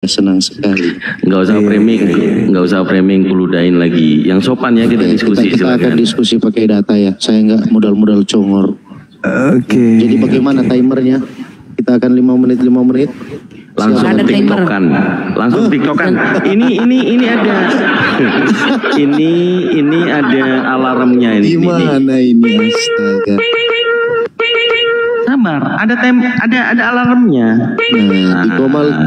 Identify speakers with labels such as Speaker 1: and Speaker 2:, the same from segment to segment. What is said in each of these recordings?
Speaker 1: Senang sekali.
Speaker 2: Nggak usah framing, nggak usah framing, ludahin lagi. Yang sopan ya kita diskusi.
Speaker 1: Kita akan diskusi pakai data ya. Saya nggak modal-modal congor.
Speaker 3: Oke.
Speaker 1: Jadi bagaimana timernya? Kita akan 5 menit.
Speaker 2: Langsung tiktokan, langsung tiktokan. Ini ada, ini ada alarmnya ini.
Speaker 1: Gimana ini astaga?
Speaker 2: Sabar, ada alarmnya.
Speaker 1: Nah,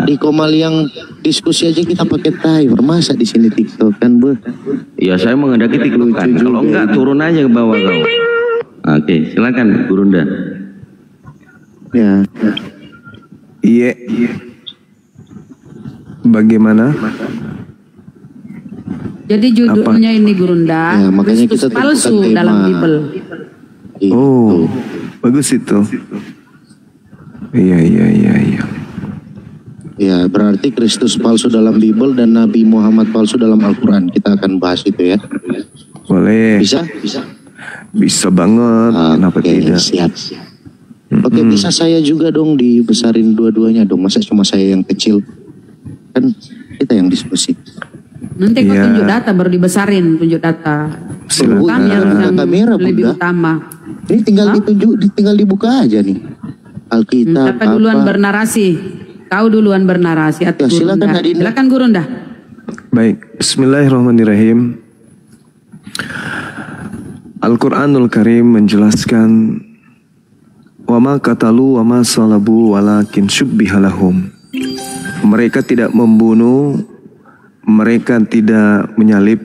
Speaker 1: di Komal yang diskusi aja kita pakai timer. Masa di sini TikTok kan, Bu?
Speaker 2: Ya saya menghendaki tiktokan. Kalau enggak turun aja ke bawah kau. Oke, silakan Gurunda.
Speaker 1: Ya.
Speaker 3: Iya. Bagaimana?
Speaker 4: Jadi judulnya ini Gurunda,
Speaker 1: ya, makanya
Speaker 4: Kristus
Speaker 1: kita
Speaker 4: palsu
Speaker 1: tema.
Speaker 4: dalam Bible.
Speaker 1: Gitu.
Speaker 3: Oh, bagus itu. Iya.
Speaker 1: Ya, berarti Kristus palsu dalam Bible dan Nabi Muhammad palsu dalam Al-Quran. Kita akan bahas itu ya.
Speaker 3: Boleh.
Speaker 1: Bisa?
Speaker 3: Bisa banget. Kenapa tidak?
Speaker 1: Siap. Oke, bisa saya juga dong dibesarin dua-duanya dong. Masa cuma saya yang kecil? Kan kita yang diskusi.
Speaker 4: Nanti kau tunjuk data baru dibesarin, tunjuk data. Bukan yang
Speaker 1: kamera,
Speaker 4: lebih utama.
Speaker 1: Ini tinggal tinggal dibuka aja nih. Alkitab.
Speaker 4: Siapa duluan bernarasi? Kau duluan bernarasi atau
Speaker 1: ya,
Speaker 4: silakan Gurunda.
Speaker 3: Baik, bismillahirrahmanirrahim. Al-Quranul Karim menjelaskan wa ma qatalu wa ma salabu walakin syubbiha lahum. Mereka tidak membunuh, mereka tidak menyalib,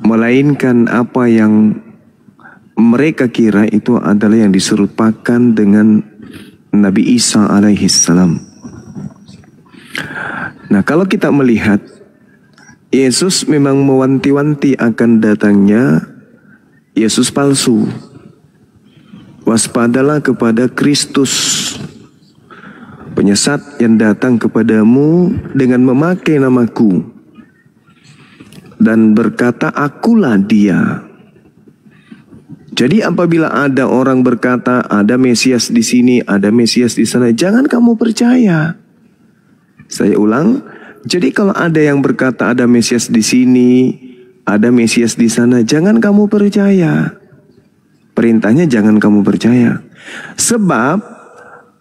Speaker 3: melainkan apa yang mereka kira itu adalah yang diserupakan dengan Nabi Isa alaihi salam. Nah, kalau kita melihat Yesus memang mewanti-wanti akan datangnya Yesus palsu. Waspadalah kepada Kristus, penyesat yang datang kepadamu dengan memakai namaku dan berkata, akulah dia. Jadi apabila ada orang berkata ada Mesias di sini, ada Mesias di sana, jangan kamu percaya. Saya ulang, jadi kalau ada yang berkata ada Mesias di sini, ada Mesias di sana, jangan kamu percaya. Perintahnya jangan kamu percaya. Sebab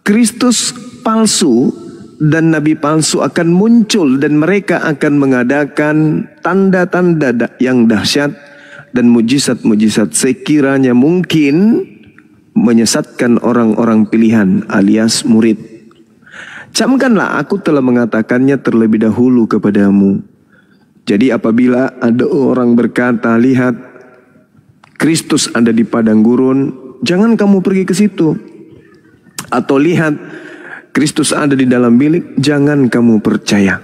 Speaker 3: Kristus palsu dan nabi palsu akan muncul dan mereka akan mengadakan tanda-tanda yang dahsyat dan mujizat-mujizat sekiranya mungkin menyesatkan orang-orang pilihan alias murid. Camkanlah aku telah mengatakannya terlebih dahulu kepadamu. Jadi apabila ada orang berkata, lihat Kristus ada di padang gurun, jangan kamu pergi ke situ. Atau lihat Kristus ada di dalam bilik, jangan kamu percaya.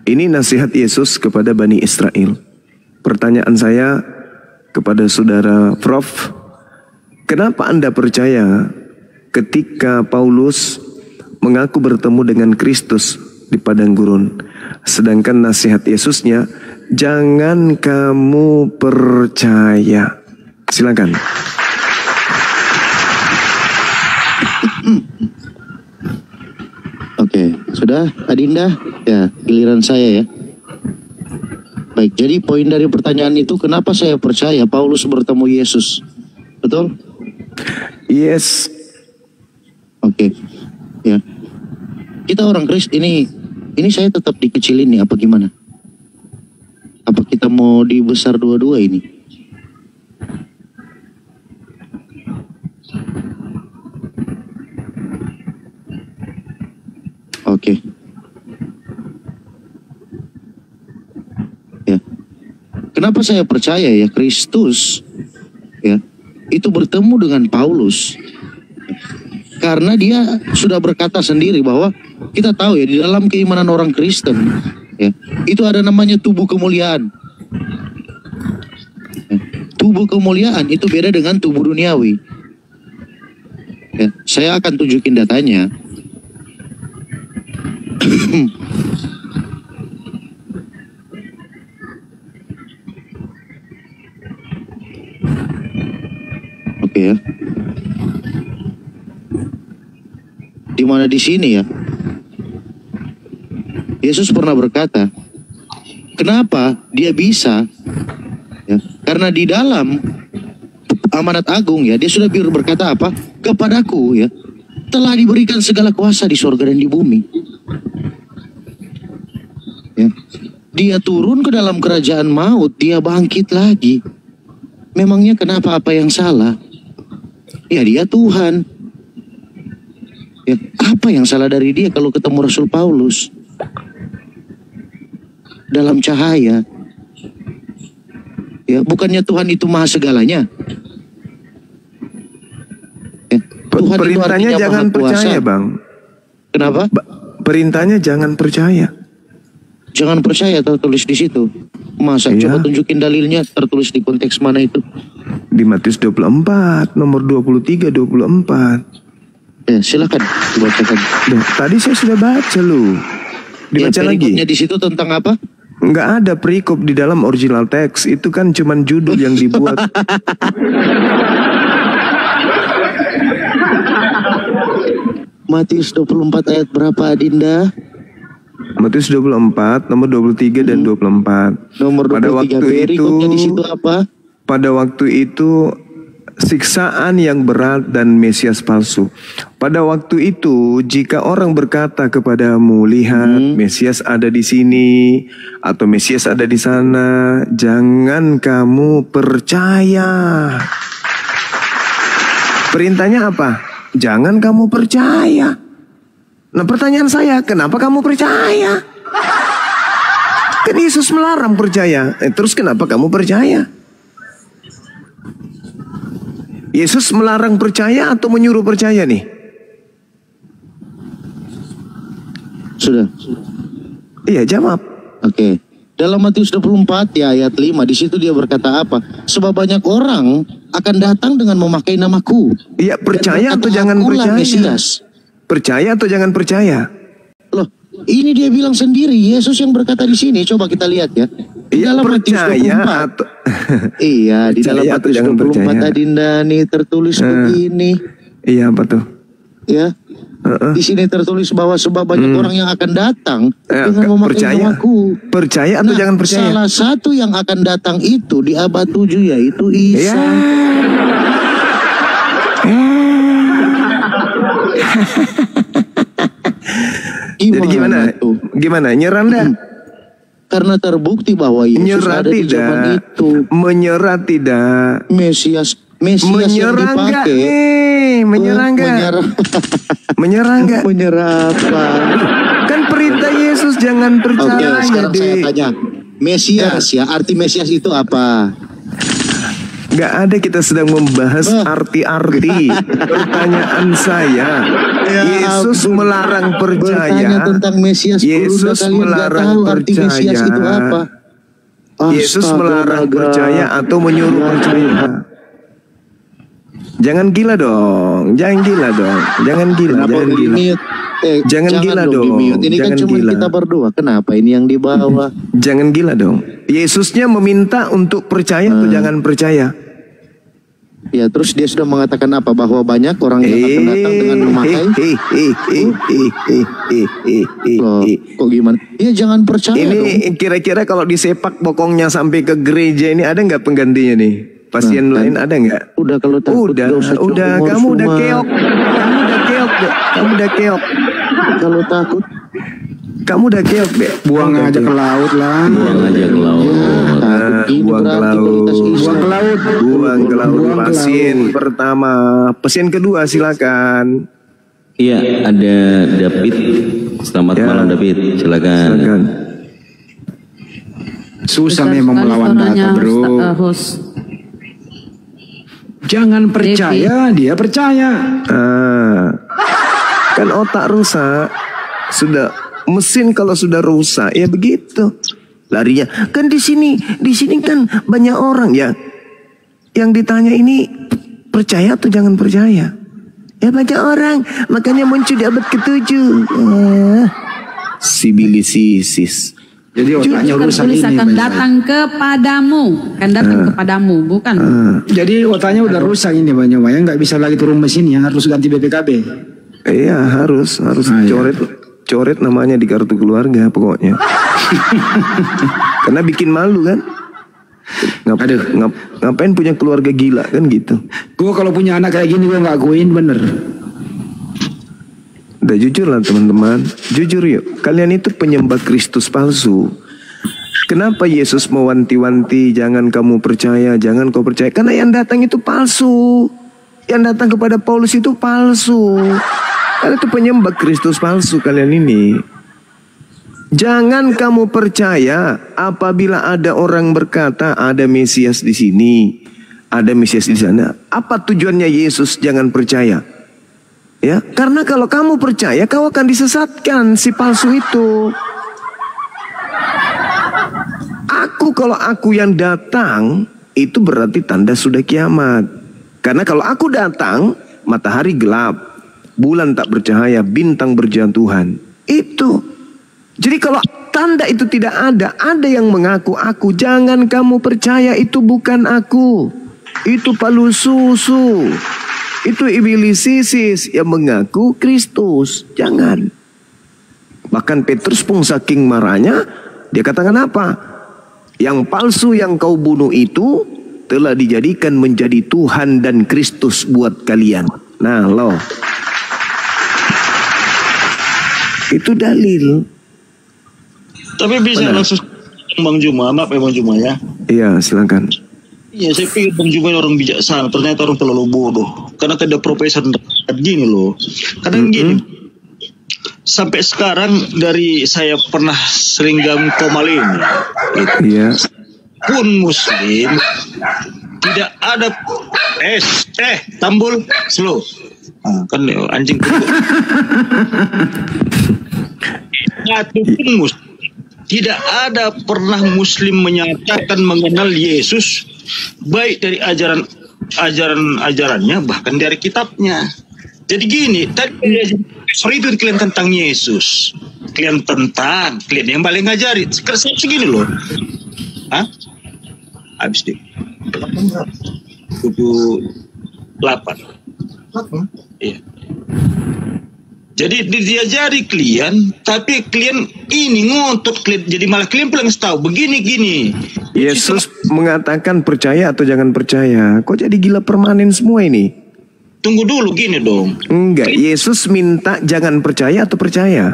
Speaker 3: Ini nasihat Yesus kepada Bani Israel. Pertanyaan saya kepada saudara Prof, kenapa Anda percaya ketika Paulus mengaku bertemu dengan Kristus di padang gurun, sedangkan nasihat Yesusnya jangan kamu percaya? Silakan.
Speaker 1: Oke, sudah Adinda? Ya, giliran saya ya. Baik, jadi poin dari pertanyaan itu kenapa saya percaya Paulus bertemu Yesus? Betul?
Speaker 3: Yes.
Speaker 1: Oke. Ya. Kita orang Kristen ini saya tetap dikecilin nih apa gimana? Apa kita mau dibesar dua-dua ini? Oke. Ya. Kenapa saya percaya ya Kristus ya itu bertemu dengan Paulus? Karena dia sudah berkata sendiri bahwa kita tahu ya di dalam keimanan orang Kristen ya itu ada namanya tubuh kemuliaan. Ya, tubuh kemuliaan itu beda dengan tubuh duniawi. Ya, saya akan tunjukin datanya. Oke ya. Di mana di sini ya? Yesus pernah berkata, kenapa dia bisa? Ya, karena di dalam amanat agung ya, dia sudah berkata apa? Kepadaku ya, telah diberikan segala kuasa di sorga dan di bumi. Ya. Dia turun ke dalam kerajaan maut, dia bangkit lagi. Memangnya kenapa, apa yang salah? Ya dia Tuhan. Ya, apa yang salah dari dia kalau ketemu Rasul Paulus? Dalam cahaya. Ya, bukannya Tuhan itu maha segalanya? Ya, Tuhan
Speaker 3: perintahnya
Speaker 1: itu
Speaker 3: jangan
Speaker 1: maha kuasa.
Speaker 3: percaya, Bang.
Speaker 1: Kenapa?
Speaker 3: Perintahnya jangan percaya.
Speaker 1: Jangan percaya tertulis di situ. Masa?
Speaker 3: Iya.
Speaker 1: Coba tunjukin dalilnya, tertulis di konteks mana itu?
Speaker 3: Di Matius 24, nomor 23, 24.
Speaker 1: Ya, silakan dibacakan.
Speaker 3: Duh, tadi saya sudah baca loh. Dibaca
Speaker 1: Ya,
Speaker 3: lagi.
Speaker 1: perikopnya di situ tentang apa?
Speaker 3: Nggak ada perikop di dalam original teks. Itu kan cuman judul yang dibuat.
Speaker 1: Matius 24 ayat berapa, Adinda?
Speaker 3: Matius 24, nomor 23 dan 24.
Speaker 1: Nomor 23.
Speaker 3: Pada waktu
Speaker 1: Perikopnya
Speaker 3: itu,
Speaker 1: di situ apa?
Speaker 3: pada waktu itu siksaan yang berat dan Mesias palsu. Pada waktu itu, jika orang berkata kepadamu, lihat Mesias ada di sini atau Mesias ada di sana, jangan kamu percaya. Perintahnya apa? Jangan kamu percaya. Nah, pertanyaan saya, kenapa kamu percaya? Kan Yesus melarang percaya. Terus kenapa kamu percaya? Yesus melarang percaya atau menyuruh percaya nih?
Speaker 1: Sudah.
Speaker 3: Iya, jawab.
Speaker 1: Oke. Dalam Matius 24 ya ayat 5, di situ dia berkata apa? Sebab banyak orang akan datang dengan memakai namaku.
Speaker 3: Iya, percaya
Speaker 1: Dan
Speaker 3: atau
Speaker 1: berkata,
Speaker 3: jangan
Speaker 1: "Akulah
Speaker 3: percaya?
Speaker 1: Mesias."
Speaker 3: Percaya atau jangan percaya?
Speaker 1: Loh, ini dia bilang sendiri, Yesus yang berkata di sini. Coba kita lihat ya. Di
Speaker 3: Iya,
Speaker 1: dalam Matius
Speaker 3: percaya
Speaker 1: 24.
Speaker 3: atau
Speaker 1: Iya, di dalam
Speaker 3: Percaya atau
Speaker 1: Matius
Speaker 3: jangan
Speaker 1: 24
Speaker 3: percaya?
Speaker 1: Adinda nih tertulis begini.
Speaker 3: Iya, apa tuh?
Speaker 1: Ya. Di sini tertulis bahwa sebab banyak orang yang akan datang dengan memakai
Speaker 3: percaya.
Speaker 1: namaku.
Speaker 3: Percaya atau jangan percaya?
Speaker 1: Salah satu yang akan datang itu di abad 7 yaitu Isa.
Speaker 3: Ya. Jadi gimana?
Speaker 1: Tuh?
Speaker 3: Gimana? Nyerah enggak?
Speaker 1: Karena terbukti bahwa Yesus
Speaker 3: Menyerah
Speaker 1: ada di zaman
Speaker 3: tidak?
Speaker 1: itu.
Speaker 3: Menyerah tidak?
Speaker 1: Mesias yang
Speaker 3: Menyerah enggak
Speaker 1: dipakai.
Speaker 3: nih? Menyerah enggak?
Speaker 1: Menyerah.
Speaker 3: Menyerah enggak?
Speaker 1: Menyerah apa?
Speaker 3: Kan perintah Yesus jangan
Speaker 1: Oke,
Speaker 3: percaya.
Speaker 1: sekarang saya
Speaker 3: Dek.
Speaker 1: tanya. Mesias ya, arti Mesias itu apa?
Speaker 3: Nggak ada, kita sedang membahas arti-arti. Pertanyaan saya,
Speaker 1: Ya
Speaker 3: Yesus
Speaker 1: ampun.
Speaker 3: melarang
Speaker 1: Bertanya
Speaker 3: percaya.
Speaker 1: tentang Mesias.
Speaker 3: Yesus
Speaker 1: kalian nggak
Speaker 3: melarang
Speaker 1: tahu arti Mesias
Speaker 3: percaya.
Speaker 1: itu apa?
Speaker 3: Yesus melarang
Speaker 1: Astaga.
Speaker 3: percaya atau menyuruh percaya. Jangan gila dong, jangan gila dong, jangan gila,
Speaker 1: Kenapa
Speaker 3: jangan gila.
Speaker 1: di-mute?
Speaker 3: Jangan gila dong,
Speaker 1: di-mute. Ini kan
Speaker 3: jangan
Speaker 1: cuma
Speaker 3: gila.
Speaker 1: kita berdua. Kenapa ini yang di bawah?
Speaker 3: Jangan gila dong. Yesusnya meminta untuk percaya atau jangan percaya.
Speaker 1: Ya, terus dia sudah mengatakan apa? Bahwa banyak orang yang akan datang dengan memakai. Loh, kok gimana? Ya jangan percaya dong.
Speaker 3: Ini kira-kira kalau disepak bokongnya sampai ke gereja ini ada nggak penggantinya nih? Pasien
Speaker 1: Nah,
Speaker 3: lain ada nggak?
Speaker 1: Udah kalau takut
Speaker 3: Udah,
Speaker 1: gak usah
Speaker 3: udah,
Speaker 1: congor
Speaker 3: kamu udah
Speaker 1: semua.
Speaker 3: keok, kamu udah keok deh, kamu udah keok,
Speaker 1: Kalau takut
Speaker 3: kamu udah keok deh.
Speaker 5: Buang aja ke laut lah.
Speaker 2: Buang aja ke laut.
Speaker 1: takut gini
Speaker 3: Buang ke
Speaker 1: berarti
Speaker 3: laut.
Speaker 1: kualitas Isa.
Speaker 5: Buang ke laut.
Speaker 3: Buang ke laut.
Speaker 5: Buang ke
Speaker 3: Pasien pertama, pasien kedua silakan.
Speaker 2: Iya, ada David. Selamat
Speaker 3: Ya.
Speaker 2: malam David, silakan.
Speaker 3: Silakan.
Speaker 5: Susah
Speaker 4: Besar
Speaker 5: memang
Speaker 4: sekali
Speaker 5: melawan
Speaker 4: suaranya,
Speaker 5: data, bro.
Speaker 4: host.
Speaker 5: Jangan percaya, dia percaya.
Speaker 3: Kan otak rusak. Sudah mesin kalau sudah rusak ya begitu. Larinya kan di sini kan banyak orang ya. Yang ditanya ini percaya atau jangan percaya? Ya banyak orang, makanya muncul di abad ke-7. Sibilisisis.
Speaker 5: Jadi otaknya
Speaker 4: Kan
Speaker 5: rusak
Speaker 4: tulis
Speaker 5: ini.
Speaker 4: akan
Speaker 5: Bang.
Speaker 4: datang kepadamu, akan datang kepadamu, bukan?
Speaker 5: Jadi otaknya udah rusak ini Bang Nyoma, ya nggak bisa lagi turun mesinnya, harus ganti BPKB.
Speaker 3: Iya harus
Speaker 5: Ah, iya.
Speaker 3: coret namanya di kartu keluarga pokoknya. Karena bikin malu kan. Ngapain punya keluarga gila kan gitu.
Speaker 5: Gue kalau punya anak kayak gini gue nggak akuin bener.
Speaker 3: Udah jujur lah teman-teman. Jujur yuk. Kalian itu penyembah Kristus palsu. Kenapa Yesus mewanti-wanti jangan kamu percaya, jangan kau percaya? Karena yang datang itu palsu. Yang datang kepada Paulus itu palsu. Kalian itu penyembah Kristus palsu kalian ini. Jangan kamu percaya apabila ada orang berkata ada Mesias di sini, ada Mesias di sana. Apa tujuannya Yesus jangan percaya? Ya, karena kalau kamu percaya kau akan disesatkan si palsu itu. Kalau aku yang datang itu berarti tanda sudah kiamat. Karena kalau aku datang, matahari gelap, bulan tak bercahaya, bintang berjatuhan. Itu. Jadi kalau tanda itu tidak ada yang mengaku aku. Jangan kamu percaya itu bukan aku. Itu palu susu. Itu iblis sisis yang mengaku Kristus. Jangan. Bahkan Petrus pun saking marahnya, dia katakan apa? Yang palsu yang kau bunuh itu telah dijadikan menjadi Tuhan dan Kristus buat kalian. Nah loh. Itu dalil.
Speaker 6: Tapi bisa langsung Bang Juma, maaf ya Bang Juma ya.
Speaker 3: Iya silakan.
Speaker 6: Iya saya pikir Bang Juma ini orang bijaksana, ternyata orang terlalu bodoh. Karena ada profesor gini loh. Karena gini, sampai sekarang dari saya pernah sering gabung Komalin,
Speaker 3: iya.
Speaker 6: Pun Muslim tidak ada Tambul slow. Kan anjing satu pun Muslim tidak ada pernah Muslim menyatakan mengenal Yesus baik dari ajarannya bahkan dari kitabnya. Jadi gini, tadi sorry itu kalian tentang Yesus, kalian yang paling ngajari. Sekarang segini loh, habis deh 78. Iya. Jadi diajari klien, tapi klien ini ngotot klien, jadi malah klien pulang tahu begini gini.
Speaker 3: Yesus mengatakan percaya atau jangan percaya. Kok jadi gila permanen semua ini?
Speaker 6: Tunggu dulu gini dong.
Speaker 3: Enggak, Yesus minta jangan percaya atau percaya.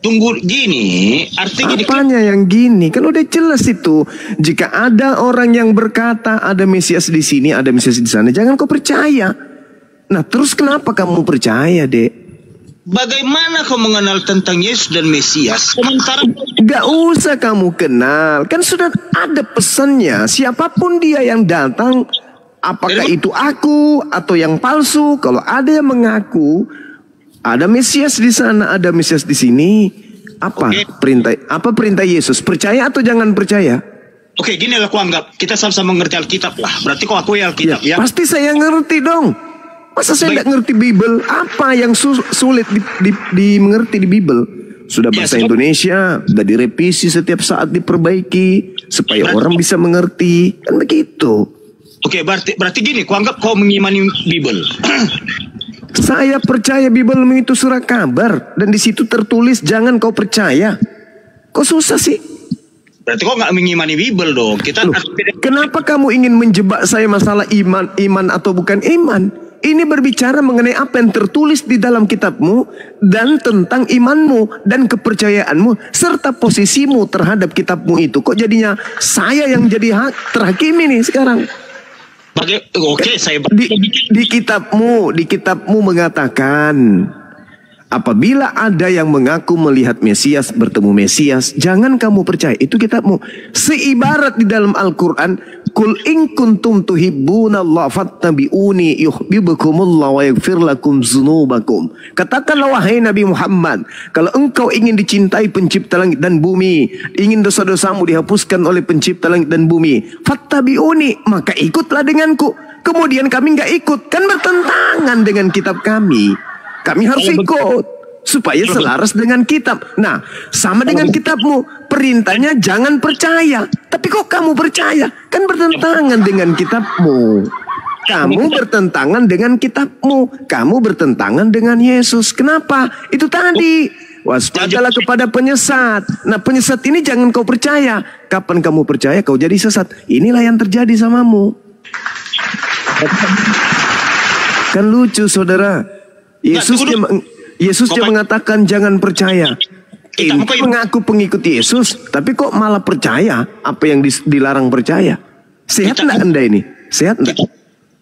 Speaker 6: Tunggu gini, artinya
Speaker 3: apanya yang gini? Kan udah jelas itu. Jika ada orang yang berkata ada Mesias di sini, ada Mesias di sana, jangan kau percaya. Nah, terus kenapa kamu percaya, Dek?
Speaker 6: Bagaimana kau mengenal tentang Yesus dan Mesias? Sementara
Speaker 3: gak usah kamu kenal. Kan sudah ada pesannya. Siapapun dia yang datang, apakah itu aku atau yang palsu, kalau ada yang mengaku ada Mesias di sana, ada Mesias di sini, apa perintah Yesus? Percaya atau jangan percaya?
Speaker 6: Oke, gini lah aku anggap kita sama-sama mengerti Alkitab lah. Berarti kau akui Alkitab ya?
Speaker 3: Pasti saya ngerti dong. Masa saya tidak ngerti Bible? Apa yang sulit dimengerti di Bible? Sudah bahasa Indonesia, sudah direvisi setiap saat, diperbaiki supaya orang bisa mengerti, kan begitu.
Speaker 6: Oke, berarti gini, kau anggap kau mengimani Bible.
Speaker 3: Saya percaya Bible itu surat kabar dan di situ tertulis jangan kau percaya. Kok susah sih?
Speaker 6: Berarti kau nggak mengimani Bible dong.
Speaker 3: Kenapa kamu ingin menjebak saya masalah iman atau bukan iman? Ini berbicara mengenai apa yang tertulis di dalam kitabmu dan tentang imanmu dan kepercayaanmu serta posisimu terhadap kitabmu itu. Kok jadinya saya yang jadi terhakimi nih sekarang?
Speaker 6: Oke, saya
Speaker 3: di kitabmu mengatakan apabila ada yang mengaku melihat Mesias, bertemu Mesias, jangan kamu percaya. Itu kitabmu. Seibarat di dalam Al-Quran, Kul in kuntum tuhibbunallaha fattabi'uni yuhibbukumullah wa yaghfir lakum dzunubakum. Katakanlah wahai Nabi Muhammad, kalau engkau ingin dicintai pencipta langit dan bumi, ingin dosa-dosamu dihapuskan oleh pencipta langit dan bumi, fattabi'uni, maka ikutlah denganku. Kemudian kami nggak ikut, kan bertentangan dengan kitab kami. Kami harus ikut supaya selaras dengan kitab. Nah, sama dengan kitabmu. Perintahnya jangan percaya. Tapi kok kamu percaya? Kan bertentangan dengan kitabmu. Kamu bertentangan dengan kitabmu. Kamu bertentangan dengan Yesus. Kenapa? Itu tadi. Waspadalah kepada penyesat. Nah, penyesat ini jangan kau percaya. Kapan kamu percaya kau jadi sesat. Inilah yang terjadi samamu. Kan lucu saudara. Yesusnya mengatakan jangan percaya. Ente mengaku pengikut Yesus, tapi kok malah percaya apa yang dilarang percaya. Sehat enggak Anda ini? Sehat enggak?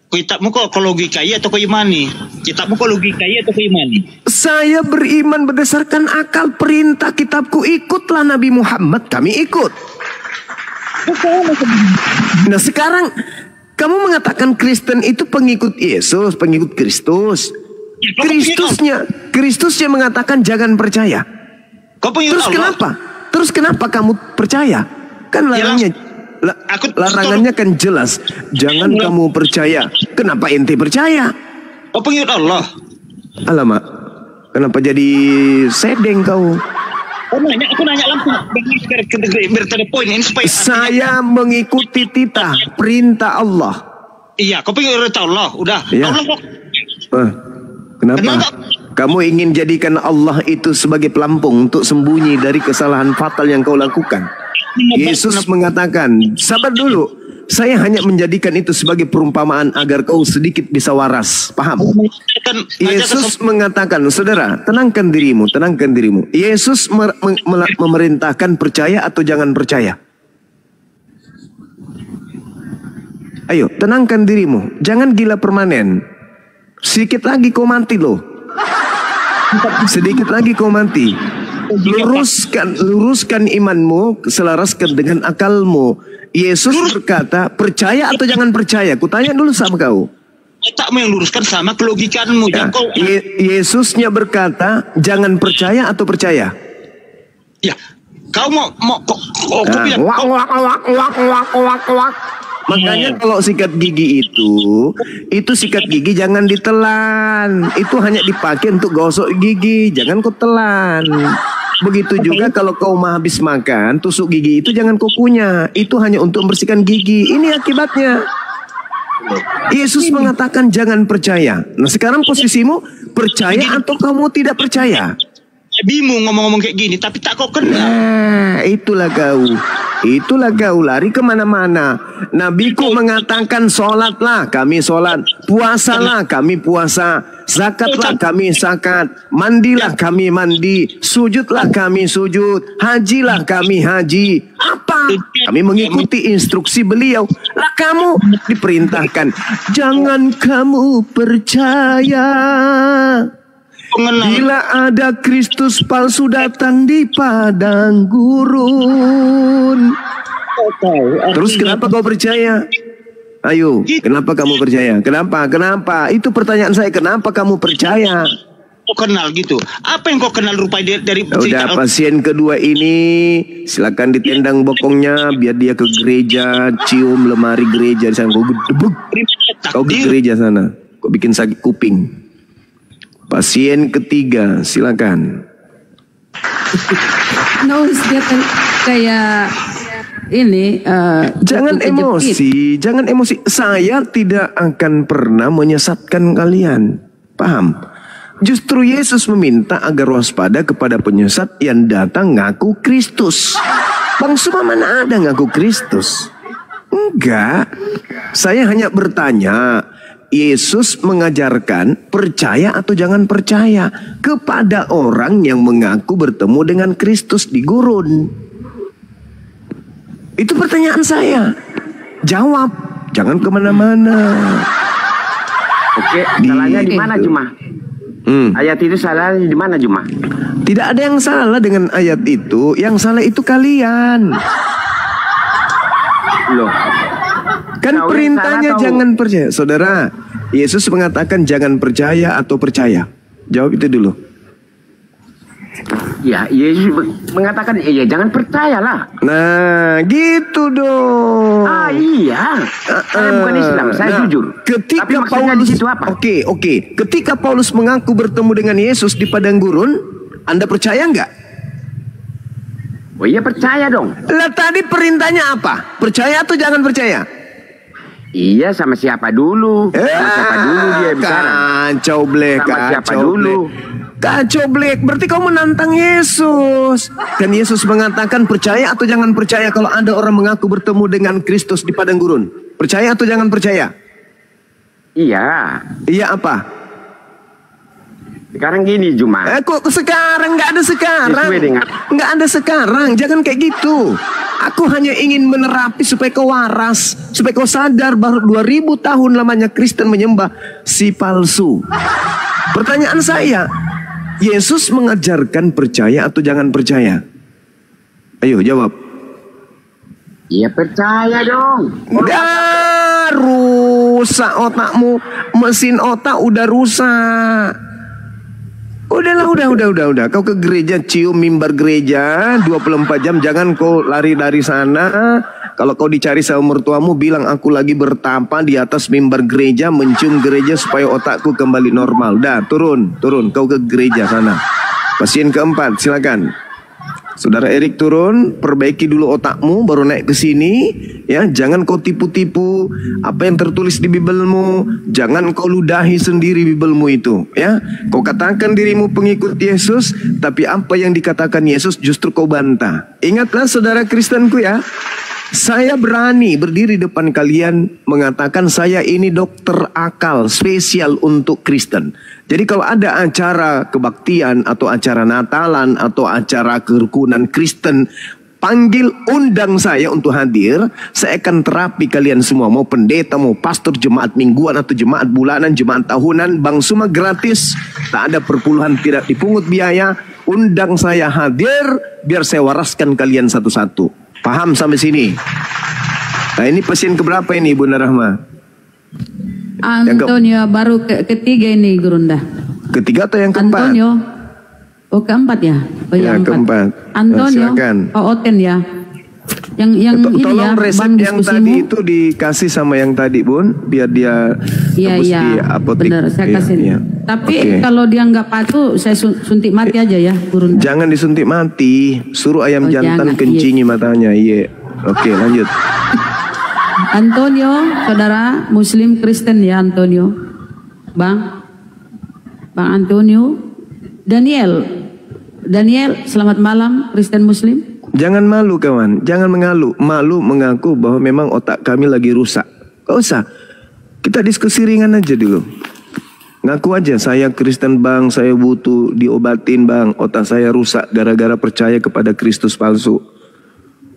Speaker 6: Kitabmu kok logikai atau kau imani? Kitabmu kok logikai atau kau imani?
Speaker 3: Saya beriman berdasarkan akal, perintah kitabku. Ikutlah Nabi Muhammad, kami ikut. Nah sekarang kamu mengatakan Kristen itu pengikut Yesus, pengikut Kristus. Kristusnya mengatakan jangan percaya. Terus kenapa kamu percaya? Kan larangannya kan jelas. Jangan kamu percaya. Kenapa ente percaya?
Speaker 6: Kau pengikut Allah.
Speaker 3: Alamak, kenapa jadi sedeng kau?
Speaker 6: Aku nanya langsung.
Speaker 3: Saya mengikuti titah perintah Allah.
Speaker 6: Iya, kau pengikut Allah. Udah.
Speaker 3: Ya.
Speaker 6: Allah kok.
Speaker 3: Kenapa? Kamu ingin jadikan Allah itu sebagai pelampung untuk sembunyi dari kesalahan fatal yang kau lakukan. Yesus mengatakan, sabar dulu. Saya hanya menjadikan itu sebagai perumpamaan agar kau sedikit bisa waras. Paham? Yesus mengatakan, saudara, tenangkan dirimu, tenangkan dirimu. Yesus memerintahkan percaya atau jangan percaya. Ayo, tenangkan dirimu. Jangan gila permanen. Sedikit lagi kau mati loh. Sedikit lagi kau mati. Luruskan imanmu, selaraskan dengan akalmu. Yesus berkata, percaya atau jangan percaya? Kutanya dulu sama kau.
Speaker 6: Otakmu yang luruskan sama kelogikanmu.
Speaker 3: Ya, Yesusnya berkata, jangan percaya atau percaya?
Speaker 6: Ya, kau mau bilang,
Speaker 3: makanya kalau sikat gigi itu sikat gigi jangan ditelan. Itu hanya dipakai untuk gosok gigi, jangan kau telan. Begitu juga kalau kau mau habis makan, tusuk gigi itu jangan kau kunyah. Itu hanya untuk membersihkan gigi. Ini akibatnya. Yesus mengatakan jangan percaya. Nah sekarang posisimu percaya atau kamu tidak percaya?
Speaker 6: Bingung ngomong-ngomong kayak gini, tapi tak kau kenal.
Speaker 3: Nah, itulah kau lari kemana-mana. Nabiku mengatakan sholatlah, kami sholat. Puasalah, kami puasa. Zakatlah, kami zakat. Mandilah, kami mandi. Sujudlah, kami sujud. Hajilah, kami haji. Apa? Kami mengikuti instruksi beliau. Lah kamu diperintahkan, jangan kamu percaya. Bila ada Kristus palsu datang di padang gurun. Terus kenapa kau percaya? Ayo, kenapa kamu percaya? Kenapa? Itu pertanyaan saya. Kenapa kamu percaya?
Speaker 6: Kau kenal gitu. Apa yang kau kenal rupanya dari
Speaker 3: udah pasien kedua ini silakan ditendang bokongnya biar dia ke gereja, cium lemari gereja di sana. Kau ke gereja sana. Kau bikin sakit kuping. Pasien ketiga, silakan.
Speaker 4: Dia kayak ini.
Speaker 3: Jangan emosi. Saya tidak akan pernah menyesatkan kalian. Paham? Justru Yesus meminta agar waspada kepada penyesat yang datang ngaku Kristus. Bang Suma mana ada ngaku Kristus? Enggak. Saya hanya bertanya. Yesus mengajarkan percaya atau jangan percaya kepada orang yang mengaku bertemu dengan Kristus di gurun. Itu pertanyaan saya. Jawab, jangan kemana-mana.
Speaker 7: Oke, salahnya di mana Juma? Ayat itu salahnya di mana Juma?
Speaker 3: Tidak ada yang salah dengan ayat itu. Yang salah itu kalian.
Speaker 7: Loh.
Speaker 3: Kan perintahnya jangan percaya. Saudara, Yesus mengatakan jangan percaya atau percaya. Jawab itu dulu.
Speaker 7: Ya, Yesus mengatakan ya jangan percayalah.
Speaker 3: Nah, gitu dong.
Speaker 7: Ah iya. Saya bukan Islam, saya jujur.
Speaker 3: Ketika
Speaker 7: tapi
Speaker 3: Paulus
Speaker 7: di situ apa?
Speaker 3: Oke. Ketika Paulus mengaku bertemu dengan Yesus di padang gurun, Anda percaya nggak?
Speaker 7: Oh iya percaya dong.
Speaker 3: Lah tadi perintahnya apa? Percaya atau jangan percaya?
Speaker 7: Iya sama siapa dulu? Sama siapa dulu dia bicara?
Speaker 3: Kacau blek.
Speaker 7: Sama siapa dulu?
Speaker 3: Kacau Black, berarti kau menantang Yesus. Dan Yesus mengatakan percaya atau jangan percaya kalau ada orang mengaku bertemu dengan Kristus di padang gurun. Percaya atau jangan percaya?
Speaker 7: Iya.
Speaker 3: Iya apa?
Speaker 7: Sekarang gini Juma.
Speaker 3: Kok sekarang? Nggak ada sekarang. Nggak ada sekarang. Jangan kayak gitu. Aku hanya ingin menerapi supaya kau waras, supaya kau sadar baru 2000 tahun lamanya Kristen menyembah si palsu. Pertanyaan saya, Yesus mengajarkan percaya atau jangan percaya? Ayo jawab.
Speaker 7: Iya percaya dong.
Speaker 3: Udah rusak otakmu, mesin otak udah rusak. Udahlah, udah. Kau ke gereja, cium mimbar gereja 24 jam. Jangan kau lari dari sana. Kalau kau dicari sama mertuamu, bilang aku lagi bertapa di atas mimbar gereja, mencium gereja supaya otakku kembali normal. Dah, turun. Kau ke gereja sana. Pasien keempat, silakan. Saudara Erik turun, perbaiki dulu otakmu, baru naik ke sini. Ya, jangan kau tipu-tipu apa yang tertulis di Bibelmu. Jangan kau ludahi sendiri Bibelmu itu. Ya, kau katakan dirimu pengikut Yesus, tapi apa yang dikatakan Yesus justru kau bantah. Ingatlah saudara Kristenku ya. Saya berani berdiri depan kalian mengatakan saya ini dokter akal spesial untuk Kristen. Jadi kalau ada acara kebaktian atau acara Natalan atau acara kerukunan Kristen, panggil undang saya untuk hadir. Saya akan terapi kalian semua. Mau pendeta, mau pastor, jemaat mingguan atau jemaat bulanan, jemaat tahunan. Bang semua gratis. Tak ada perpuluhan, tidak dipungut biaya. Undang saya hadir biar saya waraskan kalian satu-satu. Paham sampai sini? Nah ini pasien keberapa ini Bunda Rahma?
Speaker 4: Antonio baru ketiga ini Gurunda.
Speaker 3: Ketiga atau yang keempat?
Speaker 4: Antonio. Oh keempat ya? Oh yang
Speaker 3: keempat.
Speaker 4: Antonio.
Speaker 3: Silakan.
Speaker 4: Oh Oten ya. Yang ini
Speaker 3: tolong
Speaker 4: ya,
Speaker 3: resep yang tadi itu dikasih sama yang tadi Bun, biar dia tebus di apotek.
Speaker 4: Benar, saya kasih.
Speaker 3: Iya.
Speaker 4: Tapi kalau dia nggak patuh, saya suntik mati aja ya, Gurunda.
Speaker 3: Jangan disuntik mati, suruh ayam jantan kencingi matanya. Iya. Oke, lanjut.
Speaker 4: Antonio, saudara Muslim Kristen ya Antonio. Bang Antonio. Daniel, selamat malam Kristen Muslim.
Speaker 3: Jangan malu kawan, jangan mengalu. Malu mengaku bahwa memang otak kami lagi rusak. Gak usah, kita diskusi ringan aja dulu. Ngaku aja, saya Kristen bang, saya butuh diobatin bang. Otak saya rusak gara-gara percaya kepada Kristus palsu.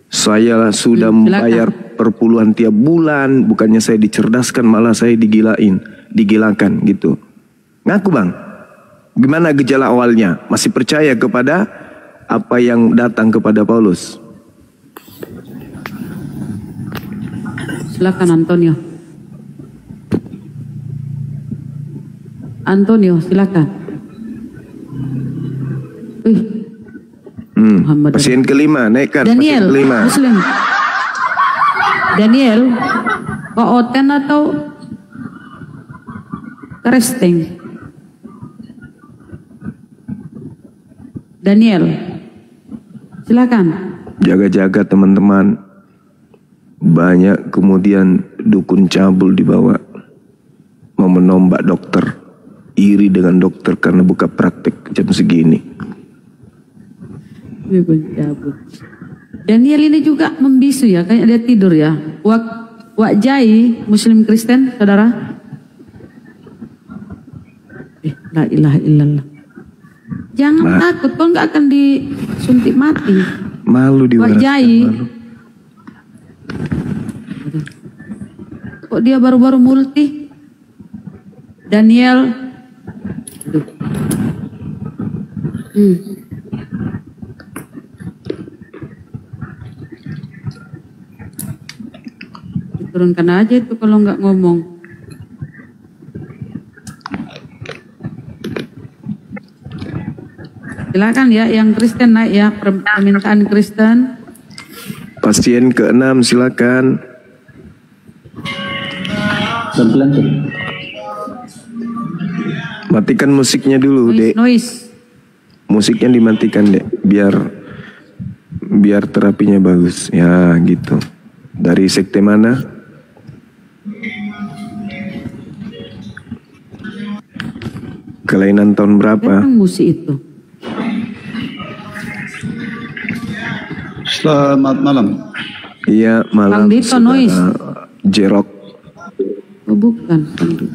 Speaker 3: Saya sudah membayar perpuluhan tiap bulan. Bukannya saya dicerdaskan, malah saya digilakan gitu. Ngaku bang, gimana gejala awalnya? Masih percaya kepada apa yang datang kepada Paulus?
Speaker 4: Silakan Antonio. Antonio, silakan.
Speaker 3: Pasien kelima, naikkan.
Speaker 4: Daniel,
Speaker 3: pasien kelima.
Speaker 4: Muslim. Daniel, kok Oten atau Kristen? Daniel, silakan.
Speaker 3: Jaga-jaga teman-teman. Banyak kemudian dukun cabul dibawa. Mau menombak dokter. Iri dengan dokter karena buka praktek jam segini.
Speaker 4: Dukun cabul. Daniel ini juga membisu ya, kayak dia tidur ya. Wak Jai, Muslim Kristen, saudara. La ilaha illallah. Jangan takut, kau nggak akan disuntik mati.
Speaker 3: Malu
Speaker 4: Wak Jai. Kok dia baru-baru multi? Daniel. Turunkan aja itu kalau nggak ngomong. Silakan ya, yang Kristen naik ya, permintaan Kristen.
Speaker 3: Pasien ke-6 silakan. Matikan musiknya dulu, Dek.
Speaker 4: Noise.
Speaker 3: Musiknya dimatikan, Dek, biar terapinya bagus. Ya, gitu. Dari sekte mana? Kelainan tahun berapa?
Speaker 4: Kan musi itu.
Speaker 5: Selamat malam.
Speaker 3: Iya, malam.
Speaker 4: Bang Dito Nois.
Speaker 3: Jerok.
Speaker 4: Oh, bukan. Bang Dito.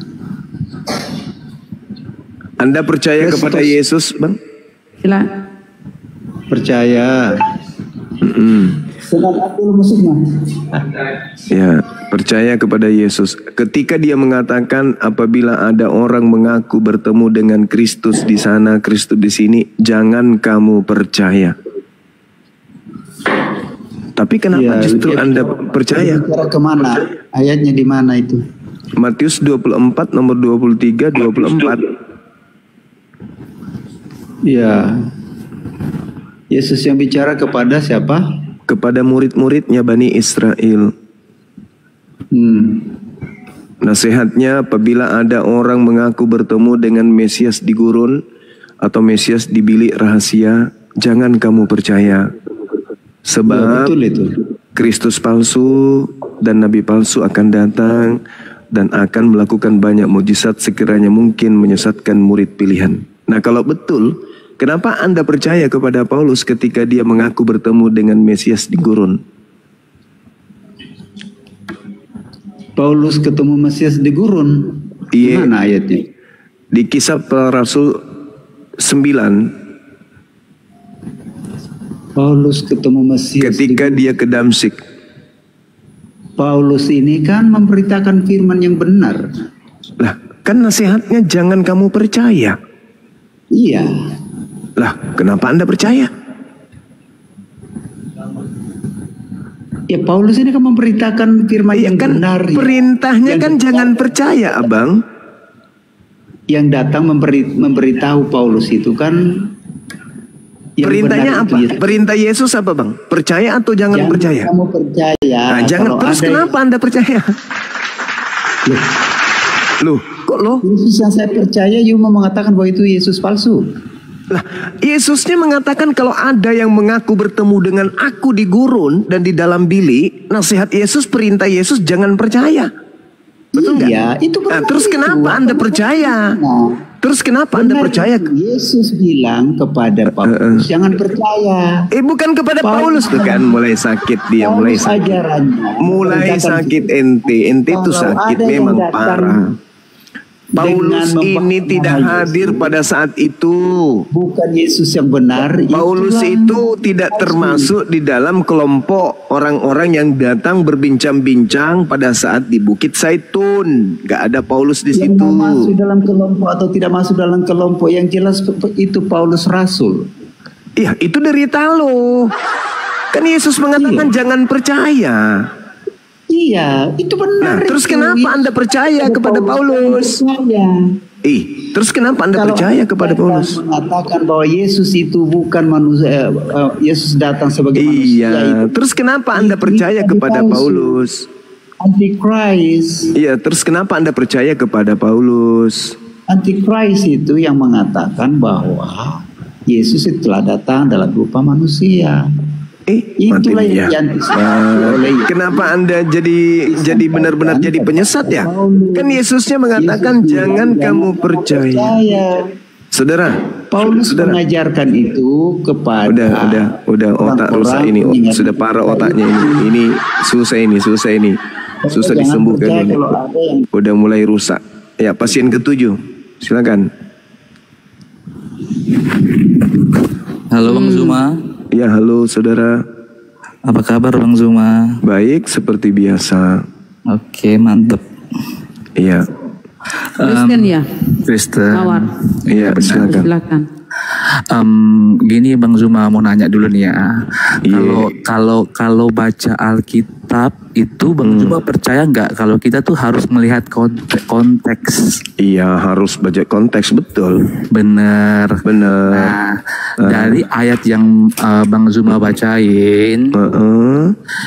Speaker 3: Anda percaya
Speaker 5: Kristus.
Speaker 3: kepada Yesus, Bang?
Speaker 4: Sila.
Speaker 5: Percaya.
Speaker 3: Ya, percaya kepada Yesus. Ketika dia mengatakan apabila ada orang mengaku bertemu dengan Kristus di sana, Kristus di sini, jangan kamu percaya. Tapi kenapa justru Anda percaya?
Speaker 5: Bicara kemana? Ayatnya di mana itu?
Speaker 3: Matius 24 nomor 23 24.
Speaker 5: Ya. Yesus yang bicara kepada siapa?
Speaker 3: Kepada murid-muridnya Bani Israel. Nasihatnya apabila ada orang mengaku bertemu dengan Mesias di gurun atau Mesias di bilik rahasia, jangan kamu percaya. Sebab
Speaker 5: Betul itu.
Speaker 3: Kristus palsu dan nabi palsu akan datang dan akan melakukan banyak mujizat sekiranya mungkin menyesatkan murid pilihan. Nah, kalau betul, kenapa Anda percaya kepada Paulus ketika dia mengaku bertemu dengan Mesias di gurun?
Speaker 5: Paulus ketemu Mesias di gurun.
Speaker 3: Iya.
Speaker 5: Mana ayatnya?
Speaker 3: Di Kisah Para Rasul 9,
Speaker 5: Paulus ketemu Mesias
Speaker 3: ketika dia ke Damsik.
Speaker 5: Paulus ini kan memberitakan firman yang benar.
Speaker 3: Lah, kan nasihatnya jangan kamu percaya.
Speaker 5: Iya.
Speaker 3: Lah, kenapa Anda percaya?
Speaker 5: Ya Paulus ini kan memberitakan firman yang
Speaker 3: kan
Speaker 5: benar.
Speaker 3: perintahnya
Speaker 5: Yang
Speaker 3: kan jangan percaya, Abang.
Speaker 5: Yang datang memberitahu Paulus itu kan yang
Speaker 3: Perintahnya
Speaker 5: benar
Speaker 3: apa?
Speaker 5: itu, Yesus.
Speaker 3: Perintah Yesus apa, Bang? Percaya atau jangan percaya?
Speaker 5: Kamu percaya.
Speaker 3: Nah, jangan.
Speaker 5: Kalau
Speaker 3: Terus
Speaker 5: ada-
Speaker 3: kenapa Anda percaya? Loh, kok loh?
Speaker 5: Yesus yang saya percaya cuma mengatakan bahwa itu Yesus palsu.
Speaker 3: Lah, Yesusnya mengatakan kalau ada yang mengaku bertemu dengan aku di gurun dan di dalam bilik, nasihat Yesus, perintah Yesus jangan percaya. Betul nggak?
Speaker 5: Iya, itu
Speaker 3: Nah,
Speaker 5: benar.
Speaker 3: terus
Speaker 5: itu.
Speaker 3: kenapa Anda percaya?
Speaker 5: Nah,
Speaker 3: Terus kenapa Anda
Speaker 5: benar
Speaker 3: percaya?
Speaker 5: itu. Yesus bilang kepada Paulus, jangan percaya.
Speaker 3: Bukan kepada Paulus tuh kan, mulai sakit dia, mulai
Speaker 5: Paulus
Speaker 3: sakit.
Speaker 5: ajarannya
Speaker 3: Mulai
Speaker 5: memberitakan
Speaker 3: sakit ente tuh
Speaker 5: kalau
Speaker 3: sakit
Speaker 5: ada yang
Speaker 3: memang
Speaker 5: datang
Speaker 3: parah. Paulus
Speaker 5: dengan
Speaker 3: ini
Speaker 5: membawa
Speaker 3: tidak
Speaker 5: nama
Speaker 3: hadir
Speaker 5: Yesus,
Speaker 3: pada saat itu.
Speaker 5: bukan Yesus yang benar.
Speaker 3: Paulus
Speaker 5: itulah
Speaker 3: itu tidak
Speaker 5: palsu.
Speaker 3: termasuk di dalam kelompok orang-orang yang datang berbincang-bincang pada saat di Bukit Zaitun. Gak ada Paulus di
Speaker 5: Yang
Speaker 3: situ.
Speaker 5: mau masuk dalam kelompok atau tidak masuk dalam kelompok, yang jelas itu Paulus Rasul.
Speaker 3: Iya, itu derita lo. Kan Yesus mengatakan jangan percaya.
Speaker 5: Iya, itu benar.
Speaker 3: Nah, terus
Speaker 5: itu.
Speaker 3: kenapa Anda percaya kepada Paulus?
Speaker 5: Percaya.
Speaker 3: Terus kenapa Anda
Speaker 5: Kalau
Speaker 3: percaya kepada
Speaker 5: Anda
Speaker 3: Paulus?
Speaker 5: mengatakan bahwa Yesus itu bukan manusia, Yesus datang sebagai manusia.
Speaker 3: Iya, terus kenapa Anda percaya kepada Paulus?
Speaker 5: Antichrist.
Speaker 3: Iya, terus kenapa Anda percaya kepada Paulus?
Speaker 5: Antichrist itu yang mengatakan bahwa Yesus itu telah datang dalam rupa manusia. Itulah
Speaker 3: mati
Speaker 5: yang
Speaker 3: dia.
Speaker 5: diantisipasi oleh Yesus.
Speaker 3: Kenapa Anda jadi benar-benar jadi penyesat ya? Kan Yesusnya mengatakan
Speaker 5: Yesus
Speaker 3: jangan
Speaker 5: bilang,
Speaker 3: kamu percaya. Saudara,
Speaker 5: Paulus mengajarkan itu kepada
Speaker 3: udah otak rusak ini, sudah parah otaknya ini susah ini, susah
Speaker 5: Jangan
Speaker 3: disembuhkan
Speaker 5: percaya
Speaker 3: ini.
Speaker 5: kalau ada yang
Speaker 3: Udah mulai rusak. Ya, pasien ke-7, silakan.
Speaker 8: Halo Bang Zuma.
Speaker 3: Ya, halo saudara.
Speaker 8: Apa kabar Bang Zuma?
Speaker 3: Baik, seperti biasa.
Speaker 8: Oke, mantep.
Speaker 3: Iya.
Speaker 4: Kristen ya?
Speaker 8: Kristen.
Speaker 4: Mawar.
Speaker 3: Iya, silakan.
Speaker 4: Silakan.
Speaker 8: Gini Bang Zuma mau nanya dulu nih ya. Kalau baca Alkitab itu Bang Zuma percaya nggak kalau kita tuh harus melihat konteks?
Speaker 3: Iya, harus baca konteks, betul.
Speaker 8: Bener.
Speaker 3: Bener.
Speaker 8: Nah, dari ayat yang Bang Zuma bacain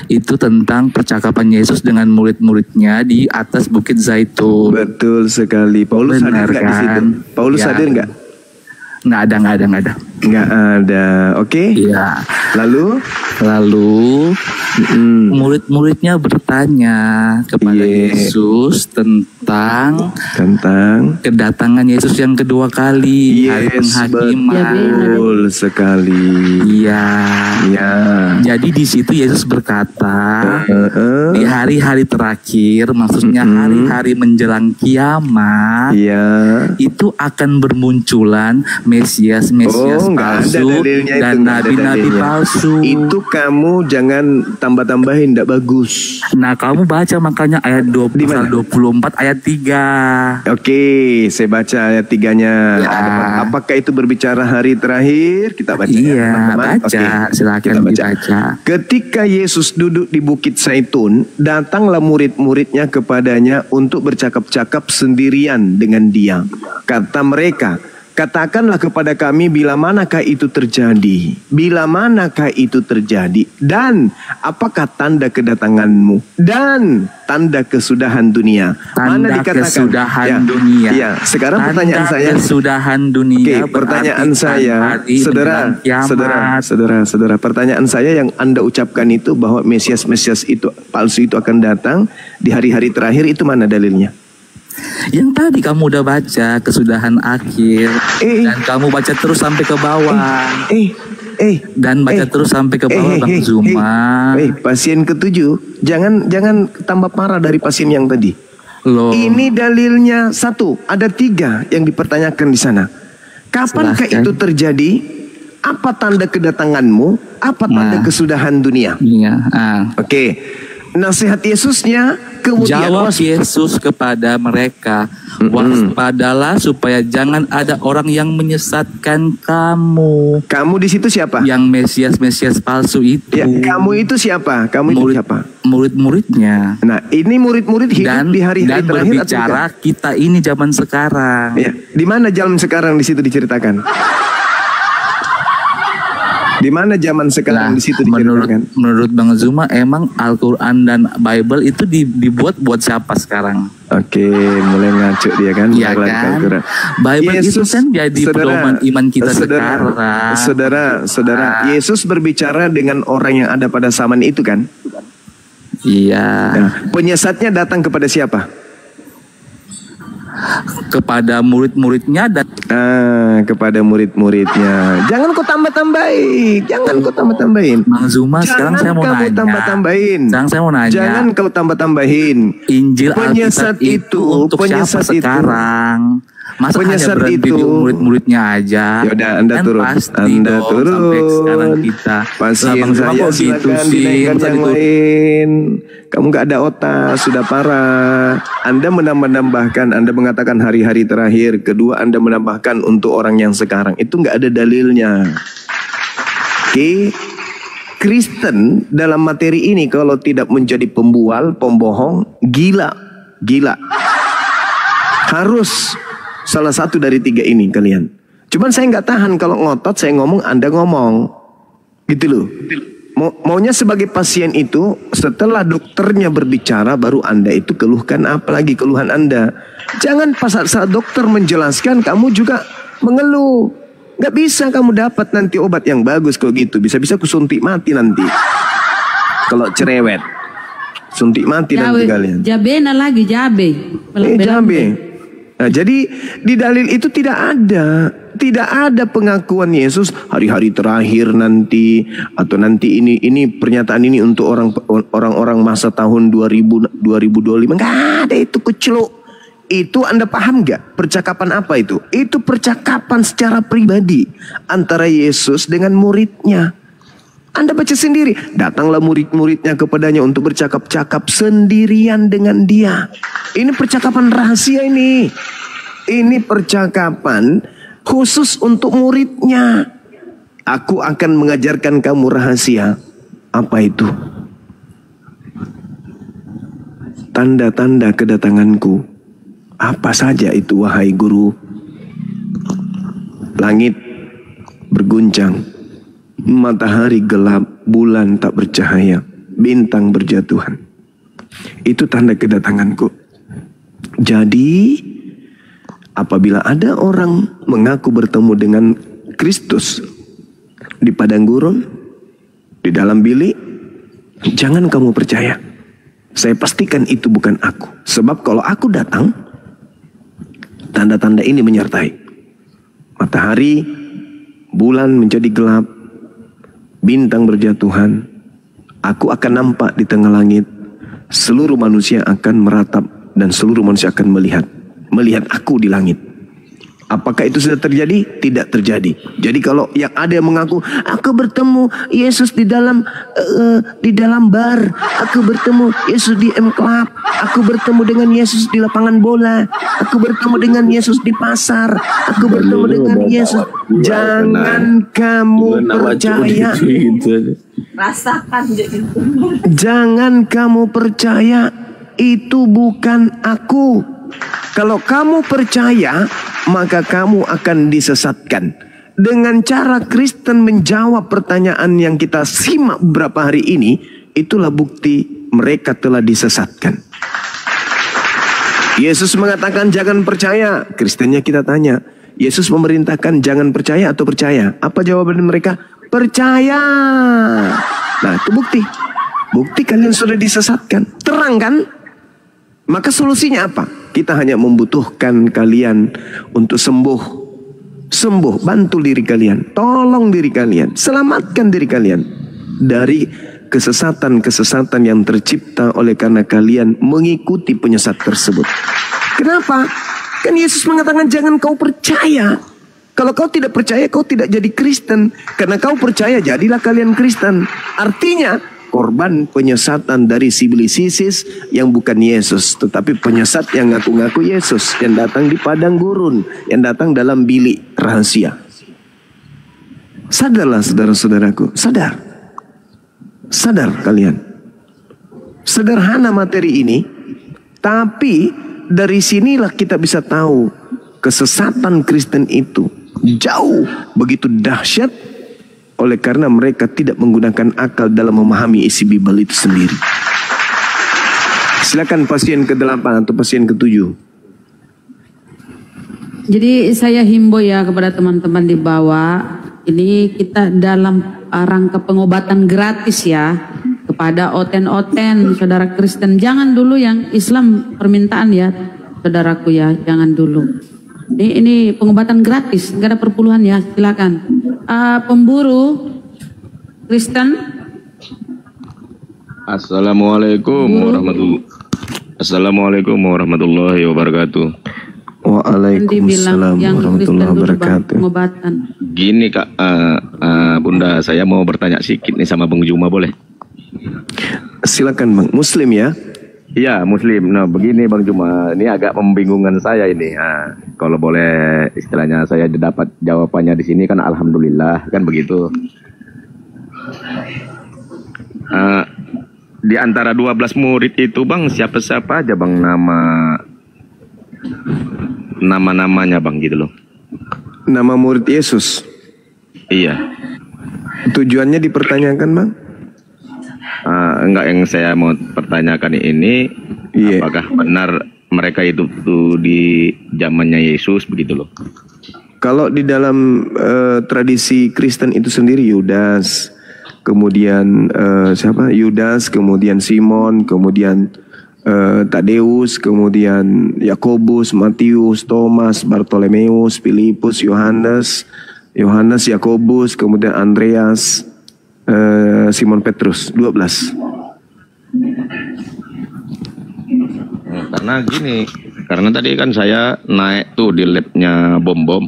Speaker 8: itu tentang percakapan Yesus dengan murid-muridnya di atas Bukit Zaitun.
Speaker 3: Betul sekali. Paulus hadir
Speaker 8: Bener
Speaker 3: nggak di situ?
Speaker 8: kan?
Speaker 3: Paulus
Speaker 8: Ya.
Speaker 3: hadir nggak?
Speaker 8: Nggak ada.
Speaker 3: Nggak ada. Oke.
Speaker 8: Iya.
Speaker 3: Lalu
Speaker 8: murid-muridnya bertanya kepada Yesus tentang kedatangan Yesus yang kedua kali, hari penghakiman.
Speaker 3: Betul sekali.
Speaker 8: Iya. Jadi di situ Yesus berkata, di hari-hari terakhir, maksudnya hari-hari menjelang kiamat, itu akan bermunculan Mesias palsu dan nabi-nabi palsu.
Speaker 3: Itu kamu jangan tambah-tambahin, tidak bagus.
Speaker 8: Nah, kamu baca makanya ayat 24 ayat 3.
Speaker 3: Oke, saya baca ayat 3-nya. Apakah itu berbicara hari terakhir? Kita baca.
Speaker 8: Iya, baca. Silakan dibaca.
Speaker 3: Ketika Yesus duduk di Bukit Zaitun, datanglah murid-muridnya kepadanya untuk bercakap-cakap sendirian dengan dia. Kata mereka, katakanlah kepada kami bila manakah itu terjadi? Bila manakah itu terjadi? Dan apakah tanda kedatanganmu? Dan tanda kesudahan dunia.
Speaker 8: Mana dikatakan? Kesudahan dunia.
Speaker 3: Ya, sekarang tanda pertanyaan saya.
Speaker 8: Kesudahan dunia.
Speaker 3: Oke, pertanyaan saya, saudara, pertanyaan saya yang Anda ucapkan itu bahwa Mesias itu palsu itu akan datang di hari-hari terakhir, itu mana dalilnya?
Speaker 8: Yang tadi kamu udah baca kesudahan akhir dan kamu baca terus sampai ke bawah. Terus sampai ke bawah, Bang Zuma.
Speaker 3: Pasien ke-7, jangan tambah parah dari pasien yang tadi.
Speaker 8: Loh.
Speaker 3: Ini dalilnya 1, ada 3 yang dipertanyakan di sana. Kapankah itu terjadi? Apa tanda kedatanganmu? Apa tanda kesudahan dunia? Oke. Nasihat Yesusnya kemudian
Speaker 8: jawab Yesus kepada mereka, waspadalah supaya jangan ada orang yang menyesatkan kamu.
Speaker 3: Kamu di situ siapa?
Speaker 8: Yang Mesias palsu itu.
Speaker 3: Ya, kamu itu siapa? Kamu itu siapa?
Speaker 8: Murid-muridnya.
Speaker 3: Nah, ini murid-murid hidup di hari-hari terakhir. Dan
Speaker 8: berbicara kita ini zaman sekarang.
Speaker 3: Ya, di mana zaman sekarang di situ diceritakan? Di mana zaman sekarang di situ diceritakan?
Speaker 8: Menurut Bang Zuma, emang Al-Quran dan Bible itu dibuat buat siapa sekarang?
Speaker 3: Oke, mulai ngaco dia kan?
Speaker 8: Iya kan? Bible Yesus, itu kan jadi pedoman iman kita sekarang.
Speaker 3: Saudara, Yesus berbicara dengan orang yang ada pada zaman itu kan?
Speaker 8: Iya.
Speaker 3: Nah, penyesatnya datang kepada siapa?
Speaker 8: Kepada murid-muridnya dan
Speaker 3: kepada murid-muridnya. Jangan kau tambah-tambahin.
Speaker 8: Bang Zuma, sekarang saya mau nanya.
Speaker 3: Sekarang
Speaker 8: saya mau nanya.
Speaker 3: Jangan kau tambah-tambahin.
Speaker 8: Injil Alkitab itu untuk siapa sekarang? Masa hanya berhenti di murid-muridnya aja?
Speaker 3: Yaudah, Anda
Speaker 8: kan
Speaker 3: turun.
Speaker 8: Anda turun. Sampai sekarang kita.
Speaker 3: Pasien saya silakan dinaikkan yang lain. Kamu gak ada otak, sudah parah. Anda menambahkan, Anda mengatakan hari-hari terakhir. Kedua, Anda menambahkan untuk orang yang sekarang. Itu gak ada dalilnya. Oke. Kristen dalam materi ini kalau tidak menjadi pembual, pembohong, gila. Harus salah satu dari 3 ini kalian. Cuman saya nggak tahan kalau ngotot saya ngomong, Anda ngomong. Gitu loh. Maunya sebagai pasien itu setelah dokternya berbicara baru Anda itu keluhkan apalagi keluhan Anda. Jangan pas saat dokter menjelaskan kamu juga mengeluh. Nggak bisa kamu dapat nanti obat yang bagus kalau gitu. Bisa-bisa kusuntik mati nanti. Kalau cerewet. Suntik mati nanti kalian.
Speaker 4: Jabe.
Speaker 3: Nah, jadi di dalil itu tidak ada pengakuan Yesus hari-hari terakhir nanti atau nanti ini pernyataan ini untuk orang-orang masa tahun 2025. Enggak ada itu kecelok. Itu Anda paham nggak? Percakapan apa itu? Itu percakapan secara pribadi antara Yesus dengan muridnya. Anda baca sendiri. Datanglah murid-muridnya kepadanya untuk bercakap-cakap sendirian dengan dia. Ini percakapan rahasia ini. Ini percakapan khusus untuk muridnya. Aku akan mengajarkan kamu rahasia. Apa itu? Tanda-tanda kedatanganku. Apa saja itu wahai guru? Langit berguncang. Matahari gelap, bulan tak bercahaya, bintang berjatuhan. Itu tanda kedatanganku. Jadi, apabila ada orang mengaku bertemu dengan Kristus, di padang gurun, di dalam bilik, jangan kamu percaya. Saya pastikan itu bukan aku. Sebab kalau aku datang, tanda-tanda ini menyertai. Matahari, bulan menjadi gelap, bintang berjatuhan. Aku akan nampak di tengah langit. Seluruh manusia akan meratap dan seluruh manusia akan melihat aku di langit. Apakah itu sudah terjadi? Tidak terjadi. Jadi kalau yang ada yang mengaku, aku bertemu Yesus di dalam bar, aku bertemu Yesus di M-Club, aku bertemu dengan Yesus di lapangan bola, aku bertemu dengan Yesus di pasar, aku bertemu dengan Yesus. Jangan kamu percaya.
Speaker 4: Rasakan gitu.
Speaker 3: Jangan kamu percaya, itu bukan aku. Kalau kamu percaya, maka kamu akan disesatkan. Dengan cara Kristen menjawab pertanyaan yang kita simak beberapa hari ini, itulah bukti mereka telah disesatkan. Yesus mengatakan jangan percaya. Kristennya kita tanya, Yesus memerintahkan jangan percaya atau percaya? Apa jawaban mereka? Percaya. Nah, itu bukti. Bukti kalian sudah disesatkan. Terang kan? Maka solusinya apa? Kita hanya membutuhkan kalian untuk sembuh. Sembuh, bantu diri kalian. Tolong diri kalian. Selamatkan diri kalian dari kesesatan-kesesatan yang tercipta oleh karena kalian mengikuti penyesat tersebut. Kenapa? Kan Yesus mengatakan jangan kau percaya. Kalau kau tidak percaya, kau tidak jadi Kristen. Karena kau percaya, jadilah kalian Kristen. Artinya, korban penyesatan dari sibilisis yang bukan Yesus, tetapi penyesat yang ngaku-ngaku Yesus, yang datang di padang gurun, yang datang dalam bilik rahasia. Sadarlah saudara-saudaraku, sadar. Sadar kalian. Sederhana materi ini, tapi dari sinilah kita bisa tahu kesesatan Kristen itu jauh begitu dahsyat oleh karena mereka tidak menggunakan akal dalam memahami isi Bible itu sendiri. Silakan pasien ke-8 atau pasien ke-7.
Speaker 4: Jadi saya himbau ya kepada teman-teman di bawah, ini kita dalam rangka pengobatan gratis ya kepada oten-oten saudara Kristen. Jangan dulu yang Islam permintaan ya saudaraku ya, jangan dulu. Ini pengobatan gratis, nggak ada perpuluhan ya, silakan. Pemburu Kristen.
Speaker 2: Assalamualaikum warahmatullahi wabarakatuh.
Speaker 3: Waalaikumsalam warahmatullahi wabarakatuh.
Speaker 4: Pengobatan.
Speaker 2: Gini Kak, Bunda, saya mau bertanya sedikit nih sama Bang Juma, boleh?
Speaker 3: Silakan Bang. Muslim ya?
Speaker 2: Iya, Muslim. Nah, begini Bang Juma, ini agak membingungkan saya ini. Nah, kalau boleh istilahnya saya dapat jawabannya di sini kan alhamdulillah, kan begitu. Di antara 12 murid itu Bang, siapa-siapa aja Bang nama-namanya Bang gitu loh.
Speaker 3: Nama murid Yesus?
Speaker 2: Iya.
Speaker 3: Tujuannya dipertanyakan Bang?
Speaker 2: Enggak, yang saya mau pertanyakan ini, apakah benar mereka itu di zamannya Yesus begitu loh?
Speaker 3: Kalau di dalam tradisi Kristen itu sendiri Yudas, kemudian Yudas, kemudian Simon, kemudian Tadeus, kemudian Yakobus, Matius, Thomas, Bartolomeus, Filipus, Yohanes, Yakobus, kemudian Andreas, Simon Petrus, 12.
Speaker 2: Karena gini, karena tadi kan saya naik tuh di labnya Bom.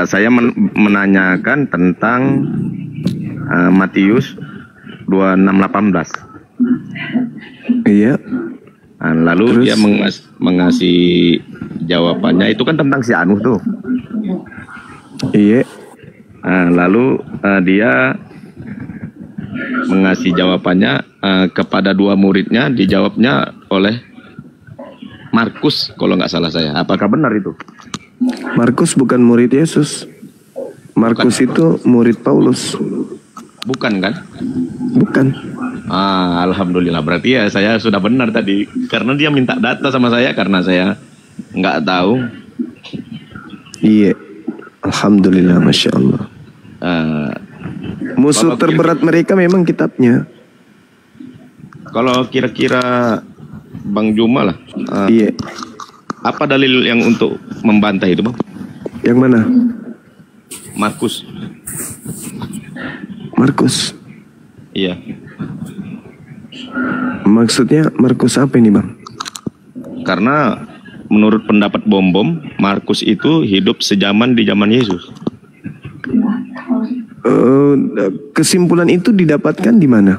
Speaker 2: Saya menanyakan tentang Matius 26:18.
Speaker 3: Iya.
Speaker 2: Lalu terus dia mengasih jawabannya itu kan tentang si Anuh tuh.
Speaker 3: Iya.
Speaker 2: Lalu dia mengasih jawabannya kepada 2 muridnya, dijawabnya oleh Markus kalau nggak salah saya. Apakah benar itu?
Speaker 3: Markus bukan murid Yesus. Markus itu murid Paulus.
Speaker 2: Bukan kan?
Speaker 3: Bukan.
Speaker 2: Alhamdulillah, berarti ya saya sudah benar tadi. Karena dia minta data sama saya karena saya nggak tahu.
Speaker 3: Iya. Alhamdulillah, Masya Allah. Musuh terberat mereka memang kitabnya.
Speaker 2: Kalau kira-kira Bang Juma lah,
Speaker 3: iya.
Speaker 2: Apa dalil yang untuk membantah itu, Bang?
Speaker 3: Yang mana?
Speaker 2: Markus.
Speaker 3: Markus.
Speaker 2: Iya.
Speaker 3: Maksudnya Markus apa ini, Bang?
Speaker 2: Karena menurut pendapat Bom-Bom, Markus itu hidup sejaman di zaman Yesus.
Speaker 3: Kesimpulan itu didapatkan di mana?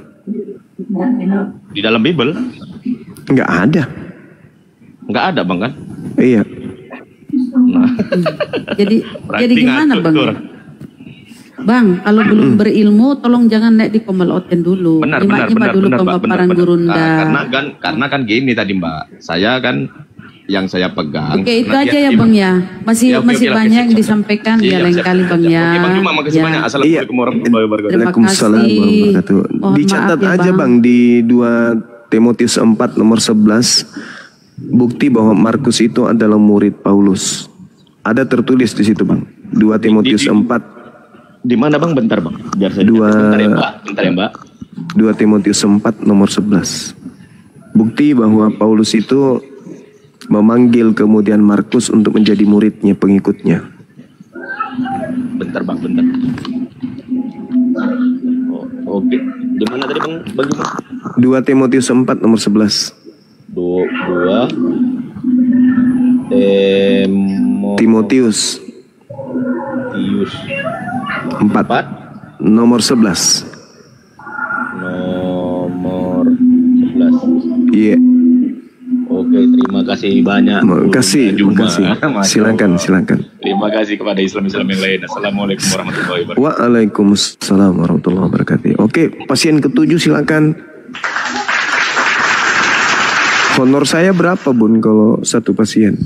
Speaker 2: Di dalam Bible?
Speaker 3: Nggak ada.
Speaker 2: Nggak ada, Bang, kan?
Speaker 3: Iya.
Speaker 2: Nah.
Speaker 4: Jadi gimana, Bang? Bang, kalau belum berilmu, tolong jangan naik di Komal Oten dulu.
Speaker 2: Benar,
Speaker 4: dulu pemaparan Gurunda.
Speaker 2: Karena kan gini tadi, Mbak. Saya kan yang saya pegang.
Speaker 4: Oke, itu aja ya, Bang ya. Masih banyak yang disampaikan ya lain kali, Bang ya.
Speaker 2: Oke, Bang Juma, makasih banyak. Assalamualaikum warahmatullahi wabarakatuh.
Speaker 3: Waalaikumsalam warahmatullahi wabarakatuh. Dicatat
Speaker 4: maaf ya,
Speaker 3: aja, Bang, di 2 Timotius 4 nomor 11. Bukti bahwa Markus itu adalah murid Paulus. Ada tertulis di situ, Bang. 2 Timotius 4.
Speaker 2: Di mana, Bang? Bentar, Bang. Biar saya bentar ya, Mbak.
Speaker 3: 2 Timotius 4 nomor 11. Bukti bahwa Paulus itu memanggil kemudian Markus untuk menjadi muridnya, pengikutnya.
Speaker 2: Bentar, Bang, bentar. Oh, oke. Di mana tadi, Bang? Bagaimana?
Speaker 3: 2 Timotius 4 nomor 11.
Speaker 2: 2
Speaker 3: Timotius 4 nomor 11.
Speaker 2: Nomor 11.
Speaker 3: Iya.
Speaker 2: Oke, terima kasih banyak.
Speaker 3: Terima kasih. Silakan.
Speaker 2: Terima kasih kepada Islam yang lain. Assalamualaikum warahmatullahi wabarakatuh.
Speaker 3: Waalaikumsalam warahmatullahi wabarakatuh. Oke, pasien ke-7 silakan. Honor saya berapa, Bun, kalau satu pasien?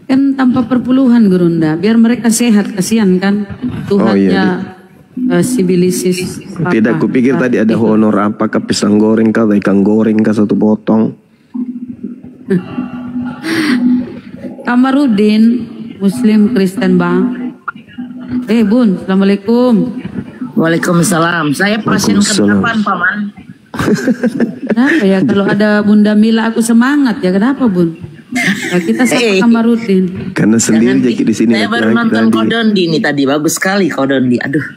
Speaker 4: Kan tanpa perpuluhan, Gurunda, biar mereka sehat, kasihan kan Tuhannya. Sibilisis.
Speaker 3: Tidak, kupikir tadi ada honor apakah pisang goreng kah, ikan goreng kah, satu potong.
Speaker 4: Kamarudin, Muslim Kristen, Bang. Bun, Assalamualaikum.
Speaker 9: Waalaikumsalam. Saya pasien ke-8, Paman.
Speaker 4: Kenapa ya kalau ada Bunda Mila aku semangat ya, kenapa, Bun? Ya, kita sama Kamarudin.
Speaker 3: Karena sendiri jadi di sini.
Speaker 9: Saya baru nonton Kodondi nih tadi, bagus sekali Kodondi. Aduh.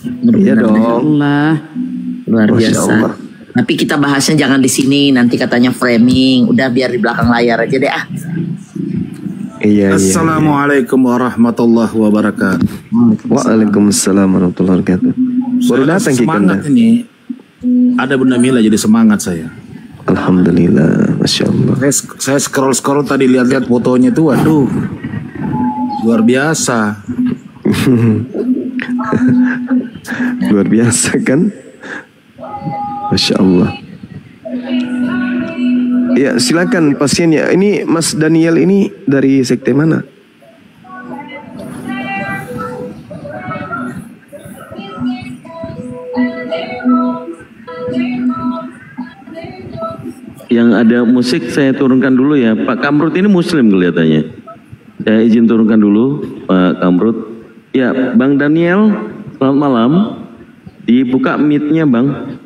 Speaker 3: Iya dong.
Speaker 9: Luar biasa. Tapi kita bahasnya jangan di sini, nanti katanya framing. Udah biar di belakang layar aja deh.
Speaker 3: Iya.
Speaker 10: Assalamualaikum warahmatullahi wabarakatuh.
Speaker 3: Waalaikumsalam warahmatullahi wabarakatuh. Baru datang
Speaker 10: semangat ini. Ada Bunda Mila jadi semangat saya.
Speaker 3: Alhamdulillah, Masya Allah.
Speaker 10: Saya scroll tadi lihat-lihat fotonya itu, waduh, luar biasa.
Speaker 3: Luar biasa kan? Masya Allah. Ya, silakan pasiennya. Ini Mas Daniel ini dari sekte mana?
Speaker 11: Yang ada musik saya turunkan dulu ya. Pak Kamrut ini Muslim kelihatannya. Saya izin turunkan dulu Pak Kamrut. Ya, Bang Daniel, selamat malam. Dibuka mic-nya, Bang.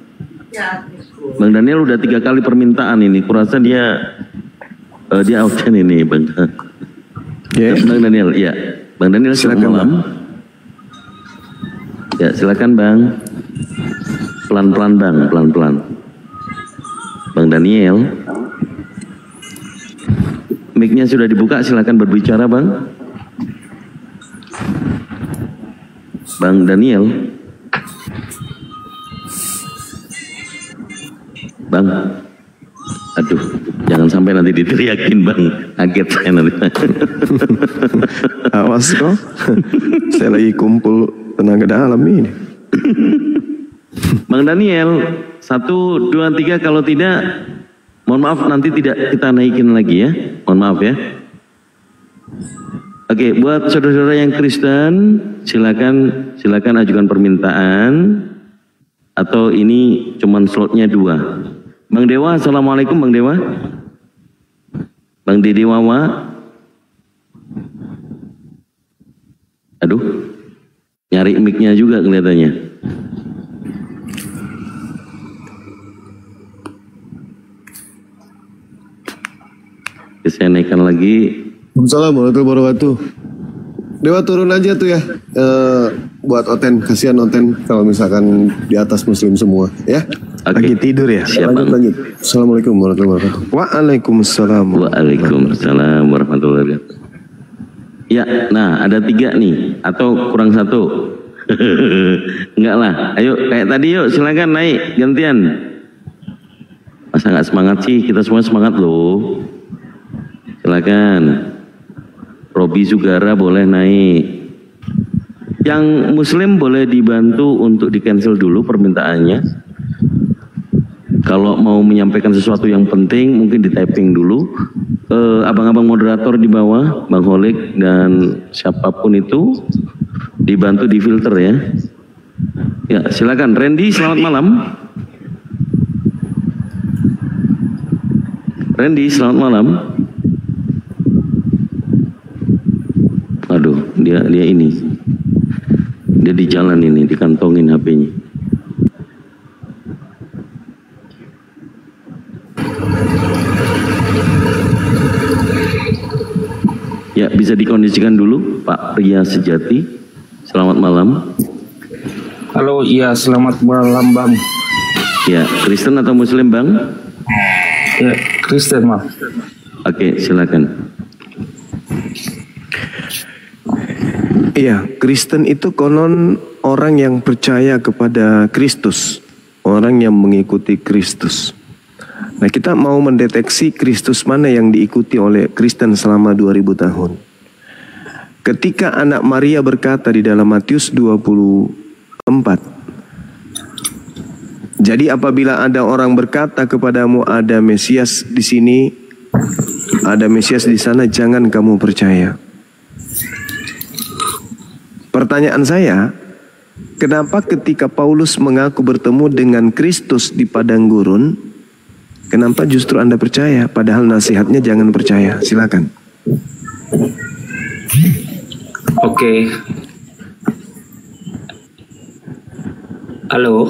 Speaker 11: Bang Daniel udah 3 kali permintaan ini. Kurasa dia absen ini, Bang. Bang Daniel, ya. Bang Daniel, selamat malam. Ya, silakan, Bang. Pelan-pelan, Bang, pelan-pelan. Bang Daniel, mic-nya sudah dibuka, silakan berbicara, Bang. Bang Daniel, Bang, aduh, jangan sampai nanti diteriakin, Bang, kaget saya nanti.
Speaker 3: Awas kok, saya lagi kumpul tenaga dalam ini.
Speaker 11: Bang Daniel, 1, 2, 3, kalau tidak, mohon maaf nanti tidak kita naikin lagi ya, mohon maaf ya. Oke, buat saudara-saudara yang Kristen, silakan ajukan permintaan, atau ini cuman slotnya 2. Bang Dewa, assalamualaikum Bang Dewa. Bang Dede Wawa, Aduh, nyari mic-nya juga kelihatannya. Saya naikkan lagi.
Speaker 3: Assalamualaikum warahmatullahi wabarakatuh. Dewa turun aja tuh ya, buat Oten, kasihan Oten kalau misalkan di atas muslim semua ya. Lagi tidur ya. Lanjut. Assalamualaikum warahmatullahi wabarakatuh. Waalaikumsalam.
Speaker 11: Waalaikumsalam warahmatullahi wabarakatuh. Ya, nah ada 3 nih, atau kurang 1. Enggak lah, ayo kayak tadi yuk, silakan naik gantian. Masa nggak semangat sih? Kita semua semangat loh. Silakan. Robi Sugara boleh naik. Yang muslim boleh dibantu untuk di cancel dulu permintaannya. Kalau mau menyampaikan sesuatu yang penting mungkin di typing dulu. Abang-abang moderator di bawah, Bang Holik dan siapapun itu dibantu di filter ya. Ya silakan. Randy, selamat malam. Randy, selamat malam. Aduh, dia ini. Dia di jalan ini, dikantongin HP-nya. Ya, bisa dikondisikan dulu Pak Pria Sejati. Selamat malam.
Speaker 12: Halo, iya selamat malam Bang.
Speaker 11: Ya, Kristen atau Muslim Bang?
Speaker 12: Ya, Kristen Bang.
Speaker 11: Oke, silakan.
Speaker 3: Iya, Kristen itu konon orang yang percaya kepada Kristus, orang yang mengikuti Kristus. Nah, kita mau mendeteksi Kristus mana yang diikuti oleh Kristen selama 2000 tahun. Ketika anak Maria berkata di dalam Matius 24, jadi apabila ada orang berkata kepadamu ada Mesias di sini, ada Mesias di sana, jangan kamu percaya. Pertanyaan saya, kenapa ketika Paulus mengaku bertemu dengan Kristus di padang gurun, kenapa justru Anda percaya? Padahal nasihatnya jangan percaya. Silakan.
Speaker 12: Oke. Halo.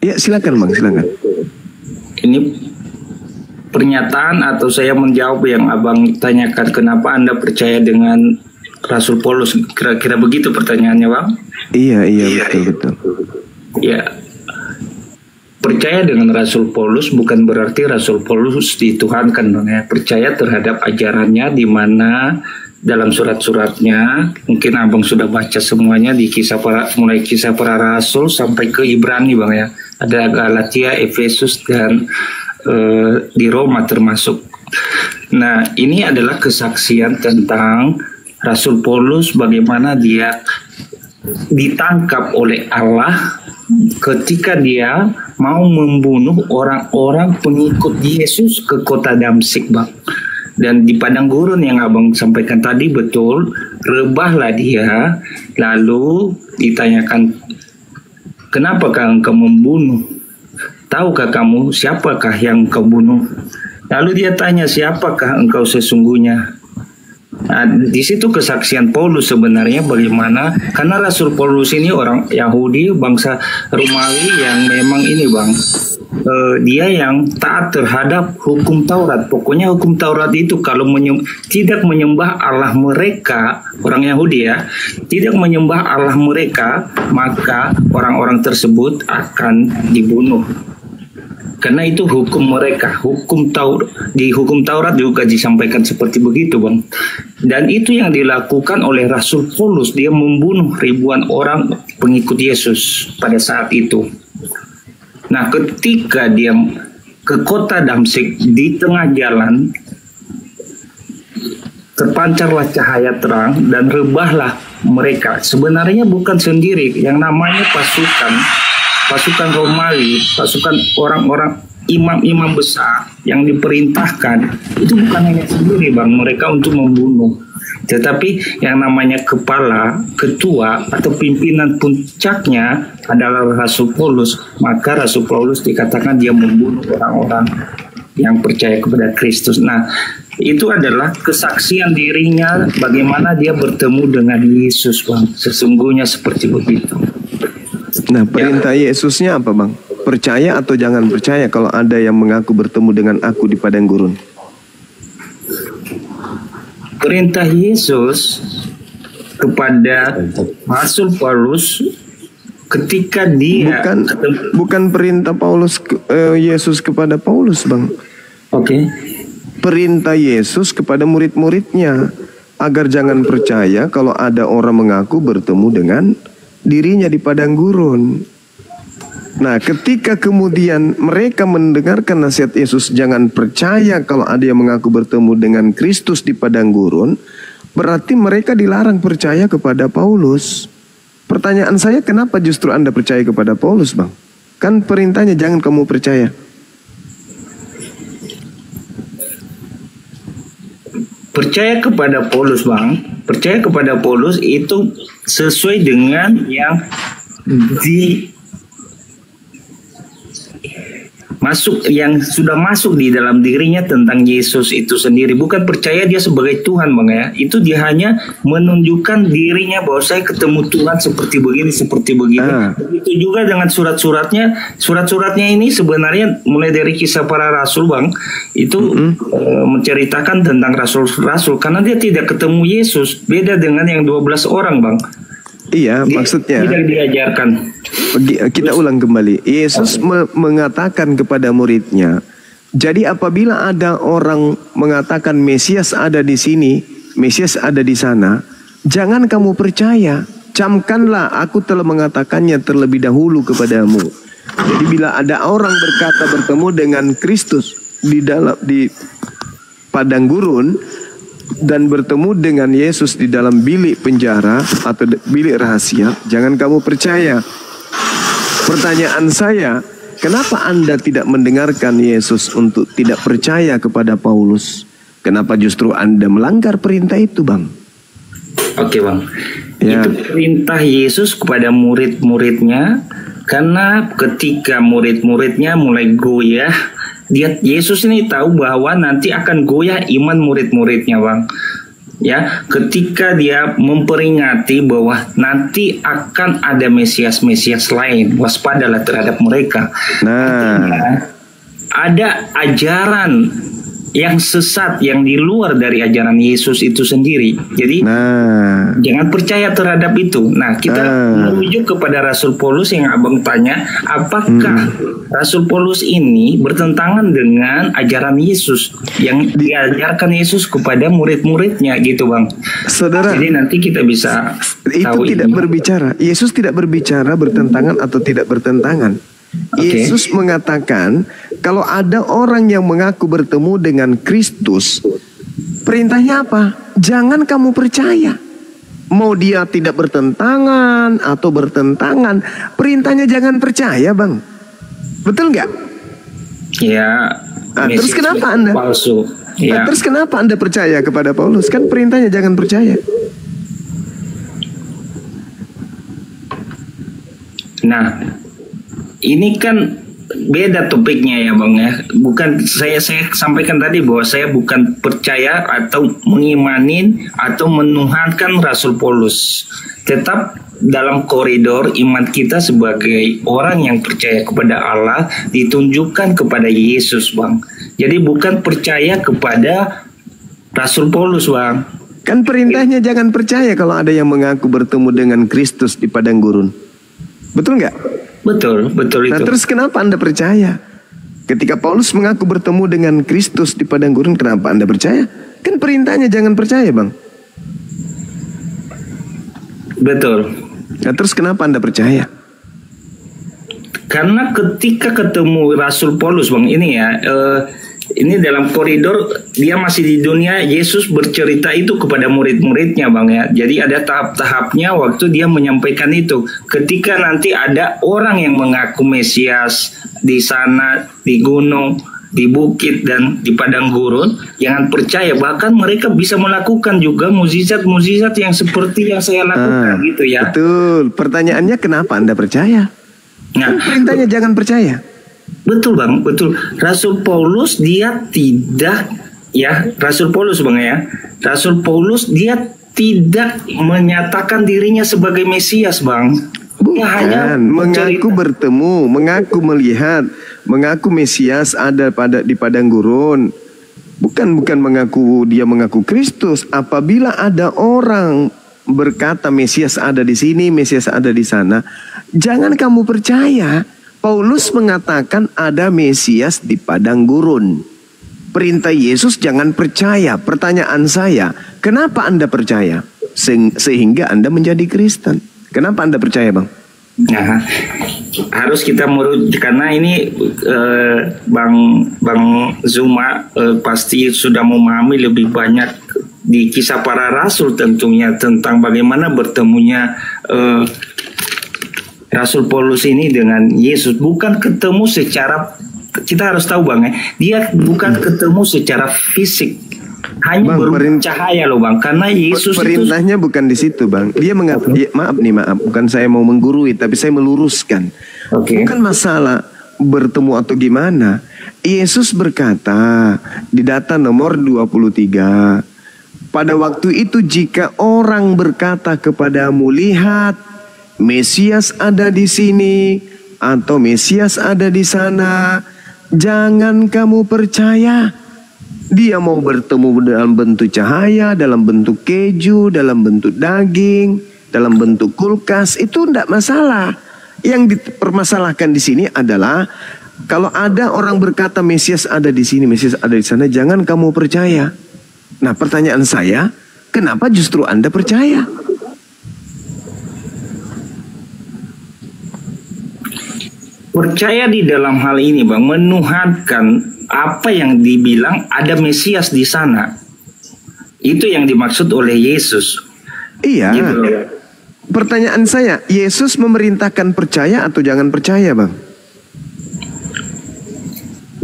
Speaker 3: Ya silakan Bang, silakan.
Speaker 12: Ini pernyataan atau saya menjawab yang Abang tanyakan, kenapa Anda percaya dengan Rasul Paulus, kira-kira begitu pertanyaannya Bang?
Speaker 3: Iya betul.
Speaker 12: Ya, percaya dengan Rasul Paulus bukan berarti Rasul Paulus dituhankan Bang ya. Percaya terhadap ajarannya, di mana dalam surat-suratnya mungkin Abang sudah baca semuanya, di mulai kisah para rasul sampai ke Ibrani Bang ya. Ada Galatia, Efesus dan di Roma termasuk. Nah, ini adalah kesaksian tentang Rasul Paulus, bagaimana dia ditangkap oleh Allah ketika dia mau membunuh orang-orang pengikut Yesus ke kota Damsyik Bang. Dan di padang gurun yang Abang sampaikan tadi betul, rebahlah dia, lalu ditanyakan, kenapakah engkau membunuh? Tahukah kamu siapakah yang kau bunuh? Lalu dia tanya, siapakah engkau sesungguhnya? Nah, di situ kesaksian Paulus sebenarnya bagaimana, karena Rasul Paulus ini orang Yahudi, bangsa Romawi yang memang ini Bang, dia yang taat terhadap hukum Taurat. Pokoknya hukum Taurat itu kalau tidak menyembah Allah mereka, orang Yahudi ya, tidak menyembah Allah mereka, maka orang-orang tersebut akan dibunuh. Karena itu hukum mereka, di hukum Taurat juga disampaikan seperti begitu Bang. Dan itu yang dilakukan oleh Rasul Paulus, dia membunuh ribuan orang pengikut Yesus pada saat itu. Nah, ketika dia ke kota Damsyik, di tengah jalan terpancarlah cahaya terang dan rebahlah mereka. Sebenarnya bukan sendiri, yang namanya pasukan Romawi, pasukan orang-orang imam-imam besar yang diperintahkan, itu bukan hanya sendiri Bang, mereka untuk membunuh. Tetapi yang namanya kepala, ketua atau pimpinan puncaknya adalah Rasul Paulus. Maka Rasul Paulus dikatakan dia membunuh orang-orang yang percaya kepada Kristus. Nah, itu adalah kesaksian dirinya bagaimana dia bertemu dengan Yesus, Bang. Sesungguhnya seperti begitu.
Speaker 3: Nah, perintah Yesusnya apa, Bang? Percaya atau jangan percaya kalau ada yang mengaku bertemu dengan aku di padang gurun?
Speaker 12: Perintah Yesus kepada Rasul Paulus ketika dia
Speaker 3: bukan perintah Yesus kepada Paulus, Bang.
Speaker 12: Oke.
Speaker 3: Perintah Yesus kepada murid-muridnya agar jangan percaya kalau ada orang mengaku bertemu dengan dirinya di padang gurun. Nah, ketika kemudian mereka mendengarkan nasihat Yesus jangan percaya kalau ada yang mengaku bertemu dengan Kristus di padang gurun, berarti mereka dilarang percaya kepada Paulus. Pertanyaan saya, kenapa justru Anda percaya kepada Paulus, Bang? Kan perintahnya jangan kamu percaya.
Speaker 12: Percaya kepada Paulus, Bang. Percaya kepada Paulus itu sesuai dengan yang yang sudah masuk di dalam dirinya tentang Yesus itu sendiri. Bukan percaya dia sebagai Tuhan, Bang, ya. Itu dia hanya menunjukkan dirinya bahwa saya ketemu Tuhan seperti begini, seperti begini. Begitu juga dengan surat-suratnya. Surat-suratnya ini sebenarnya mulai dari kisah para rasul, Bang, itu menceritakan tentang rasul-rasul karena dia tidak ketemu Yesus. Beda dengan yang 12 orang, Bang.
Speaker 3: Iya, maksudnya
Speaker 12: tidak diajarkan.
Speaker 3: Kita ulang kembali. Yesus mengatakan kepada muridnya, jadi apabila ada orang mengatakan Mesias ada di sini, Mesias ada di sana, jangan kamu percaya. Camkanlah, aku telah mengatakannya terlebih dahulu kepadamu. Jadi bila ada orang berkata bertemu dengan Kristus di padang gurun dan bertemu dengan Yesus di dalam bilik penjara atau bilik rahasia, jangan kamu percaya. Pertanyaan saya, kenapa Anda tidak mendengarkan Yesus untuk tidak percaya kepada Paulus? Kenapa justru Anda melanggar perintah itu, Bang?
Speaker 12: Oke, Bang. Ya. Itu perintah Yesus kepada murid-muridnya, karena ketika murid-muridnya mulai goyah, Yesus ini tahu bahwa nanti akan goyah iman murid-muridnya, Bang. Ya, ketika dia memperingati bahwa nanti akan ada Mesias-Mesias lain, waspadalah terhadap mereka. Artinya, ada ajaran yang sesat yang di luar dari ajaran Yesus itu sendiri. Jadi jangan percaya terhadap itu. Nah, kita merujuk kepada Rasul Paulus yang Abang tanya, apakah Rasul Paulus ini bertentangan dengan ajaran Yesus yang diajarkan Yesus kepada murid-muridnya gitu, Bang.
Speaker 3: Saudara,
Speaker 12: jadi nanti kita bisa tahu
Speaker 3: itu tidak berbicara. Yesus tidak berbicara bertentangan atau tidak bertentangan. Yesus mengatakan kalau ada orang yang mengaku bertemu dengan Kristus, perintahnya apa? Jangan kamu percaya. Mau dia tidak bertentangan atau bertentangan, perintahnya jangan percaya, Bang. Betul nggak?
Speaker 12: Ya.
Speaker 3: Terus kenapa Anda?
Speaker 12: Palsu. Ya.
Speaker 3: Terus kenapa Anda percaya kepada Paulus? Kan perintahnya jangan percaya.
Speaker 12: Nah, ini kan beda topiknya ya, Bang, ya. Bukan saya sampaikan tadi bahwa saya bukan percaya atau mengimanin atau menuhankan Rasul Paulus. Tetap dalam koridor iman kita sebagai orang yang percaya kepada Allah ditunjukkan kepada Yesus, Bang. Jadi bukan percaya kepada Rasul Paulus, Bang.
Speaker 3: Kan perintahnya jangan percaya kalau ada yang mengaku bertemu dengan Kristus di padang gurun. Betul nggak?
Speaker 12: Betul itu.
Speaker 3: Nah, terus kenapa Anda percaya? Ketika Paulus mengaku bertemu dengan Kristus di padang gurun, kenapa Anda percaya? Kan perintahnya jangan percaya, Bang.
Speaker 12: Betul.
Speaker 3: Nah, terus kenapa Anda percaya?
Speaker 12: Karena ketika ketemu Rasul Paulus, Bang, ini ya, ini dalam koridor dia masih di dunia, Yesus bercerita itu kepada murid-muridnya, Bang, ya. Jadi ada tahap-tahapnya waktu dia menyampaikan itu. Ketika nanti ada orang yang mengaku Mesias di sana, di gunung, di bukit dan di padang gurun, jangan percaya. Bahkan mereka bisa melakukan juga mukjizat-mukjizat yang seperti yang saya lakukan gitu ya.
Speaker 3: Betul. Pertanyaannya kenapa Anda percaya? Nah, perintahnya jangan percaya.
Speaker 12: Betul, Bang, betul. Rasul Paulus dia tidak ya, Rasul Paulus Bang ya. Rasul Paulus dia tidak menyatakan dirinya sebagai Mesias Bang. Dia hanya
Speaker 3: mengaku bertemu, mengaku melihat, mengaku Mesias ada di padang gurun. Bukan mengaku dia mengaku Kristus. Apabila ada orang berkata Mesias ada di sini, Mesias ada di sana, jangan kamu percaya. Paulus mengatakan ada Mesias di padang gurun. Perintah Yesus jangan percaya. Pertanyaan saya, kenapa Anda percaya? Sehingga Anda menjadi Kristen. Kenapa Anda percaya Bang?
Speaker 12: Nah, harus kita merujuk karena ini Bang Zuma pasti sudah memahami lebih banyak di kisah para rasul tentunya tentang bagaimana bertemunya Rasul Paulus ini dengan Yesus. Bukan ketemu secara, kita harus tahu Bang ya, dia bukan ketemu secara fisik. Hanya cahaya loh Bang, karena Yesus
Speaker 3: perintahnya itu bukan di situ Bang. Dia mengatakan, maaf, bukan saya mau menggurui, tapi saya meluruskan. Bukan masalah bertemu atau gimana. Yesus berkata di data nomor 23, pada waktu itu jika orang berkata kepadamu, lihat Mesias ada di sini atau Mesias ada di sana, jangan kamu percaya. Dia mau bertemu dalam bentuk cahaya, dalam bentuk keju, dalam bentuk daging, dalam bentuk kulkas, itu tidak masalah. Yang dipermasalahkan di sini adalah kalau ada orang berkata Mesias ada di sini, Mesias ada di sana, jangan kamu percaya. Nah, pertanyaan saya, kenapa justru Anda percaya?
Speaker 12: Percaya di dalam hal ini Bang, menuhankan apa yang dibilang ada Mesias di sana. Itu yang dimaksud oleh Yesus.
Speaker 3: Iya. Gitu. Pertanyaan saya, Yesus memerintahkan percaya atau jangan percaya Bang?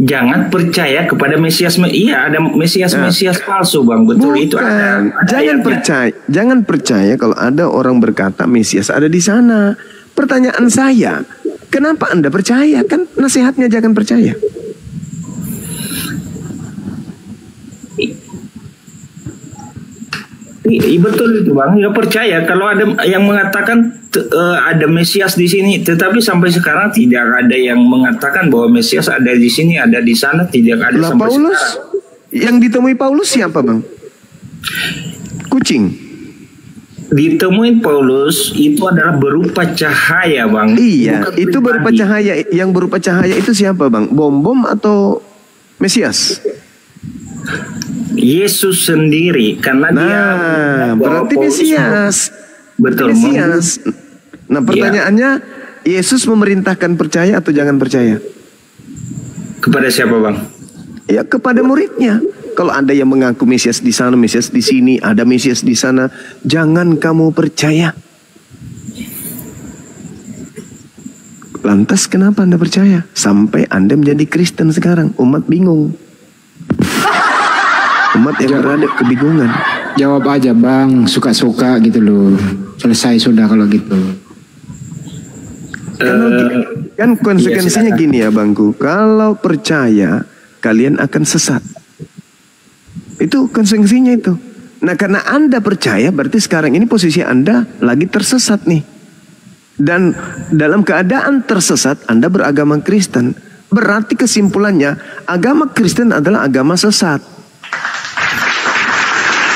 Speaker 12: Jangan percaya kepada Mesias. Iya, ada Mesias palsu Bang, betul. Bukan. Itu ada
Speaker 3: jangan percaya kalau ada orang berkata Mesias ada di sana. Pertanyaan saya, kenapa Anda percaya? Kan nasihatnya jangan percaya.
Speaker 12: Betul itu Bang, ya percaya kalau ada yang mengatakan ada Mesias di sini, tetapi sampai sekarang tidak ada yang mengatakan bahwa Mesias ada di sini, ada di sana, tidak ada sampai
Speaker 3: Paulus, sekarang. Yang ditemui Paulus siapa Bang? Kucing.
Speaker 12: Ditemuin Paulus itu adalah berupa cahaya Bang.
Speaker 3: Iya, itu berupa cahaya. Yang berupa cahaya itu siapa Bang? Bom atau Mesias?
Speaker 12: Yesus sendiri, karena dia
Speaker 3: berarti Mesias.
Speaker 12: Betul,
Speaker 3: Mesias. Nah, pertanyaannya, Yesus memerintahkan percaya atau jangan percaya?
Speaker 12: Kepada siapa Bang?
Speaker 3: Ya, kepada muridnya. Kalau ada yang mengaku Mesias di sana, Mesias di sini, ada Mesias di sana, jangan kamu percaya. Lantas kenapa Anda percaya? Sampai Anda menjadi Kristen sekarang, umat bingung. Umat yang berada kebingungan.
Speaker 13: Jawab aja Bang, suka-suka gitu loh. Selesai sudah kalau gitu.
Speaker 3: Kan konsekuensinya gini ya Bangku. Kalau percaya, kalian akan sesat. Itu konsekuensinya itu. Nah, karena Anda percaya, berarti sekarang ini posisi Anda lagi tersesat nih. Dan dalam keadaan tersesat, Anda beragama Kristen. Berarti kesimpulannya, agama Kristen adalah agama sesat.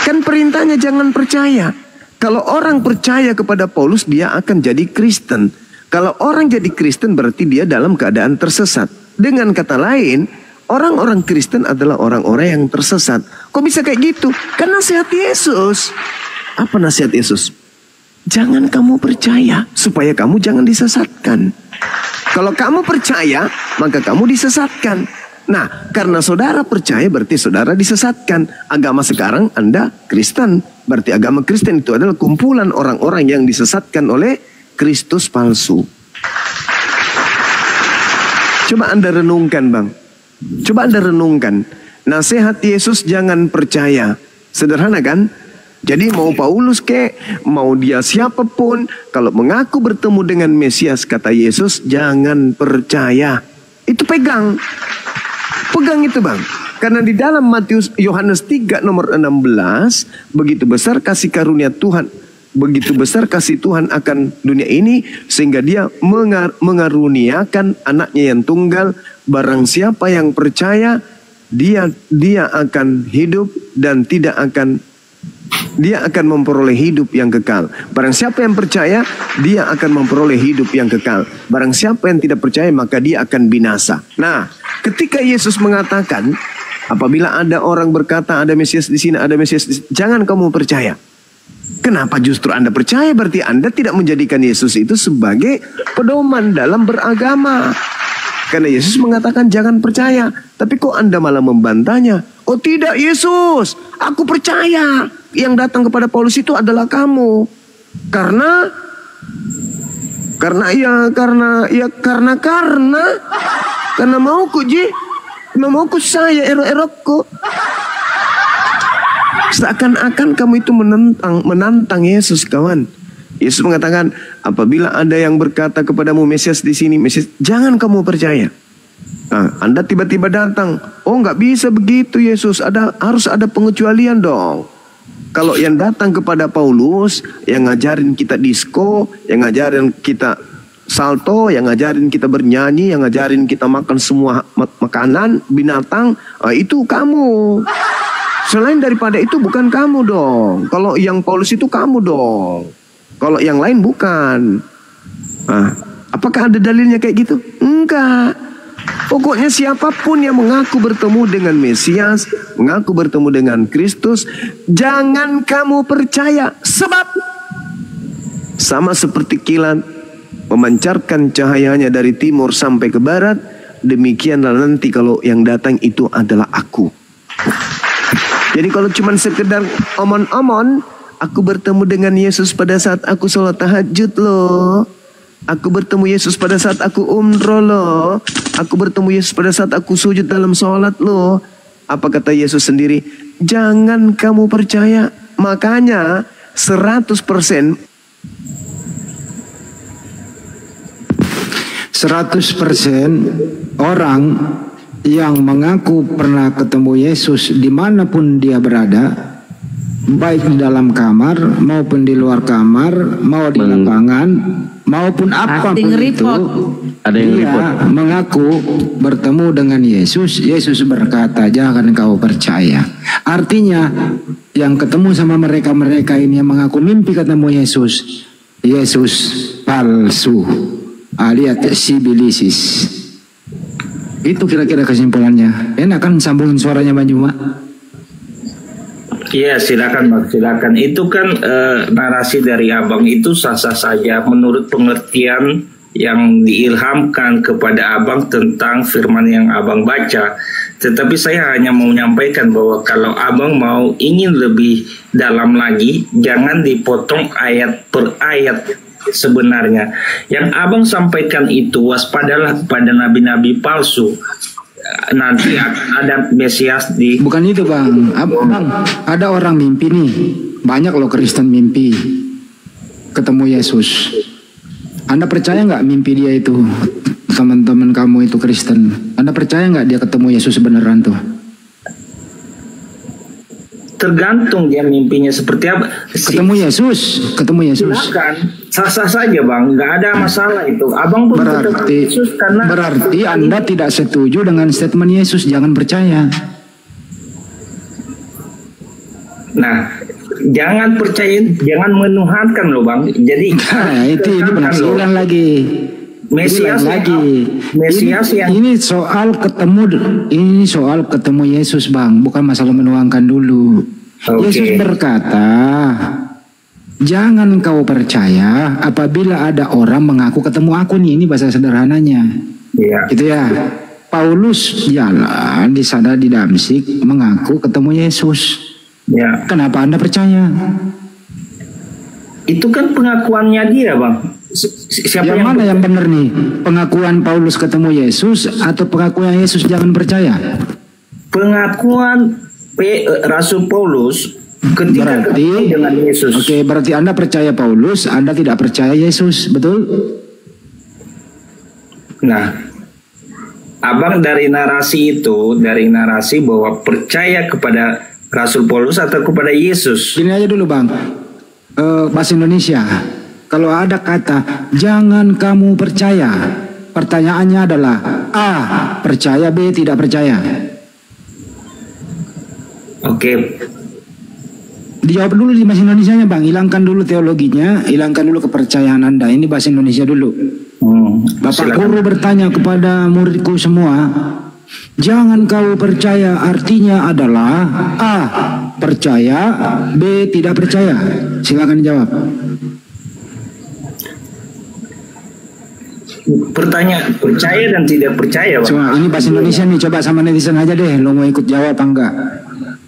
Speaker 3: Kan perintahnya jangan percaya. Kalau orang percaya kepada Paulus, dia akan jadi Kristen. Kalau orang jadi Kristen berarti dia dalam keadaan tersesat. Dengan kata lain, orang-orang Kristen adalah orang-orang yang tersesat. Kok bisa kayak gitu? Kan nasihat Yesus. Apa nasihat Yesus? Jangan kamu percaya supaya kamu jangan disesatkan. Kalau kamu percaya, maka kamu disesatkan. Nah, karena saudara percaya berarti saudara disesatkan. Agama sekarang Anda Kristen. Berarti agama Kristen itu adalah kumpulan orang-orang yang disesatkan oleh Kristus palsu. Coba Anda renungkan Bang. Coba Anda renungkan. Nasihat Yesus jangan percaya. Sederhana kan? Jadi mau Paulus mau dia siapapun, kalau mengaku bertemu dengan Mesias, kata Yesus, jangan percaya. Itu pegang. Pegang itu Bang. Karena di dalam Yohanes 3 nomor 16, begitu besar kasih karunia Tuhan, begitu besar kasih Tuhan akan dunia ini, sehingga dia mengaruniakan anaknya yang tunggal. Barang siapa yang percaya, dia akan hidup dan dia akan memperoleh hidup yang kekal. Barang siapa yang percaya, dia akan memperoleh hidup yang kekal. Barang siapa yang tidak percaya, maka dia akan binasa. Nah, ketika Yesus mengatakan, apabila ada orang berkata ada Mesias di sini, ada Mesias di sini, jangan kamu percaya. Kenapa justru Anda percaya? Berarti Anda tidak menjadikan Yesus itu sebagai pedoman dalam beragama. Karena Yesus mengatakan jangan percaya. Tapi kok Anda malah membantahnya? Oh tidak Yesus, aku percaya. Yang datang kepada Paulus itu adalah kamu. Karena mauku mauku saya erok-erokku. Seakan-akan kamu itu menantang Yesus, kawan. Yesus mengatakan, apabila ada yang berkata kepadamu Mesias di sini, Mesias, jangan kamu percaya. Nah, Anda tiba-tiba datang, oh nggak bisa begitu Yesus, harus ada pengecualian dong. Kalau yang datang kepada Paulus, yang ngajarin kita disko, yang ngajarin kita salto, yang ngajarin kita bernyanyi, yang ngajarin kita makan semua makanan binatang, itu kamu. Selain daripada itu bukan kamu dong. Kalau yang Paulus itu kamu dong. Kalau yang lain bukan. Nah, apakah ada dalilnya kayak gitu? Enggak. Pokoknya siapapun yang mengaku bertemu dengan Mesias, mengaku bertemu dengan Kristus, jangan kamu percaya. Sebab sama seperti kilat memancarkan cahayanya dari timur sampai ke barat, demikianlah nanti kalau yang datang itu adalah aku. Jadi kalau cuma sekedar omon-omon, aku bertemu dengan Yesus pada saat aku sholat tahajud loh. Aku bertemu Yesus pada saat aku umroh loh. Aku bertemu Yesus pada saat aku sujud dalam sholat loh. Apa kata Yesus sendiri? Jangan kamu percaya. Makanya 100% orang yang mengaku pernah ketemu Yesus dimanapun dia berada, baik di dalam kamar maupun di luar kamar, mau di lapangan maupun apapun itu,
Speaker 11: ada yang
Speaker 13: dia mengaku bertemu dengan Yesus. Yesus berkata jangan kau percaya. Artinya yang ketemu sama mereka ini yang mengaku mimpi ketemu Yesus, Yesus palsu alias sibilisis. Itu kira-kira kesimpulannya. Enak kan sambungin suaranya Bang Juma?
Speaker 12: Iya silakan Bang, silakan. Itu kan narasi dari Abang itu sah-sah saja menurut pengertian yang diilhamkan kepada Abang tentang firman yang Abang baca. Tetapi saya hanya mau menyampaikan bahwa kalau Abang mau ingin lebih dalam lagi, jangan dipotong ayat per ayat. Sebenarnya yang Abang sampaikan itu waspadalah pada nabi-nabi palsu. Nanti ada Mesias di...
Speaker 13: Bukan itu Bang. Bang, ada orang mimpi nih. Banyak loh Kristen mimpi ketemu Yesus. Anda percaya nggak mimpi dia itu? Teman-teman kamu itu Kristen, Anda percaya nggak dia ketemu Yesus beneran tuh?
Speaker 12: Tergantung dia mimpinya seperti apa.
Speaker 13: Ketemu Yesus.
Speaker 12: Silakan, sah-sah saja Bang, nggak ada masalah itu. Abang pun
Speaker 13: berarti
Speaker 12: Yesus karena
Speaker 13: berarti Anda tidak setuju dengan statement Yesus, jangan percaya.
Speaker 12: Nah, jangan percaya, jangan menuhankan loh Bang. Jadi
Speaker 13: ini penafsiran lagi.
Speaker 12: Mesias
Speaker 13: ini soal ketemu Yesus Bang, bukan masalah menuangkan dulu. Yesus berkata, jangan kau percaya apabila ada orang mengaku ketemu aku nih. Ini bahasa sederhananya. Gitu ya. Paulus jalan di sana di Damsik mengaku ketemu Yesus. Kenapa Anda percaya?
Speaker 12: Itu kan pengakuannya dia Bang. Siapa
Speaker 13: yang mana yang benar nih? Pengakuan Paulus ketemu Yesus atau pengakuan Yesus jangan percaya?
Speaker 12: Pengakuan Rasul Paulus ketika ketemu dengan Yesus.
Speaker 13: Oke, berarti Anda percaya Paulus, Anda tidak percaya Yesus, betul?
Speaker 12: Nah, Abang dari narasi itu, dari narasi bahwa percaya kepada Rasul Paulus atau kepada Yesus?
Speaker 13: Gini aja dulu bang, bahasa Indonesia. Kalau ada kata jangan kamu percaya, pertanyaannya adalah A. percaya, B. tidak percaya.
Speaker 12: Oke.
Speaker 13: Dijawab dulu di bahasa Indonesianya bang, hilangkan dulu teologinya, hilangkan dulu kepercayaan Anda. Ini bahasa Indonesia dulu. Bapak guru bertanya kepada muridku semua, jangan kau percaya artinya adalah A. percaya, B. tidak percaya. Silakan jawab.
Speaker 12: Pertanyaan percaya dan tidak percaya bang.
Speaker 13: Coba ini bahasa Indonesia nih, coba sama netizen aja deh, lo mau ikut jawab apa enggak.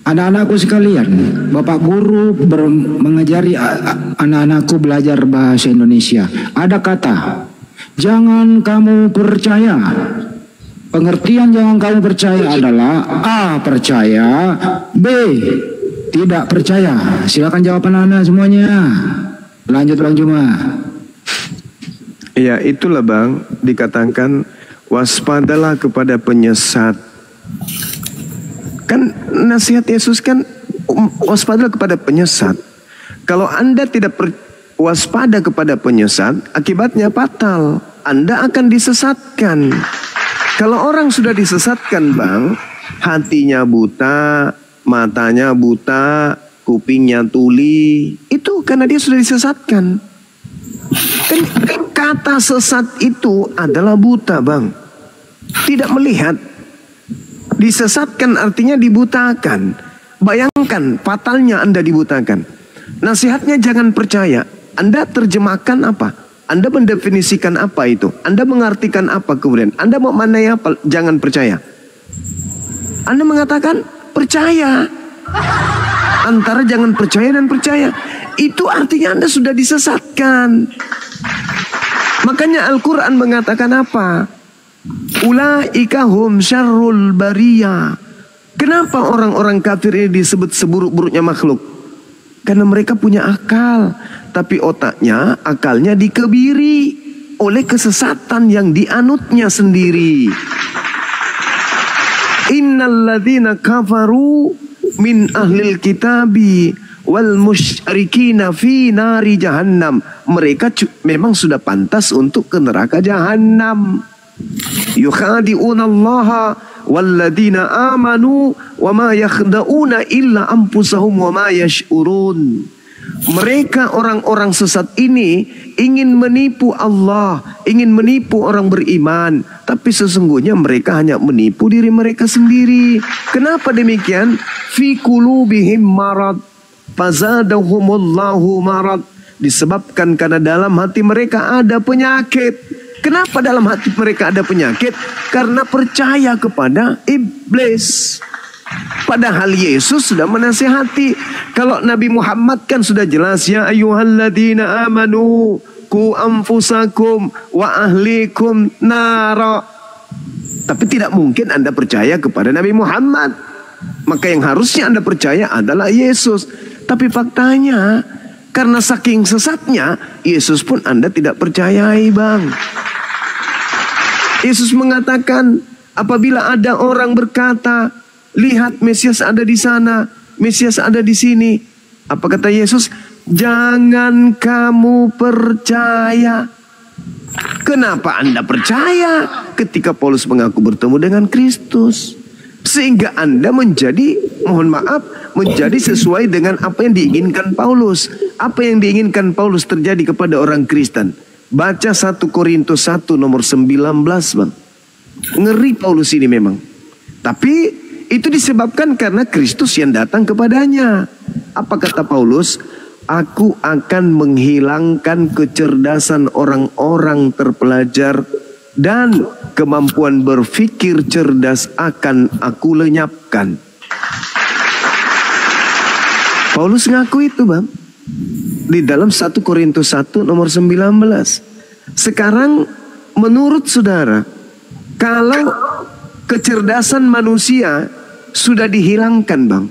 Speaker 13: Anak-anakku sekalian, Bapak guru mengajari anak-anakku belajar bahasa Indonesia. Ada kata, jangan kamu percaya. Pengertian jangan kamu percaya adalah A. percaya, B. tidak percaya. Silakan jawab anak-anak semuanya. Lanjut Bang Juma.
Speaker 3: Ya itulah bang, dikatakan waspadalah kepada penyesat. Kan nasihat Yesus kan waspadalah kepada penyesat. Kalau Anda tidak waspada kepada penyesat, akibatnya fatal. Anda akan disesatkan. Kalau orang sudah disesatkan bang, hatinya buta, matanya buta, kupingnya tuli, itu karena dia sudah disesatkan. Kan kata sesat itu adalah buta bang, tidak melihat. Disesatkan artinya dibutakan. Bayangkan fatalnya Anda dibutakan. Nasihatnya jangan percaya. Anda terjemahkan apa? Anda mendefinisikan apa itu? Anda mengartikan apa kemudian? Anda mau mana apa? Jangan percaya. Anda mengatakan percaya. Antara jangan percaya dan percaya. Itu artinya Anda sudah disesatkan. Makanya Al-Quran mengatakan apa? Ulaika hum syarrul bariyah. Kenapa orang-orang kafir ini disebut seburuk-buruknya makhluk? Karena mereka punya akal, tapi otaknya, akalnya dikebiri oleh kesesatan yang dianutnya sendiri. Innalladzina kafaru min ahlil kitabi wal musyrikina fi nari jahannam. Mereka memang sudah pantas untuk ke neraka jahannam. Yukhadi'una Allah walladzina amanu wa ma yakhda'una illa anfusahum wa ma yash'urun. Mereka orang-orang sesat ini ingin menipu Allah, ingin menipu orang beriman, tapi sesungguhnya mereka hanya menipu diri mereka sendiri. Kenapa demikian? Fi qulubihim marad fazadahumullahu marad. Disebabkan karena dalam hati mereka ada penyakit. Kenapa dalam hati mereka ada penyakit? Karena percaya kepada iblis. Padahal Yesus sudah menasihati. Kalau Nabi Muhammad kan sudah jelas, ya ayyuhalladzina amanu ku anfusakum wa ahlikum nara. Tapi tidak mungkin Anda percaya kepada Nabi Muhammad. Maka yang harusnya Anda percaya adalah Yesus. Tapi faktanya, karena saking sesatnya, Yesus pun Anda tidak percayai bang. Yesus mengatakan, apabila ada orang berkata, lihat Mesias ada di sana, Mesias ada di sini. Apa kata Yesus? Jangan kamu percaya. Kenapa Anda percaya ketika Paulus mengaku bertemu dengan Kristus? Sehingga Anda menjadi, mohon maaf, menjadi sesuai dengan apa yang diinginkan Paulus. Apa yang diinginkan Paulus terjadi kepada orang Kristen. Baca 1 Korintus 1 nomor 19 bang. Ngeri Paulus ini memang. Tapi itu disebabkan karena Kristus yang datang kepadanya. Apa kata Paulus? Aku akan menghilangkan kecerdasan orang-orang terpelajar dan kemampuan berpikir cerdas akan aku lenyapkan. Paulus ngaku itu bang. Di dalam 1 Korintus 1 nomor 19. Sekarang menurut saudara, kalau kecerdasan manusia sudah dihilangkan bang,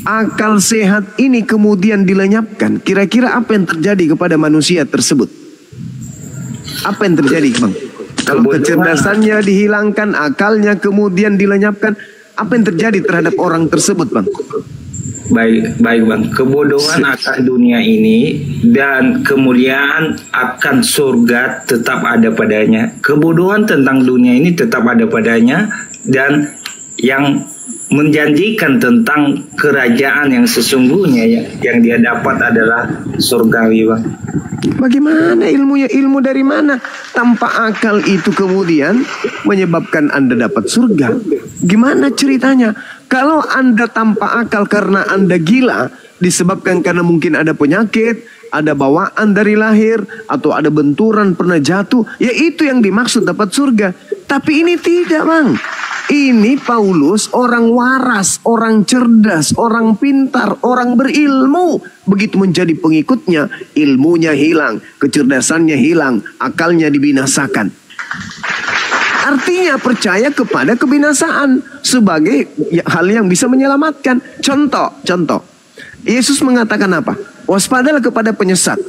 Speaker 3: akal sehat ini kemudian dilenyapkan, kira-kira apa yang terjadi kepada manusia tersebut? Apa yang terjadi bang? Kalau kecerdasannya dihilangkan, akalnya kemudian dilenyapkan, apa yang terjadi terhadap orang tersebut, Bang?
Speaker 12: Baik Bang. Kebodohan akan dunia ini dan kemuliaan akan surga tetap ada padanya. Kebodohan tentang dunia ini tetap ada padanya, dan yang menjanjikan tentang kerajaan yang sesungguhnya yang dia dapat adalah surgawi, Bang.
Speaker 3: Bagaimana ilmunya? Ilmu dari mana? Tanpa akal itu kemudian menyebabkan Anda dapat surga. Gimana ceritanya? Kalau Anda tanpa akal karena Anda gila, disebabkan karena mungkin ada penyakit, ada bawaan dari lahir, atau ada benturan pernah jatuh, ya itu yang dimaksud dapat surga. Tapi ini tidak, Bang. Ini Paulus orang waras, orang cerdas, orang pintar, orang berilmu. Begitu menjadi pengikutnya, ilmunya hilang, kecerdasannya hilang, akalnya dibinasakan. Artinya percaya kepada kebinasaan sebagai hal yang bisa menyelamatkan. Contoh. Yesus mengatakan apa? Waspadalah kepada penyesat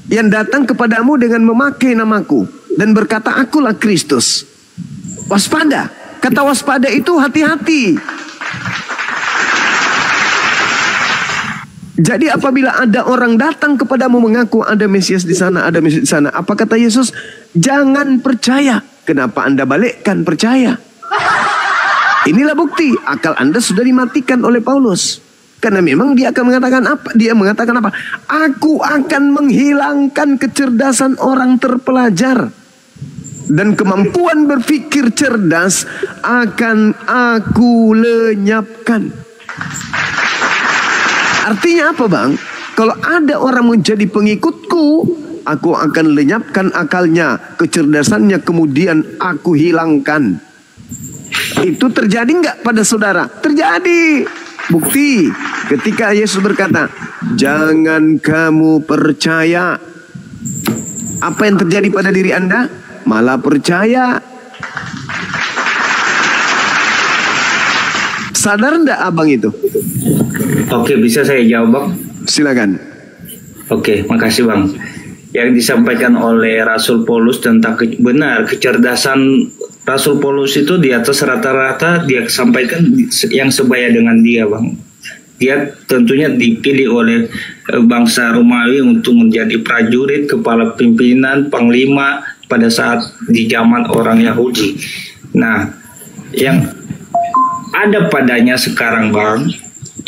Speaker 3: yang datang kepadamu dengan memakai namaku dan berkata, akulah Kristus. Waspada. Kata waspada itu hati-hati. Jadi apabila ada orang datang kepadamu mengaku ada Mesias di sana, ada Mesias di sana, apa kata Yesus? Jangan percaya. Kenapa Anda balikkan percaya? Inilah bukti akal Anda sudah dimatikan oleh Paulus. Karena memang dia akan mengatakan apa? Dia mengatakan apa? Aku akan menghilangkan kecerdasan orang terpelajar. Dan kemampuan berpikir cerdas akan aku lenyapkan. Artinya apa, Bang? Kalau ada orang menjadi pengikutku, aku akan lenyapkan akalnya, kecerdasannya kemudian aku hilangkan. Itu terjadi nggak pada saudara? Terjadi. Bukti ketika Yesus berkata, jangan kamu percaya. Apa yang terjadi pada diri Anda? Malah percaya. Sadar ndak abang itu?
Speaker 12: Oke, bisa saya jawab, Bang?
Speaker 3: Silakan.
Speaker 12: Oke, makasih, Bang. Yang disampaikan oleh Rasul Paulus tentang benar kecerdasan Rasul Paulus itu di atas rata-rata, dia sampaikan yang sebaya dengan dia, Bang. Dia tentunya dipilih oleh bangsa Romawi untuk menjadi prajurit, kepala pimpinan, panglima pada saat di zaman orang Yahudi. Nah, yang ada padanya sekarang, Bang,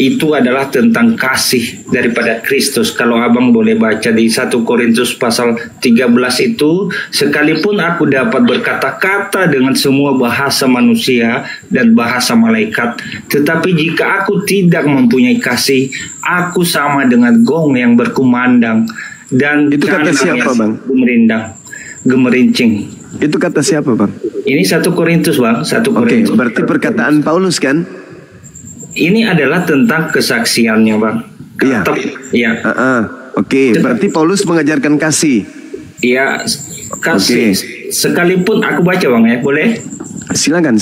Speaker 12: itu adalah tentang kasih daripada Kristus. Kalau abang boleh baca di 1 Korintus pasal 13 itu, sekalipun aku dapat berkata-kata dengan semua bahasa manusia dan bahasa malaikat, tetapi jika aku tidak mempunyai kasih, aku sama dengan gong yang berkumandang dan
Speaker 3: itu kata siapa, Bang?
Speaker 12: Gemerincing.
Speaker 3: Itu kata siapa, Bang?
Speaker 12: Ini 1 Korintus, Bang. 1 Korintus.
Speaker 3: Oke, berarti perkataan Paulus kan?
Speaker 12: Ini adalah tentang kesaksiannya, Bang.
Speaker 3: Iya.
Speaker 12: Iya.
Speaker 3: Oke, berarti Paulus mengajarkan kasih.
Speaker 12: Iya, kasih. Sekalipun aku baca, Bang, ya, boleh?
Speaker 3: Silakan.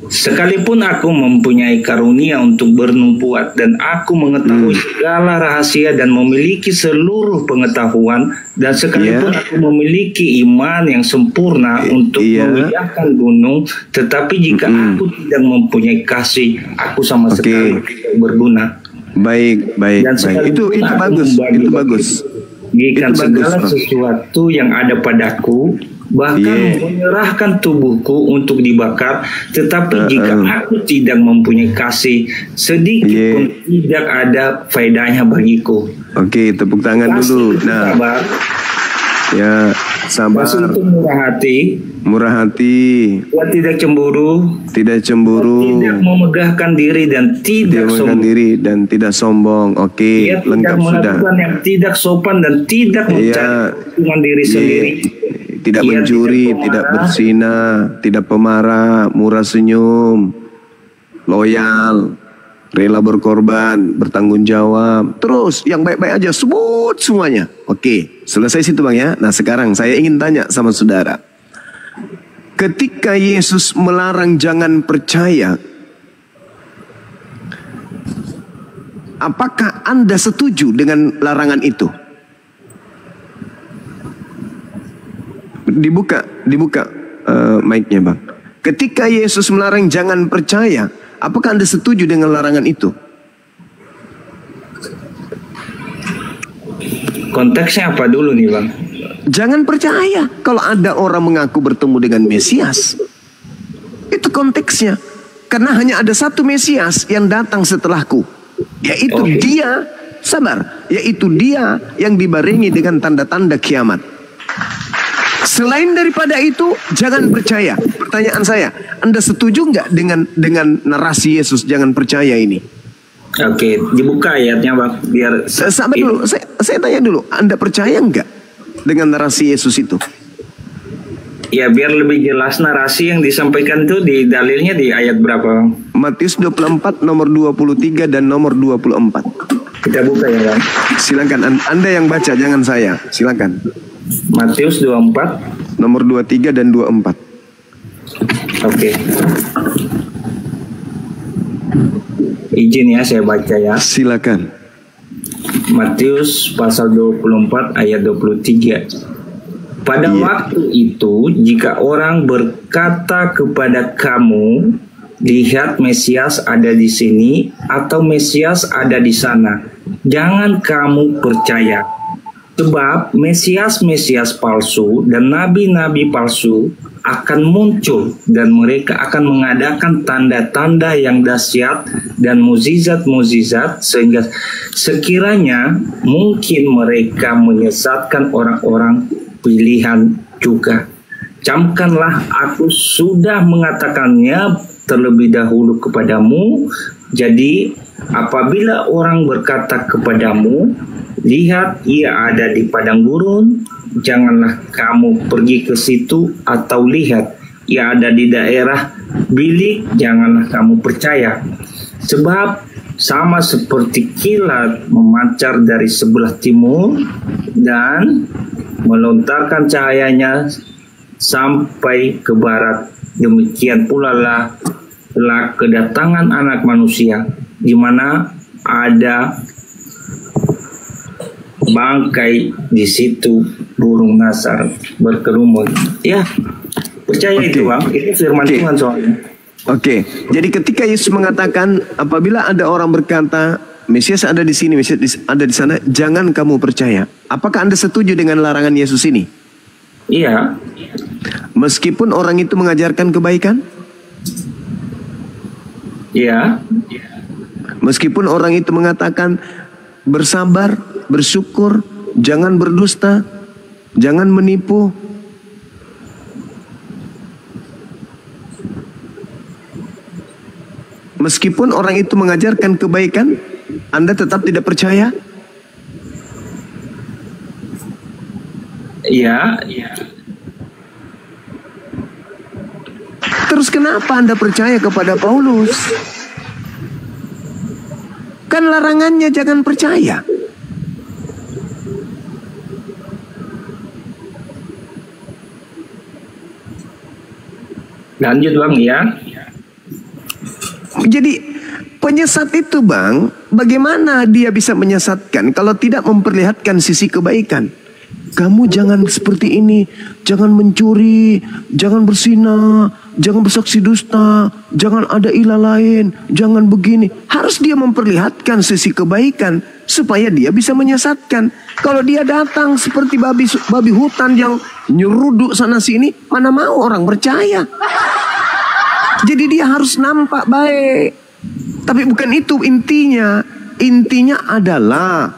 Speaker 12: Sekalipun aku mempunyai karunia untuk bernubuat dan aku mengetahui segala rahasia dan memiliki seluruh pengetahuan, dan sekalipun aku memiliki iman yang sempurna untuk memindahkan gunung, tetapi jika aku tidak mempunyai kasih, aku sama sekali tidak berguna.
Speaker 3: Baik. Itu bagus.
Speaker 12: Bagikan segala sesuatu yang ada padaku, bahkan menyerahkan tubuhku untuk dibakar, tetapi jika aku tidak mempunyai kasih, sedikit pun tidak ada faedahnya bagiku.
Speaker 3: Oke, tepuk tangan dulu. Nah,
Speaker 12: sabar.
Speaker 3: Ya, sabar.
Speaker 12: Kasih itu murah hati. Dia tidak cemburu. Tidak memegahkan diri dan tidak sombong.
Speaker 3: Oke,
Speaker 12: dia
Speaker 3: lengkap
Speaker 12: tidak
Speaker 3: sudah.
Speaker 12: Melakukan yang tidak sopan dan tidak mencari keuntungan diri sendiri.
Speaker 3: Tidak mencuri, tidak berzina, tidak pemarah, murah senyum, loyal, rela berkorban, bertanggung jawab. Terus yang baik-baik aja sebut semuanya. Oke, selesai situ, Bang, ya. Nah, sekarang saya ingin tanya sama saudara. Ketika Yesus melarang jangan percaya, apakah Anda setuju dengan larangan itu? dibuka mic-nya Bang. Ketika Yesus melarang jangan percaya, apakah Anda setuju dengan larangan itu?
Speaker 12: Konteksnya apa dulu nih Bang?
Speaker 3: Jangan percaya kalau ada orang mengaku bertemu dengan Mesias. Itu konteksnya. Karena hanya ada satu Mesias yang datang setelahku, yaitu dia, yaitu dia yang dibarengi dengan tanda-tanda kiamat. Selain daripada itu, jangan percaya. Pertanyaan saya, Anda setuju nggak dengan narasi Yesus jangan percaya ini?
Speaker 12: Oke, dibuka ayatnya Bang, biar
Speaker 3: sabar dulu. Saya tanya dulu, Anda percaya nggak dengan narasi Yesus itu?
Speaker 12: Ya, biar lebih jelas narasi yang disampaikan itu di dalilnya di ayat berapa?
Speaker 3: Matius 24 nomor 23 dan nomor 24.
Speaker 12: Kita buka ya Bang.
Speaker 3: Silakan Anda yang baca, jangan saya. Silakan.
Speaker 12: Matius 24
Speaker 3: nomor 23 dan 24.
Speaker 12: Oke. Izin ya saya baca ya.
Speaker 3: Silakan.
Speaker 12: Matius pasal 24 ayat 23. Pada waktu itu, jika orang berkata kepada kamu, lihat Mesias ada di sini atau Mesias ada di sana, jangan kamu percaya. Sebab Mesias-Mesias palsu dan nabi-nabi palsu akan muncul dan mereka akan mengadakan tanda-tanda yang dahsyat dan mukjizat-mukjizat sehingga sekiranya mungkin mereka menyesatkan orang-orang pilihan juga. Camkanlah, aku sudah mengatakannya terlebih dahulu kepadamu. Jadi apabila orang berkata kepadamu, lihat ia ada di padang gurun, janganlah kamu pergi ke situ, atau lihat ia ada di daerah bilik, janganlah kamu percaya. Sebab sama seperti kilat memancar dari sebelah timur dan melontarkan cahayanya sampai ke barat, demikian pula lah kedatangan Anak Manusia, di mana ada bangkai, di situ burung nasar berkerumun. Ya, percaya itu Bang, ini firman Tuhan soalnya.
Speaker 3: Oke, jadi ketika Yesus mengatakan apabila ada orang berkata Mesias ada di sini, Mesias ada di sana, jangan kamu percaya. Apakah Anda setuju dengan larangan Yesus ini?
Speaker 12: Iya.
Speaker 3: Meskipun orang itu mengajarkan kebaikan?
Speaker 12: Iya.
Speaker 3: Meskipun orang itu mengatakan bersabar, bersyukur, jangan berdusta, jangan menipu. Meskipun orang itu mengajarkan kebaikan, Anda tetap tidak percaya?
Speaker 12: Iya.
Speaker 3: Terus kenapa Anda percaya kepada Paulus? Kan larangannya jangan percaya.
Speaker 12: Lanjut Bang ya.
Speaker 3: Jadi penyesat itu Bang, bagaimana dia bisa menyesatkan kalau tidak memperlihatkan sisi kebaikan? Kamu jangan seperti ini, jangan mencuri, jangan berzina, jangan bersaksi dusta, jangan ada ilah lain, jangan begini. Harus dia memperlihatkan sisi kebaikan supaya dia bisa menyesatkan. Kalau dia datang seperti babi hutan yang nyeruduk sana sini, mana mau orang percaya. Jadi dia harus nampak baik. Tapi bukan itu intinya. Intinya adalah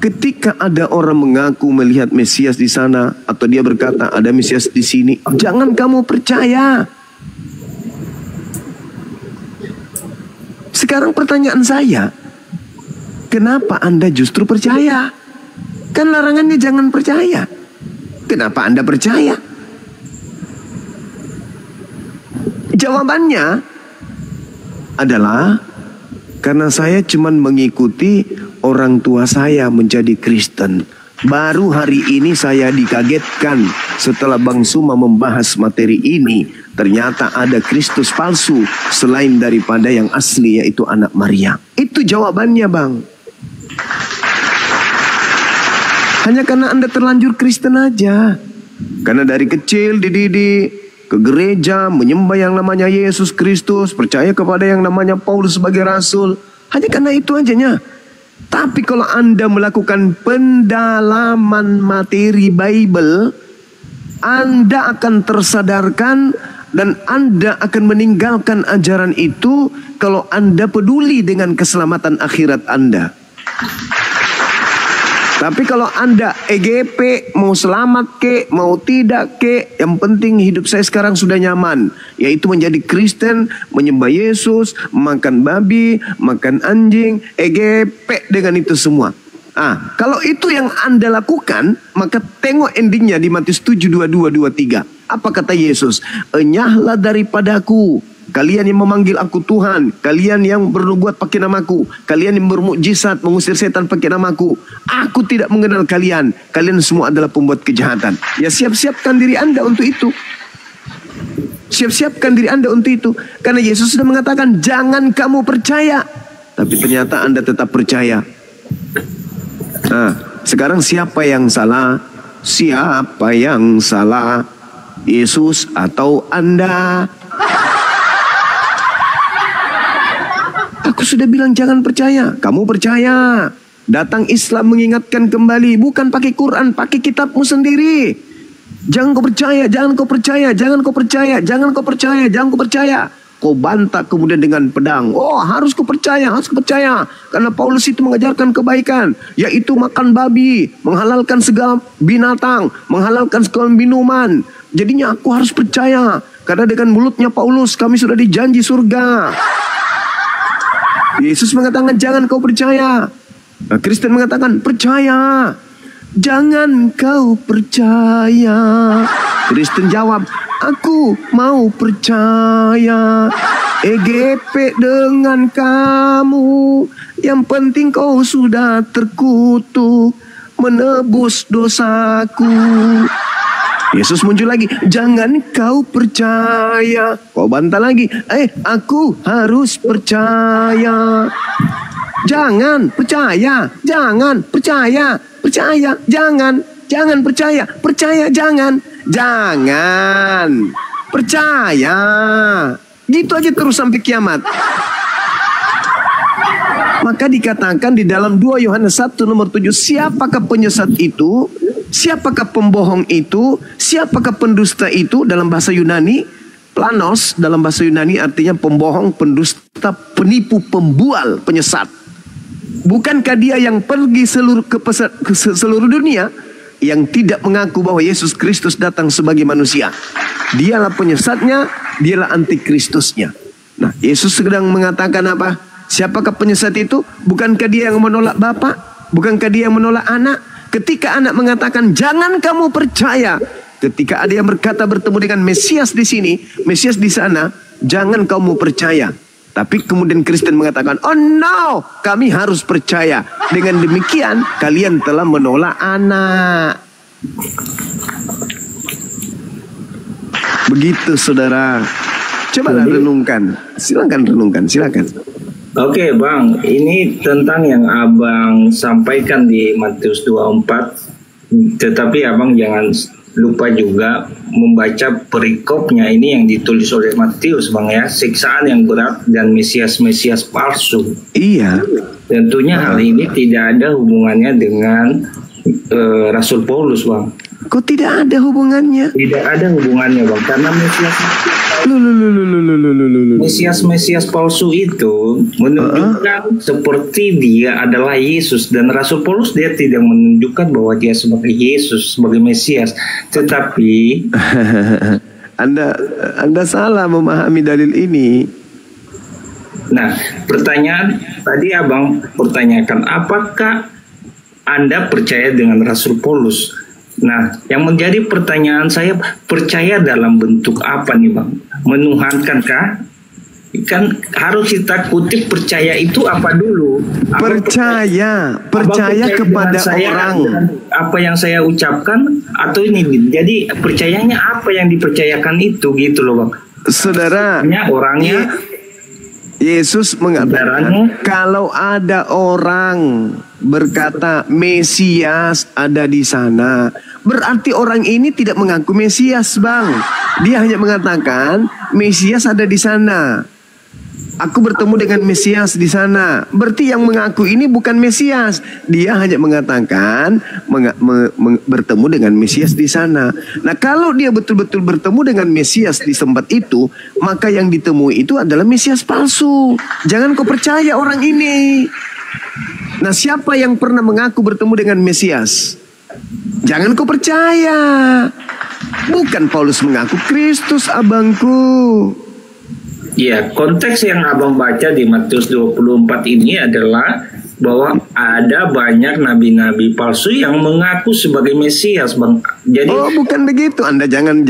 Speaker 3: ketika ada orang mengaku melihat Mesias di sana, atau dia berkata ada Mesias di sini, jangan kamu percaya. Sekarang pertanyaan saya, kenapa Anda justru percaya? Kan larangannya jangan percaya. Kenapa Anda percaya? Jawabannya adalah karena saya cuma mengikuti orang tua saya menjadi Kristen. Baru hari ini saya dikagetkan setelah Bang Suma membahas materi ini. Ternyata ada Kristus palsu selain daripada yang asli, yaitu anak Maria. Itu jawabannya Bang. Hanya karena Anda terlanjur Kristen aja. Karena dari kecil dididik ke gereja, menyembah yang namanya Yesus Kristus, percaya kepada yang namanya Paulus sebagai rasul. Hanya karena itu ajanya. Tapi kalau Anda melakukan pendalaman materi Bible, Anda akan tersadarkan dan Anda akan meninggalkan ajaran itu kalau Anda peduli dengan keselamatan akhirat Anda. Tapi kalau Anda EGP, mau selamat ke, mau tidak ke, yang penting hidup saya sekarang sudah nyaman, yaitu menjadi Kristen, menyembah Yesus, makan babi, makan anjing, EGP dengan itu semua. Kalau itu yang Anda lakukan, maka tengok endingnya di Matius 7:22-23. Apa kata Yesus? Enyahlah daripadaku, kalian yang memanggil aku Tuhan, kalian yang bernubuat pakai namaku, kalian yang bermukjizat mengusir setan pakai namaku. Aku tidak mengenal kalian. Kalian semua adalah pembuat kejahatan. Ya, siap-siapkan diri Anda untuk itu. Siap-siapkan diri Anda untuk itu. Karena Yesus sudah mengatakan, jangan kamu percaya. Tapi ternyata Anda tetap percaya. Sekarang siapa yang salah? Siapa yang salah? Yesus atau Anda? Aku sudah bilang jangan percaya. Kamu percaya. Datang Islam mengingatkan kembali. Bukan pakai Quran, pakai kitabmu sendiri. Jangan kau percaya, jangan kau percaya, jangan kau percaya, jangan kau percaya, jangan kau percaya. Kau bantah kemudian dengan pedang. Oh, harus kau percaya, harus kau percaya. Karena Paulus itu mengajarkan kebaikan, yaitu makan babi, menghalalkan segala binatang, menghalalkan segala minuman. Jadinya aku harus percaya. Karena dengan mulutnya Paulus kami sudah dijanji surga. Yesus mengatakan jangan kau percaya. Kristen mengatakan percaya. Jangan kau percaya. Kristen jawab, aku mau percaya. EGP dengan kamu. Yang penting kau sudah terkutuk, menebus dosaku. Yesus muncul lagi, jangan kau percaya. Kau bantah lagi, aku harus percaya. Jangan percaya, jangan percaya, percaya, jangan percaya, percaya, jangan percaya. Gitu aja terus sampai kiamat. Maka dikatakan di dalam 2 Yohanes 1 nomor 7, siapakah penyesat itu? Siapakah pembohong itu? Siapakah pendusta itu? Dalam bahasa Yunani, planos dalam bahasa Yunani artinya pembohong, pendusta, penipu, pembual, penyesat. Bukankah dia yang pergi ke seluruh dunia yang tidak mengaku bahwa Yesus Kristus datang sebagai manusia? Dialah penyesatnya, dialah antikristusnya. Nah, Yesus sedang mengatakan apa? Siapakah penyesat itu? Bukankah dia yang menolak Bapa? Bukankah dia yang menolak anak? Ketika anak mengatakan jangan kamu percaya, ketika ada yang berkata bertemu dengan Mesias di sini, Mesias di sana, jangan kamu percaya. Tapi kemudian Kristen mengatakan, oh no, kami harus percaya. Dengan demikian kalian telah menolak anak. Begitu saudara. Coba renungkan. Silakan renungkan, silakan.
Speaker 12: Oke Bang, ini tentang yang Abang sampaikan di Matius 24. Tetapi Abang jangan lupa juga membaca perikopnya ini yang ditulis oleh Matius Bang ya. Siksaan yang berat dan Mesias-Mesias palsu.
Speaker 3: Iya.
Speaker 12: Tentunya hal ini tidak ada hubungannya dengan Rasul Paulus Bang.
Speaker 3: Kok tidak ada hubungannya?
Speaker 12: Tidak ada hubungannya Bang, karena Mesias palsu itu menunjukkan seperti dia adalah Yesus, dan Rasul Paulus dia tidak menunjukkan bahwa dia sebagai Yesus, sebagai Mesias, tetapi
Speaker 3: Anda salah memahami dalil ini.
Speaker 12: Nah, pertanyaan tadi Abang pertanyakan, apakah Anda percaya dengan Rasul Paulus? Nah, yang menjadi pertanyaan saya, percaya dalam bentuk apa nih Bang? Menuhankankah? Kan harus kita kutip percaya itu apa dulu?
Speaker 3: Percaya kepada orang.
Speaker 12: Apa yang saya ucapkan atau ini? Jadi percayanya apa yang dipercayakan itu gitu loh Bang?
Speaker 3: Saudara,
Speaker 12: orangnya
Speaker 3: Yesus mengatakan kalau ada orang berkata Mesias ada di sana, berarti orang ini tidak mengaku Mesias, Bang. Dia hanya mengatakan Mesias ada di sana. Aku bertemu dengan Mesias di sana. Berarti yang mengaku ini bukan Mesias. Dia hanya mengatakan bertemu dengan Mesias di sana. Nah, kalau dia betul-betul bertemu dengan Mesias di tempat itu, maka yang ditemui itu adalah Mesias palsu. Jangan kau percaya orang ini. Nah, siapa yang pernah mengaku bertemu dengan Mesias? Jangan kau percaya. Bukan Paulus mengaku Kristus, abangku.
Speaker 12: Ya, konteks yang abang baca di Matius 24 ini adalah bahwa ada banyak nabi-nabi palsu yang mengaku sebagai Mesias, Bang. Jadi
Speaker 3: bukan begitu. Anda jangan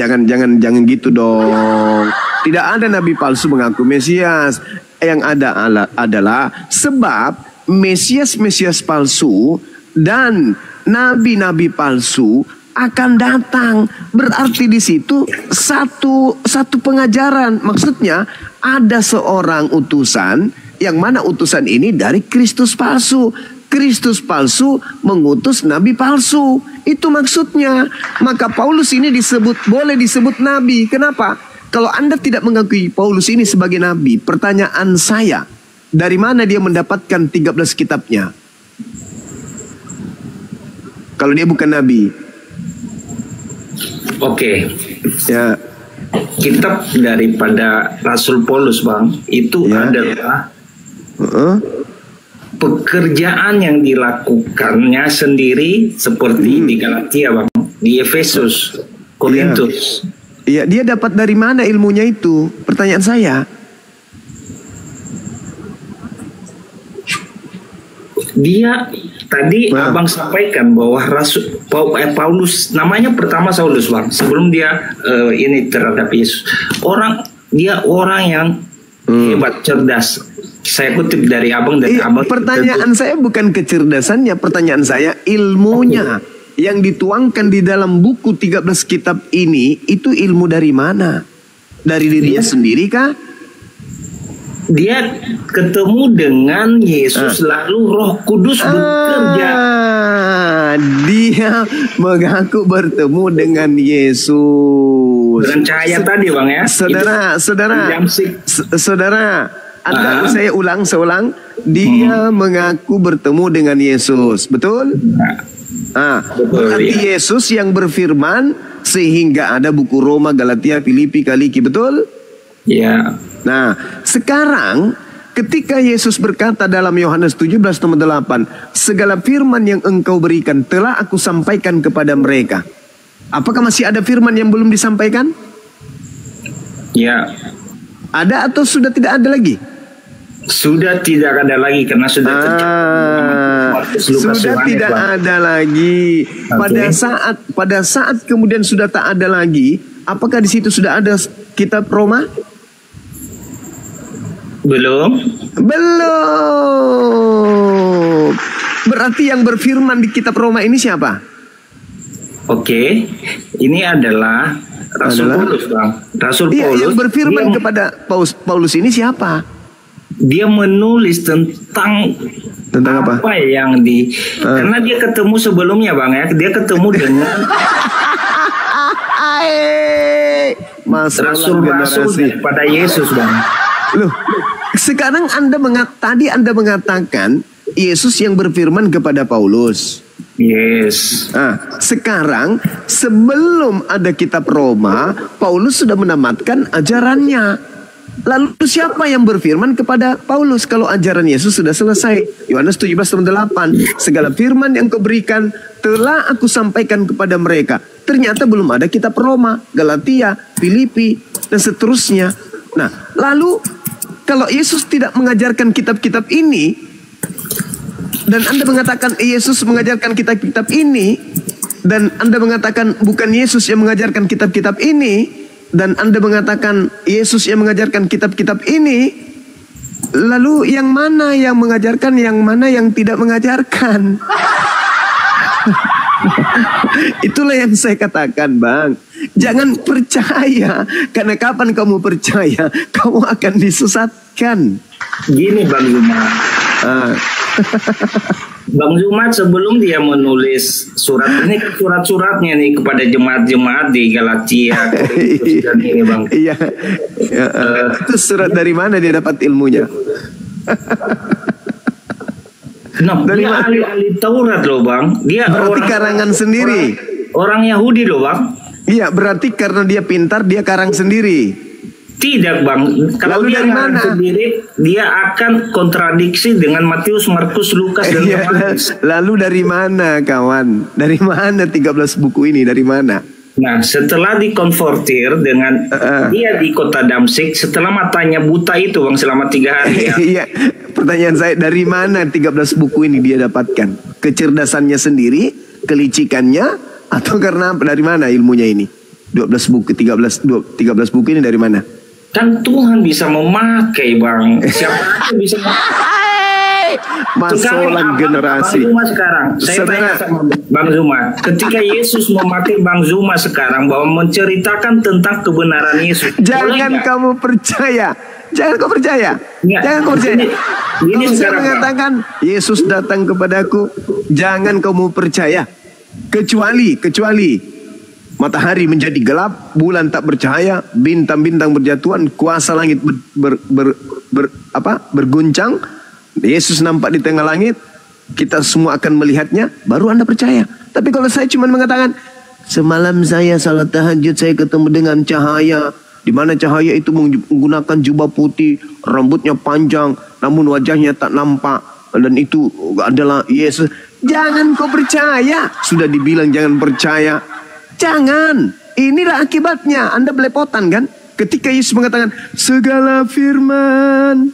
Speaker 3: gitu dong. Tidak ada nabi palsu mengaku Mesias. Yang ada adalah sebab Mesias palsu dan nabi-nabi palsu akan datang. Berarti di situ satu pengajaran. Maksudnya ada seorang utusan yang mana utusan ini dari Kristus palsu. Kristus palsu mengutus nabi palsu. Itu maksudnya. Maka Paulus ini boleh disebut nabi. Kenapa? Kalau Anda tidak mengakui Paulus ini sebagai nabi, pertanyaan saya, dari mana dia mendapatkan 13 kitabnya? Kalau dia bukan nabi.
Speaker 12: Oke.
Speaker 3: Ya.
Speaker 12: Kitab daripada Rasul Paulus, Bang, itu adalah pekerjaan yang dilakukannya sendiri seperti di Galatia, Bang, di Efesus, Korintus.
Speaker 3: Iya, dia dapat dari mana ilmunya itu? Pertanyaan saya.
Speaker 12: Dia tadi abang sampaikan bahwa Paulus namanya pertama Saulus, Bang, sebelum dia ini terhadap Yesus. Dia orang yang hebat, cerdas. Saya kutip dari abang dan abang.
Speaker 3: Pertanyaan saya bukan kecerdasannya, pertanyaan saya ilmunya yang dituangkan di dalam buku 13 kitab ini, itu ilmu dari mana? Dari dirinya sendiri kah?
Speaker 12: Dia ketemu dengan Yesus, lalu Roh Kudus bekerja.
Speaker 3: Dia mengaku bertemu dengan Yesus.
Speaker 12: Dengan cahaya tadi, Bang, ya.
Speaker 3: Saudara, saya ulang. Dia mengaku bertemu dengan Yesus, betul? Berarti Yesus yang berfirman sehingga ada buku Roma, Galatia, Filipi, Kaliki, betul?
Speaker 12: Ya.
Speaker 3: Nah, sekarang ketika Yesus berkata dalam Yohanes 17:8, segala firman yang engkau berikan telah aku sampaikan kepada mereka. Apakah masih ada firman yang belum disampaikan?
Speaker 12: Ya.
Speaker 3: Ada atau sudah tidak ada lagi?
Speaker 12: Sudah tidak ada lagi karena sudah
Speaker 3: tidak ada lagi. Pada saat kemudian sudah tak ada lagi, apakah di situ sudah ada kitab Roma?
Speaker 12: Belum.
Speaker 3: Berarti yang berfirman di kitab Roma ini siapa?
Speaker 12: Oke, ini adalah Rasul Paulus, Bang. Rasul Paulus.
Speaker 3: Yang berfirman kepada Paulus ini siapa?
Speaker 12: Dia menulis tentang apa yang karena dia ketemu sebelumnya, Bang, ya. Dia ketemu dengan Rasul pada Yesus, Bang.
Speaker 3: Loh, sekarang Anda mengatakan Yesus yang berfirman kepada Paulus.
Speaker 12: Yes.
Speaker 3: Sekarang sebelum ada kitab Roma, Paulus sudah menamatkan ajarannya. Lalu siapa yang berfirman kepada Paulus kalau ajaran Yesus sudah selesai? Yohanes 17:8, segala firman yang kau berikan telah aku sampaikan kepada mereka. Ternyata belum ada kitab Roma, Galatia, Filipi, dan seterusnya. Nah, lalu kalau Yesus tidak mengajarkan kitab-kitab ini, dan Anda mengatakan Yesus mengajarkan kitab-kitab ini, dan Anda mengatakan bukan Yesus yang mengajarkan kitab-kitab ini, dan Anda mengatakan Yesus yang mengajarkan kitab-kitab ini, lalu yang mana yang mengajarkan, yang mana yang tidak mengajarkan? Itulah yang saya katakan, Bang. Jangan percaya, karena kapan kamu percaya, kamu akan disesatkan.
Speaker 12: Gini, Bang Yuma. Bang Jumat sebelum dia menulis surat ini, surat-suratnya nih kepada jemaat-jemaat di Galatia dan ini Bang.
Speaker 3: Iya. Itu surat dari mana dia dapat ilmunya?
Speaker 12: Nah, dari dia ahli Taurat loh Bang. Dia
Speaker 3: berarti karangan sendiri.
Speaker 12: Orang Yahudi loh Bang.
Speaker 3: Iya, berarti karena dia pintar dia karang sendiri.
Speaker 12: Tidak Bang, kalau dia karang sendiri dia akan kontradiksi dengan Matius, Markus, Lukas dan Yohanes.
Speaker 3: Lalu dari mana kawan? Dari mana 13 buku ini? Dari mana?
Speaker 12: Nah, setelah dikonvertir dengan dia di kota Damsyik, setelah matanya buta itu Bang selama 3 hari ya.
Speaker 3: Iya. Pertanyaan saya, dari mana 13 buku ini dia dapatkan? Kecerdasannya sendiri, kelicikannya, atau karena dari mana ilmunya ini? 13 buku ini dari mana?
Speaker 12: Kan Tuhan bisa memakai Bang. Siapa aja bisa memakai.
Speaker 3: Masalah generasi.
Speaker 12: Bang Zuma sekarang, saya tanya sama Bang Zuma, ketika Yesus memakai Bang Zuma sekarang bahwa menceritakan tentang kebenaran Yesus,
Speaker 3: jangan kamu percaya. Jangan kau percaya. Jangan kau percaya. Ini sekarang mengatakan Yesus datang kepadaku, jangan kamu percaya. Kecuali matahari menjadi gelap, bulan tak bercahaya, bintang-bintang berjatuhan, kuasa langit berguncang, Yesus nampak di tengah langit, kita semua akan melihatnya, baru Anda percaya. Tapi kalau saya cuma mengatakan, semalam saya salat tahajud, saya ketemu dengan cahaya, di mana cahaya itu menggunakan jubah putih, rambutnya panjang, namun wajahnya tak nampak, dan itu adalah Yesus. Jangan kau percaya. Sudah dibilang jangan percaya. Jangan. Inilah akibatnya. Anda belepotan kan? Ketika Yesus mengatakan, segala firman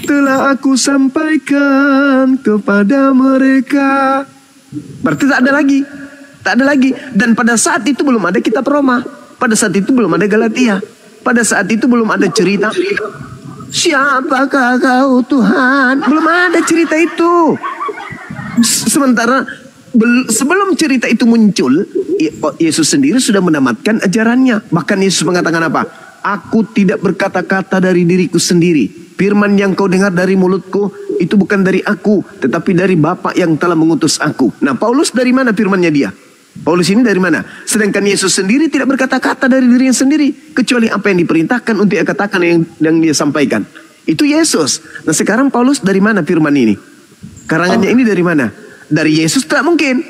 Speaker 3: telah aku sampaikan kepada mereka. Berarti tak ada lagi. Tak ada lagi. Dan pada saat itu belum ada kitab Roma. Pada saat itu belum ada Galatia. Pada saat itu belum ada cerita, siapakah kau Tuhan? Belum ada cerita itu. Sementara sebelum cerita itu muncul, Yesus sendiri sudah menamatkan ajarannya. Bahkan Yesus mengatakan apa? Aku tidak berkata-kata dari diriku sendiri. Firman yang kau dengar dari mulutku itu bukan dari aku, tetapi dari Bapa yang telah mengutus aku. Nah, Paulus dari mana firmannya dia? Paulus ini dari mana? Sedangkan Yesus sendiri tidak berkata-kata dari dirinya sendiri, kecuali apa yang diperintahkan untuk dia katakan yang dia sampaikan. Itu Yesus. Nah, sekarang Paulus dari mana firman ini? Karangannya ini dari mana? Dari Yesus tak mungkin.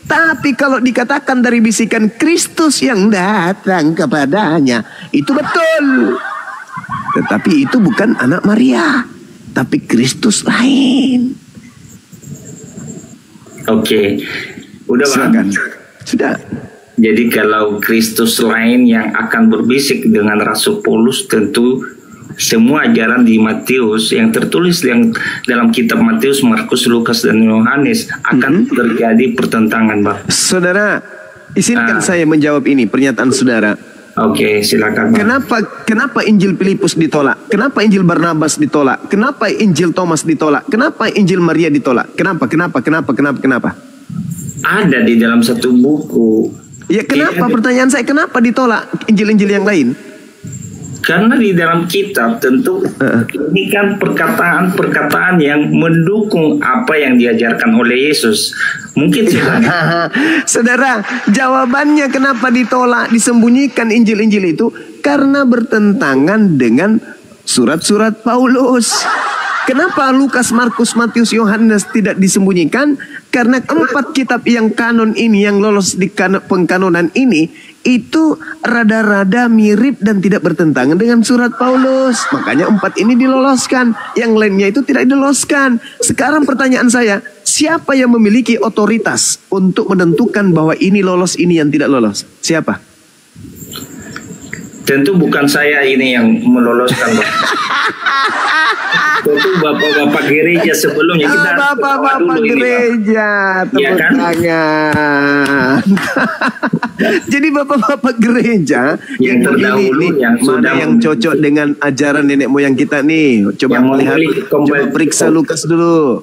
Speaker 3: Tapi kalau dikatakan dari bisikan Kristus yang datang kepadanya, itu betul. Tetapi itu bukan anak Maria, tapi Kristus lain.
Speaker 12: Oke, udah Bang.
Speaker 3: Sudah.
Speaker 12: Jadi kalau Kristus lain yang akan berbisik dengan Rasul Paulus, tentu semua ajaran di Matius yang tertulis yang dalam kitab Matius, Markus, Lukas dan Yohanes akan terjadi pertentangan, Bang.
Speaker 3: Saudara, izinkan saya menjawab ini pernyataan saudara.
Speaker 12: Oke, silakan, Bang.
Speaker 3: Kenapa Injil Filipus ditolak? Kenapa Injil Barnabas ditolak? Kenapa Injil Thomas ditolak? Kenapa Injil Maria ditolak? Kenapa?
Speaker 12: Ada di dalam satu buku.
Speaker 3: Ya, kenapa? Pertanyaan saya, kenapa ditolak Injil-Injil yang lain?
Speaker 12: Karena di dalam kitab tentu ini kan perkataan-perkataan yang mendukung apa yang diajarkan oleh Yesus. Mungkin
Speaker 3: saudara, jawabannya kenapa ditolak, disembunyikan Injil-Injil itu karena bertentangan dengan surat-surat Paulus. Kenapa Lukas, Markus, Matius, Yohanes tidak disembunyikan? Karena 4 kitab yang kanon ini, yang lolos di pengkanonan ini, itu rada-rada mirip dan tidak bertentangan dengan surat Paulus. Makanya 4 ini diloloskan, yang lainnya itu tidak diloloskan. Sekarang pertanyaan saya, siapa yang memiliki otoritas untuk menentukan bahwa ini lolos, ini yang tidak lolos? Siapa?
Speaker 12: Tentu bukan saya ini yang meloloskan, Bang. Tentu bapak-bapak gereja sebelumnya. Kita
Speaker 3: bapak-bapak gereja, tepuk tangan. Jadi bapak-bapak gereja yang terdahulu yang mana yang cocok dengan ajaran nenek moyang kita nih? Coba melihat, coba periksa Lukas dulu.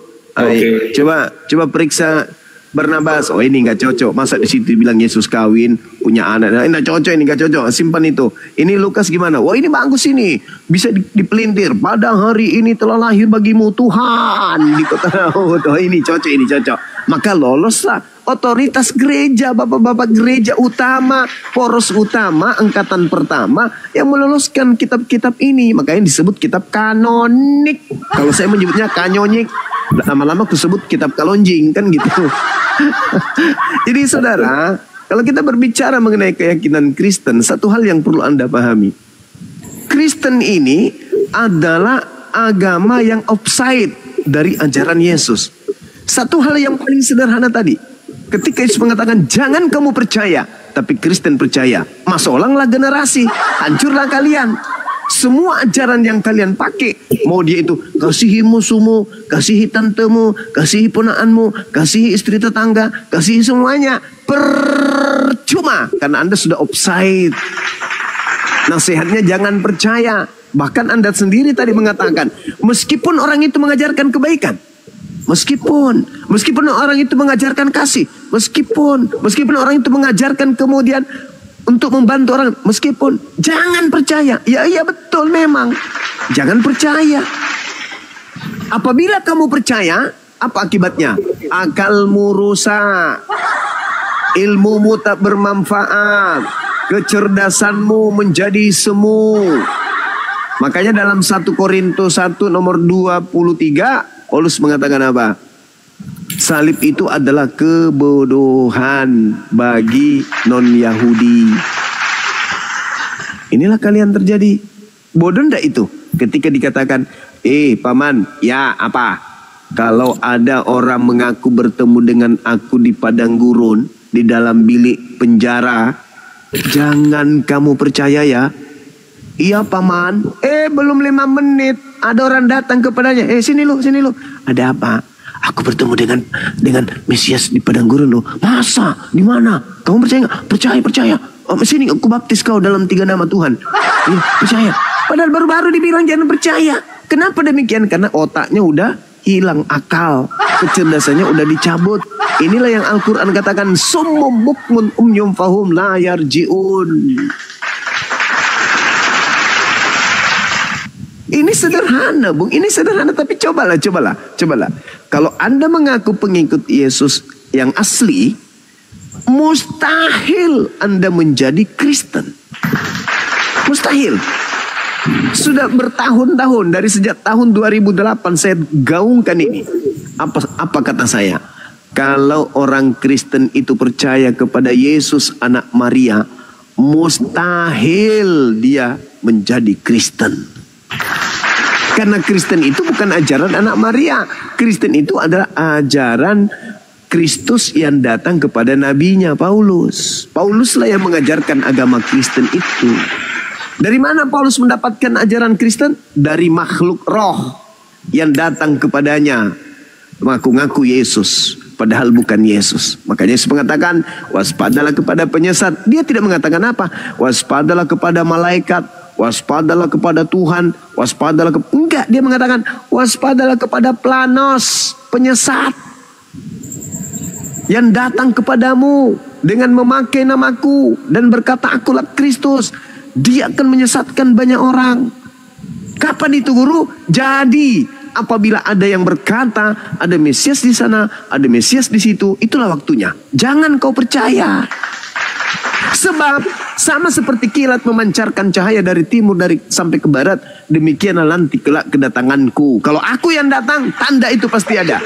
Speaker 3: Coba periksa Barnabas, oh ini nggak cocok. Masa di situ bilang Yesus kawin, punya anak. Nah, nggak cocok, ini nggak cocok. Simpan itu. Ini Lukas gimana? Wah ini bagus ini. Bisa dipelintir. Pada hari ini telah lahir bagimu Tuhan di kota Daud. Oh ini cocok, ini cocok. Maka loloslah otoritas gereja, bapak-bapak gereja utama, poros utama, angkatan pertama yang meloloskan kitab-kitab ini. Makanya disebut kitab kanonik. Kalau saya menyebutnya kanyonik, lama-lama aku sebut kitab kalonjing, kan gitu. Jadi saudara, kalau kita berbicara mengenai keyakinan Kristen, satu hal yang perlu Anda pahami. Kristen ini adalah agama yang offside dari ajaran Yesus. Satu hal yang paling sederhana tadi. Ketika Yesus mengatakan, jangan kamu percaya, tapi Kristen percaya. Masolanglah generasi, hancurlah kalian. Semua ajaran yang kalian pakai, mau dia itu kasihi musuhmu, kasihi tantemu, kasihi ponakanmu, kasihi istri tetangga, kasihi semuanya, percuma karena Anda sudah offside. Nasihatnya jangan percaya. Bahkan Anda sendiri tadi mengatakan, meskipun orang itu mengajarkan kebaikan, meskipun orang itu mengajarkan kasih, meskipun orang itu mengajarkan kemudian untuk membantu orang, meskipun, jangan percaya. Ya iya betul memang, jangan percaya. Apabila kamu percaya, apa akibatnya? Akalmu rusak, ilmumu tak bermanfaat, kecerdasanmu menjadi semu. Makanya dalam 1 Korintus 1 nomor 23, Paulus mengatakan apa? Salib itu adalah kebodohan bagi non-Yahudi. Inilah kalian terjadi. Bodoh ndak itu? Ketika dikatakan, paman, ya apa? Kalau ada orang mengaku bertemu dengan aku di padang gurun, di dalam bilik penjara, jangan kamu percaya ya. Iya paman, belum 5 menit, ada orang datang kepadanya. Sini lu. Ada apa? Aku bertemu dengan Mesias di padang gurun loh. Masa? Di mana? Kamu percaya nggak? Percaya. Oh, sini aku baptis kau dalam 3 nama Tuhan. Ya, percaya. Padahal baru-baru dibilang jangan percaya. Kenapa demikian? Karena otaknya udah hilang akal, kecerdasannya udah dicabut. Inilah yang Al-Quran katakan, summum bukmun umyum fahum la yarji'un. Ini sederhana, Bung. Ini sederhana, tapi cobalah. Kalau Anda mengaku pengikut Yesus yang asli, mustahil Anda menjadi Kristen. Mustahil. Sudah bertahun-tahun, dari sejak tahun 2008 saya gaungkan ini. Apa kata saya? Kalau orang Kristen itu percaya kepada Yesus anak Maria, mustahil dia menjadi Kristen. Karena Kristen itu bukan ajaran anak Maria. Kristen itu adalah ajaran Kristus yang datang kepada nabinya Paulus. Pauluslah yang mengajarkan agama Kristen itu. Dari mana Paulus mendapatkan ajaran Kristen? Dari makhluk roh yang datang kepadanya, mengaku-ngaku Yesus, padahal bukan Yesus. Makanya Yesus mengatakan, waspadalah kepada penyesat. Dia tidak mengatakan apa? Waspadalah kepada malaikat, waspadalah kepada Tuhan, waspadalah enggak, dia mengatakan waspadalah kepada planos, penyesat yang datang kepadamu dengan memakai namaku dan berkata akulah Kristus. Dia akan menyesatkan banyak orang. Kapan itu guru? Jadi apabila ada yang berkata ada Mesias di sana, ada Mesias di situ, itulah waktunya. Jangan kau percaya. Sebab sama seperti kilat memancarkan cahaya dari timur sampai ke barat, demikianlah nanti kelak kedatanganku. Kalau aku yang datang, tanda itu pasti ada.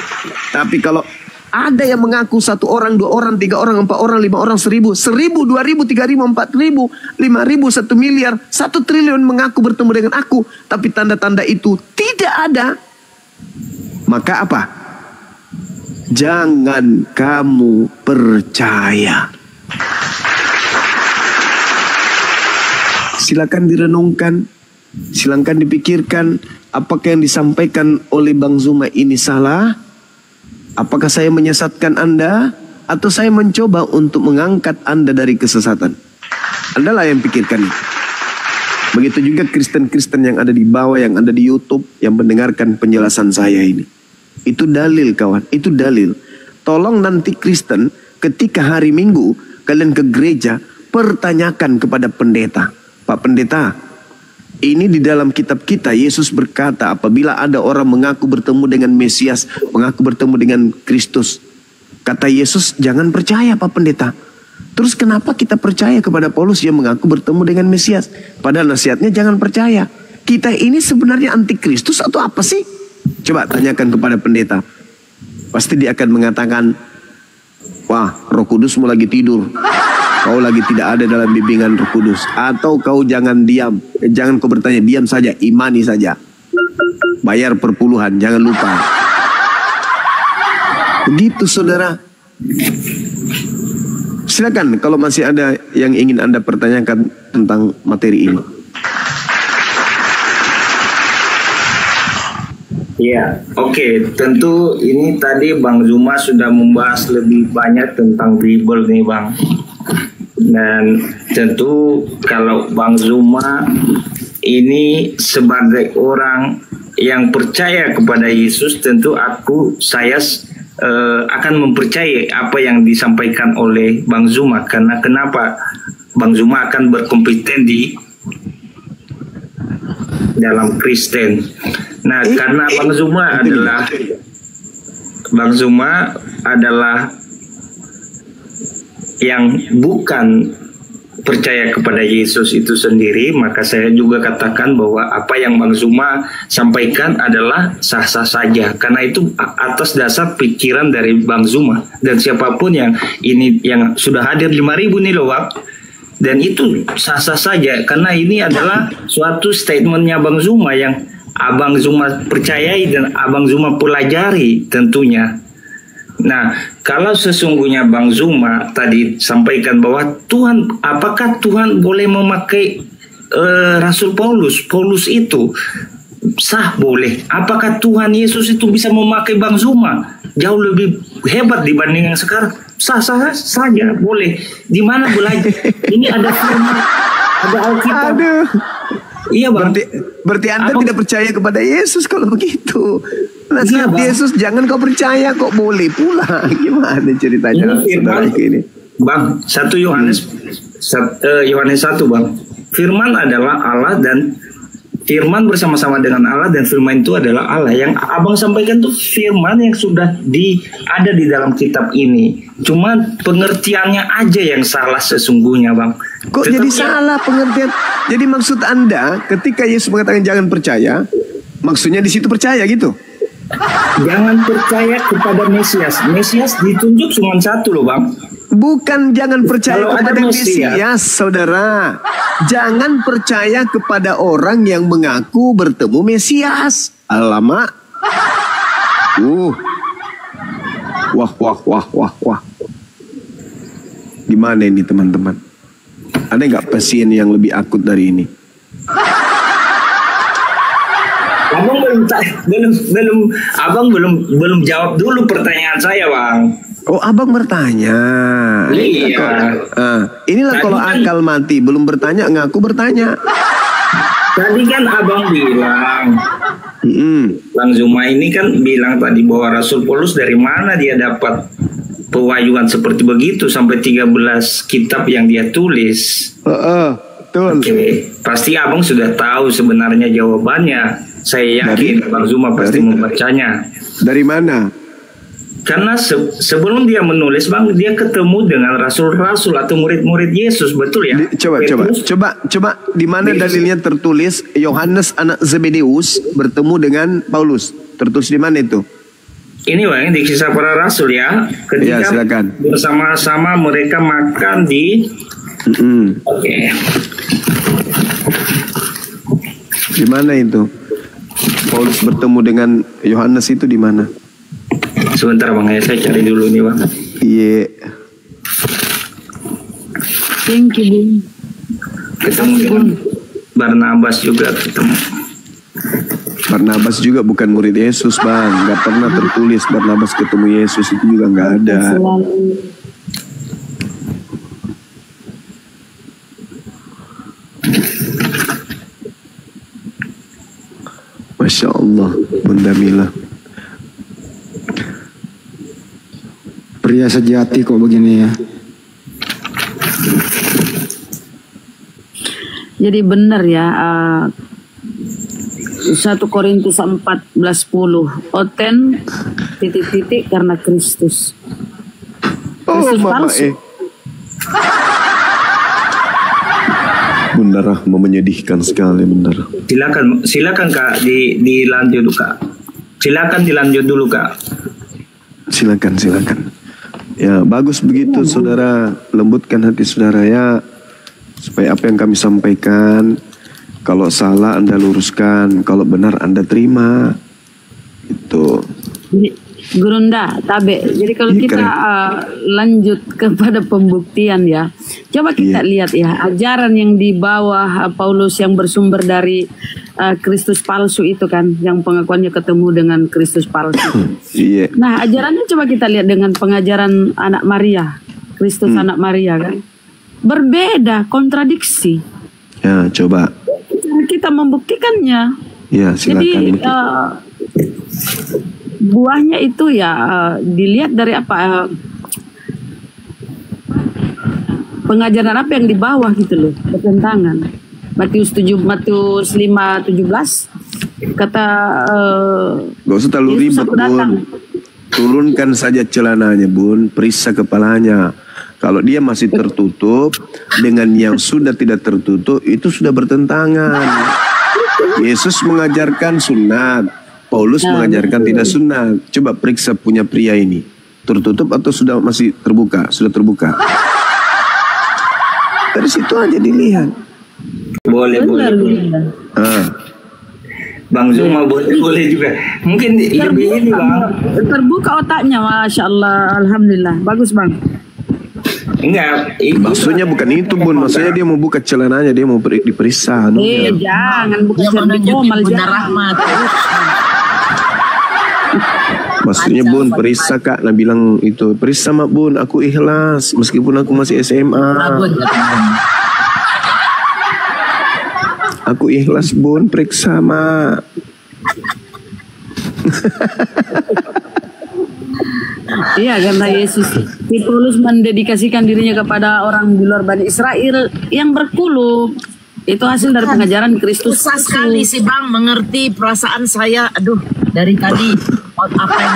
Speaker 3: Tapi kalau ada yang mengaku 1 orang, 2 orang, 3 orang, 4 orang, 5 orang, 1000, 1000, 2000, 3000, 4000, 5000, 1 miliar, 1 triliun mengaku bertemu dengan aku, tapi tanda-tanda itu tidak ada. Maka apa? Jangan kamu percaya. Silakan direnungkan, silakan dipikirkan, apakah yang disampaikan oleh Bang Zuma ini salah? Apakah saya menyesatkan Anda? Atau saya mencoba untuk mengangkat Anda dari kesesatan? Anda lah yang pikirkan. Begitu juga Kristen-Kristen yang ada di bawah, yang ada di YouTube, yang mendengarkan penjelasan saya ini. Itu dalil kawan, itu dalil. tolong nanti Kristen ketika hari Minggu kalian ke gereja, pertanyakan kepada pendeta, Pak Pendeta, ini di dalam kitab kita Yesus berkata apabila ada orang mengaku bertemu dengan Mesias, mengaku bertemu dengan Kristus, kata Yesus jangan percaya Pak Pendeta. Terus kenapa kita percaya kepada Paulus yang mengaku bertemu dengan Mesias? Padahal nasihatnya jangan percaya. Kita ini sebenarnya antikristus atau apa sih? Coba tanyakan kepada pendeta. Pasti dia akan mengatakan, wah, Roh Kudus mau lagi tidur. Kau lagi tidak ada dalam bimbingan Roh Kudus. Atau kau jangan diam. Jangan kau bertanya, diam saja, imani saja. Bayar perpuluhan, jangan lupa. Begitu saudara. Silakan kalau masih ada yang ingin Anda pertanyakan tentang materi ini.
Speaker 12: Ya, oke. Tentu ini tadi Bang Zuma sudah membahas lebih banyak tentang Bible nih Bang. Dan tentu kalau Bang Zuma ini sebagai orang yang percaya kepada Yesus, tentu saya akan mempercayai apa yang disampaikan oleh Bang Zuma. Karena kenapa Bang Zuma akan berkompeten di dalam Kristen. Nah, karena Bang Zuma adalah yang bukan percaya kepada Yesus itu sendiri, maka saya juga katakan bahwa apa yang Bang Zuma sampaikan adalah sah-sah saja, karena itu atas dasar pikiran dari Bang Zuma. Dan siapapun yang sudah hadir 5.000 nih loh Bang, dan itu sah-sah saja, karena ini adalah suatu statementnya Bang Zuma yang Abang Zuma percayai dan Abang Zuma pelajari tentunya. Nah, kalau sesungguhnya Bang Zuma tadi sampaikan bahwa apakah Tuhan boleh memakai Rasul Paulus? Paulus itu sah, boleh. Apakah Tuhan Yesus itu bisa memakai Bang Zuma? Jauh lebih hebat dibanding yang sekarang. Sah-sah saja, boleh. Di mana belajar? Ini ada firman, ada Alkitab.
Speaker 3: Aduh.
Speaker 12: Iya Bang.
Speaker 3: Berarti Anda tidak percaya kepada Yesus kalau begitu. Nasihat Yesus jangan kau percaya kok boleh pula. Gimana ceritanya?
Speaker 12: Ini firman
Speaker 3: ini.
Speaker 12: Bang, 1 Yohanes 1 Bang. Firman adalah Allah dan firman bersama-sama dengan Allah, dan firman itu adalah Allah. Yang Abang sampaikan tuh firman yang sudah ada di dalam kitab ini. Cuma pengertiannya aja yang salah sesungguhnya Bang.
Speaker 3: Kok jadi salah pengertian? Jadi maksud Anda ketika Yesus mengatakan jangan percaya, maksudnya di situ percaya gitu?
Speaker 12: Jangan percaya kepada Mesias. Mesias ditunjuk cuma satu loh Bang.
Speaker 3: Bukan jangan percaya
Speaker 12: Kalau
Speaker 3: kepada Mesias, saudara. Jangan percaya kepada orang yang mengaku bertemu Mesias. Alamak. Wah. Gimana ini teman-teman? Ada nggak pasien yang lebih akut dari ini?
Speaker 12: Abang belum jawab dulu pertanyaan saya Bang.
Speaker 3: Oh, Abang bertanya.
Speaker 12: Iya.
Speaker 3: Inilah kalau akal mati, belum bertanya, ngaku bertanya.
Speaker 12: Tadi kan Abang bilang, Bang Zuma ini kan bilang tadi bahwa Rasul Paulus dari mana dia dapat pewahyuan seperti begitu sampai 13 kitab yang dia tulis.
Speaker 3: Betul.
Speaker 12: Oke, pasti Abang sudah tahu sebenarnya jawabannya. Saya yakin Bang Zuma pasti membacanya.
Speaker 3: Dari mana?
Speaker 12: Karena sebelum dia menulis Bang, dia ketemu dengan rasul-rasul atau murid-murid Yesus, betul ya?
Speaker 3: Coba di mana dalilnya tertulis Yohanes anak Zebedeus bertemu dengan Paulus? Tertulis di mana itu?
Speaker 12: Ini Bang, di Kisah Para Rasul ya. Ketika bersama-sama mereka makan di Oke.
Speaker 3: Di mana itu? Paulus bertemu dengan Yohanes itu di mana?
Speaker 12: Sebentar Bang, saya cari dulu nih Bang.
Speaker 3: Iya.
Speaker 4: Thank you Bung.
Speaker 12: Ketemu dengan Barnabas juga ketemu.
Speaker 3: Barnabas juga bukan murid Yesus Bang. Gak pernah tertulis Barnabas ketemu Yesus, itu juga gak ada. Masya Allah, Bunda Mila.
Speaker 13: Pria sejati kok begini ya.
Speaker 4: Jadi benar ya, 1 Korintus 14:10, oten titik-titik karena Kristus. Kristus palsu.
Speaker 3: Bunda Rahma menyedihkan sekali, benar.
Speaker 12: Silakan Kak, dilanjut Kak. Silakan dilanjut dulu Kak.
Speaker 3: Silakan. Ya, bagus begitu saudara, lembutkan hati saudara ya, supaya apa yang kami sampaikan, kalau salah Anda luruskan, kalau benar Anda terima. Itu.
Speaker 4: Gurunda, Tabe. Jadi kalau kita lanjut kepada pembuktian ya, coba kita lihat ya ajaran yang di bawah Paulus yang bersumber dari Kristus palsu itu kan, yang pengakuannya ketemu dengan Kristus palsu. Nah, ajarannya coba kita lihat dengan pengajaran anak Maria, Kristus anak Maria kan, berbeda, kontradiksi.
Speaker 3: Ya, coba.
Speaker 4: Kita membuktikannya.
Speaker 3: Ya, silakan.
Speaker 4: Jadi buahnya itu ya dilihat dari apa, pengajaran apa yang di bawah gitu loh, bertentangan. Matius 5:17 kata
Speaker 3: gak usah terlalu ribet Bun, turunkan saja celananya Bun, periksa kepalanya. Kalau dia masih tertutup dengan yang sudah tidak tertutup, itu sudah bertentangan. Yesus mengajarkan sunat, Paulus mengajarkan tidak sunat. Coba periksa punya pria ini, tertutup atau sudah masih terbuka? Sudah terbuka. Dari situ aja dilihat.
Speaker 12: Boleh. Bang Zuma boleh juga. Mungkin lebih ini Bang.
Speaker 4: Terbuka otaknya, Masya Allah, Alhamdulillah. Bagus Bang.
Speaker 12: Enggak,
Speaker 3: maksudnya bukan itu Bun, maksudnya dia mau buka celananya, dia mau diperiksa.
Speaker 4: Jangan buka celana Rahmat.
Speaker 3: Maksudnya Bun, periksa Kak, nah bilang itu, periksa mak Bun, aku ikhlas meskipun aku masih SMA. Aku ikhlas Bun, periksa mak.
Speaker 4: Iya, karena Yesus, Paulus mendedikasikan dirinya kepada orang di luar Bani Israel yang berkulub. Itu hasil dari pengajaran Kristus.
Speaker 9: Susah sekali sih Bang mengerti perasaan saya. Aduh, dari tadi apa yang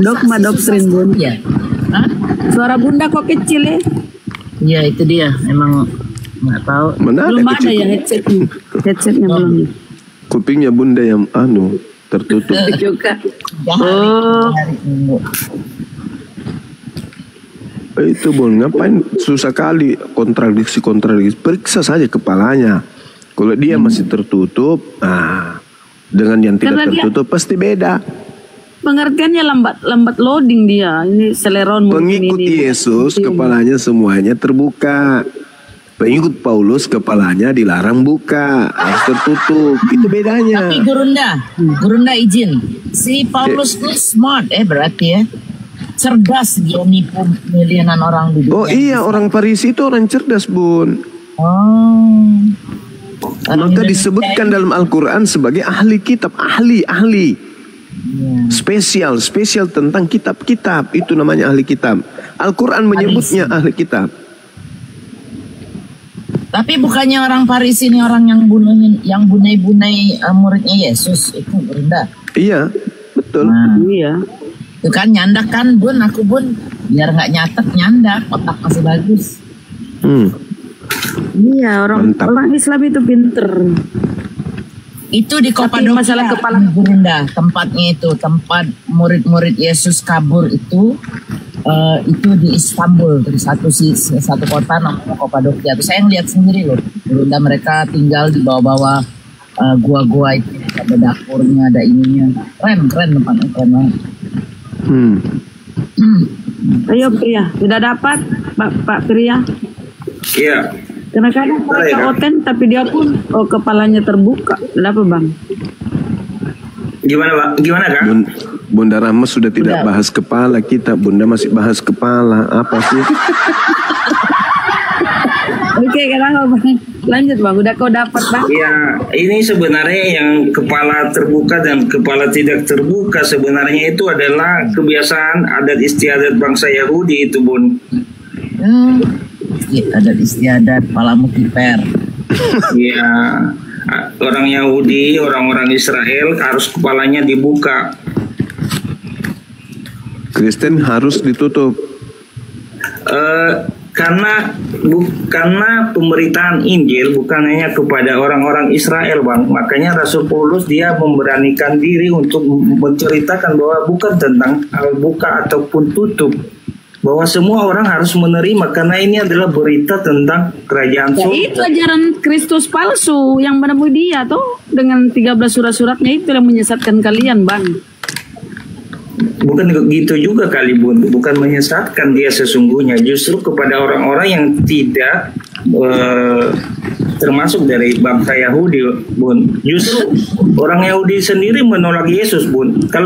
Speaker 4: dogma doktrin Bun.
Speaker 9: Ya.
Speaker 4: Suara Bunda kok kecil ya?
Speaker 9: Iya, itu dia. Emang nggak tahu.
Speaker 4: Belum ada ya headsetnya belum.
Speaker 3: Kupingnya Bunda yang tertutup.
Speaker 4: Juga.
Speaker 3: Itu Bun, ngapain susah kali kontradiksi. Periksa saja kepalanya. Kalau dia masih tertutup, dengan yang tidak tertutup pasti beda.
Speaker 4: Pengertiannya lambat loading dia. Ini seleron
Speaker 3: pengikut Yesus kepalanya semuanya terbuka. Pengikut Paulus kepalanya dilarang buka, harus tertutup. Itu bedanya.
Speaker 9: Tapi Gurunda izin. Si Paulus itu smart berarti ya. Cerdas dia nipu miliaran orang di dunia.
Speaker 3: Oh iya, orang Farisi itu orang cerdas Bun. Maka disebutkan dalam Al-Quran sebagai ahli kitab, ahli. Spesial tentang kitab-kitab, itu namanya ahli kitab. Al-Quran menyebutnya ahli kitab.
Speaker 9: Tapi bukannya orang Farisi ini orang yang bunai-bunai muridnya Yesus itu Gurunda?
Speaker 3: Iya, betul.
Speaker 4: Iya.
Speaker 9: Itu kan nyandak kan Bun, aku Bun biar nggak nyatet nyandak, otak masih bagus.
Speaker 4: Iya, orang Islam itu pinter.
Speaker 9: Itu di Kapadokia masalah kepala Gurunda, tempatnya itu, tempat murid-murid Yesus kabur itu di Istanbul, dari satu kota namanya Kapadokia. Saya ngeliat sendiri loh, Gurunda mereka tinggal di bawah-bawah gua-gua itu, ada dapurnya, ada ininya, keren tempatnya, keren banget.
Speaker 4: Ayo Pria, sudah dapat Pak Pria?
Speaker 12: Iya.
Speaker 4: Kadang-kadang mereka oten tapi dia pun kepalanya terbuka. Kenapa Bang?
Speaker 12: Gimana Kak?
Speaker 3: Bunda Rahma sudah tidak bahas kepala kita, Bunda masih bahas kepala. Apa sih?
Speaker 4: Oke, kenapa Bang? Lanjut Bang, udah kau dapat Bang?
Speaker 12: Ya, ini sebenarnya yang kepala terbuka dan kepala tidak terbuka sebenarnya itu adalah kebiasaan adat istiadat bangsa Yahudi itu, Bun.
Speaker 9: Adat istiadat, palamu kiper.
Speaker 12: Ya, orang Yahudi, orang-orang Israel harus kepalanya dibuka.
Speaker 3: Kristen harus ditutup.
Speaker 12: Karena pemberitaan Injil bukan hanya kepada orang-orang Israel, Bang. Makanya Rasul Paulus dia memberanikan diri untuk menceritakan bahwa bukan tentang buka ataupun tutup, bahwa semua orang harus menerima karena ini adalah berita tentang kerajaan
Speaker 4: Ya,
Speaker 12: surga.
Speaker 4: itu ajaran Kristus palsu yang menemui dia tuh dengan 13 surat-suratnya itu yang menyesatkan kalian, Bang.
Speaker 12: Bukan gitu juga kali, Bun. Bukan menyesatkan dia sesungguhnya. Justru kepada orang-orang yang tidak termasuk dari bangsa Yahudi, Bun. Justru orang Yahudi sendiri menolak Yesus, Bun. Kalau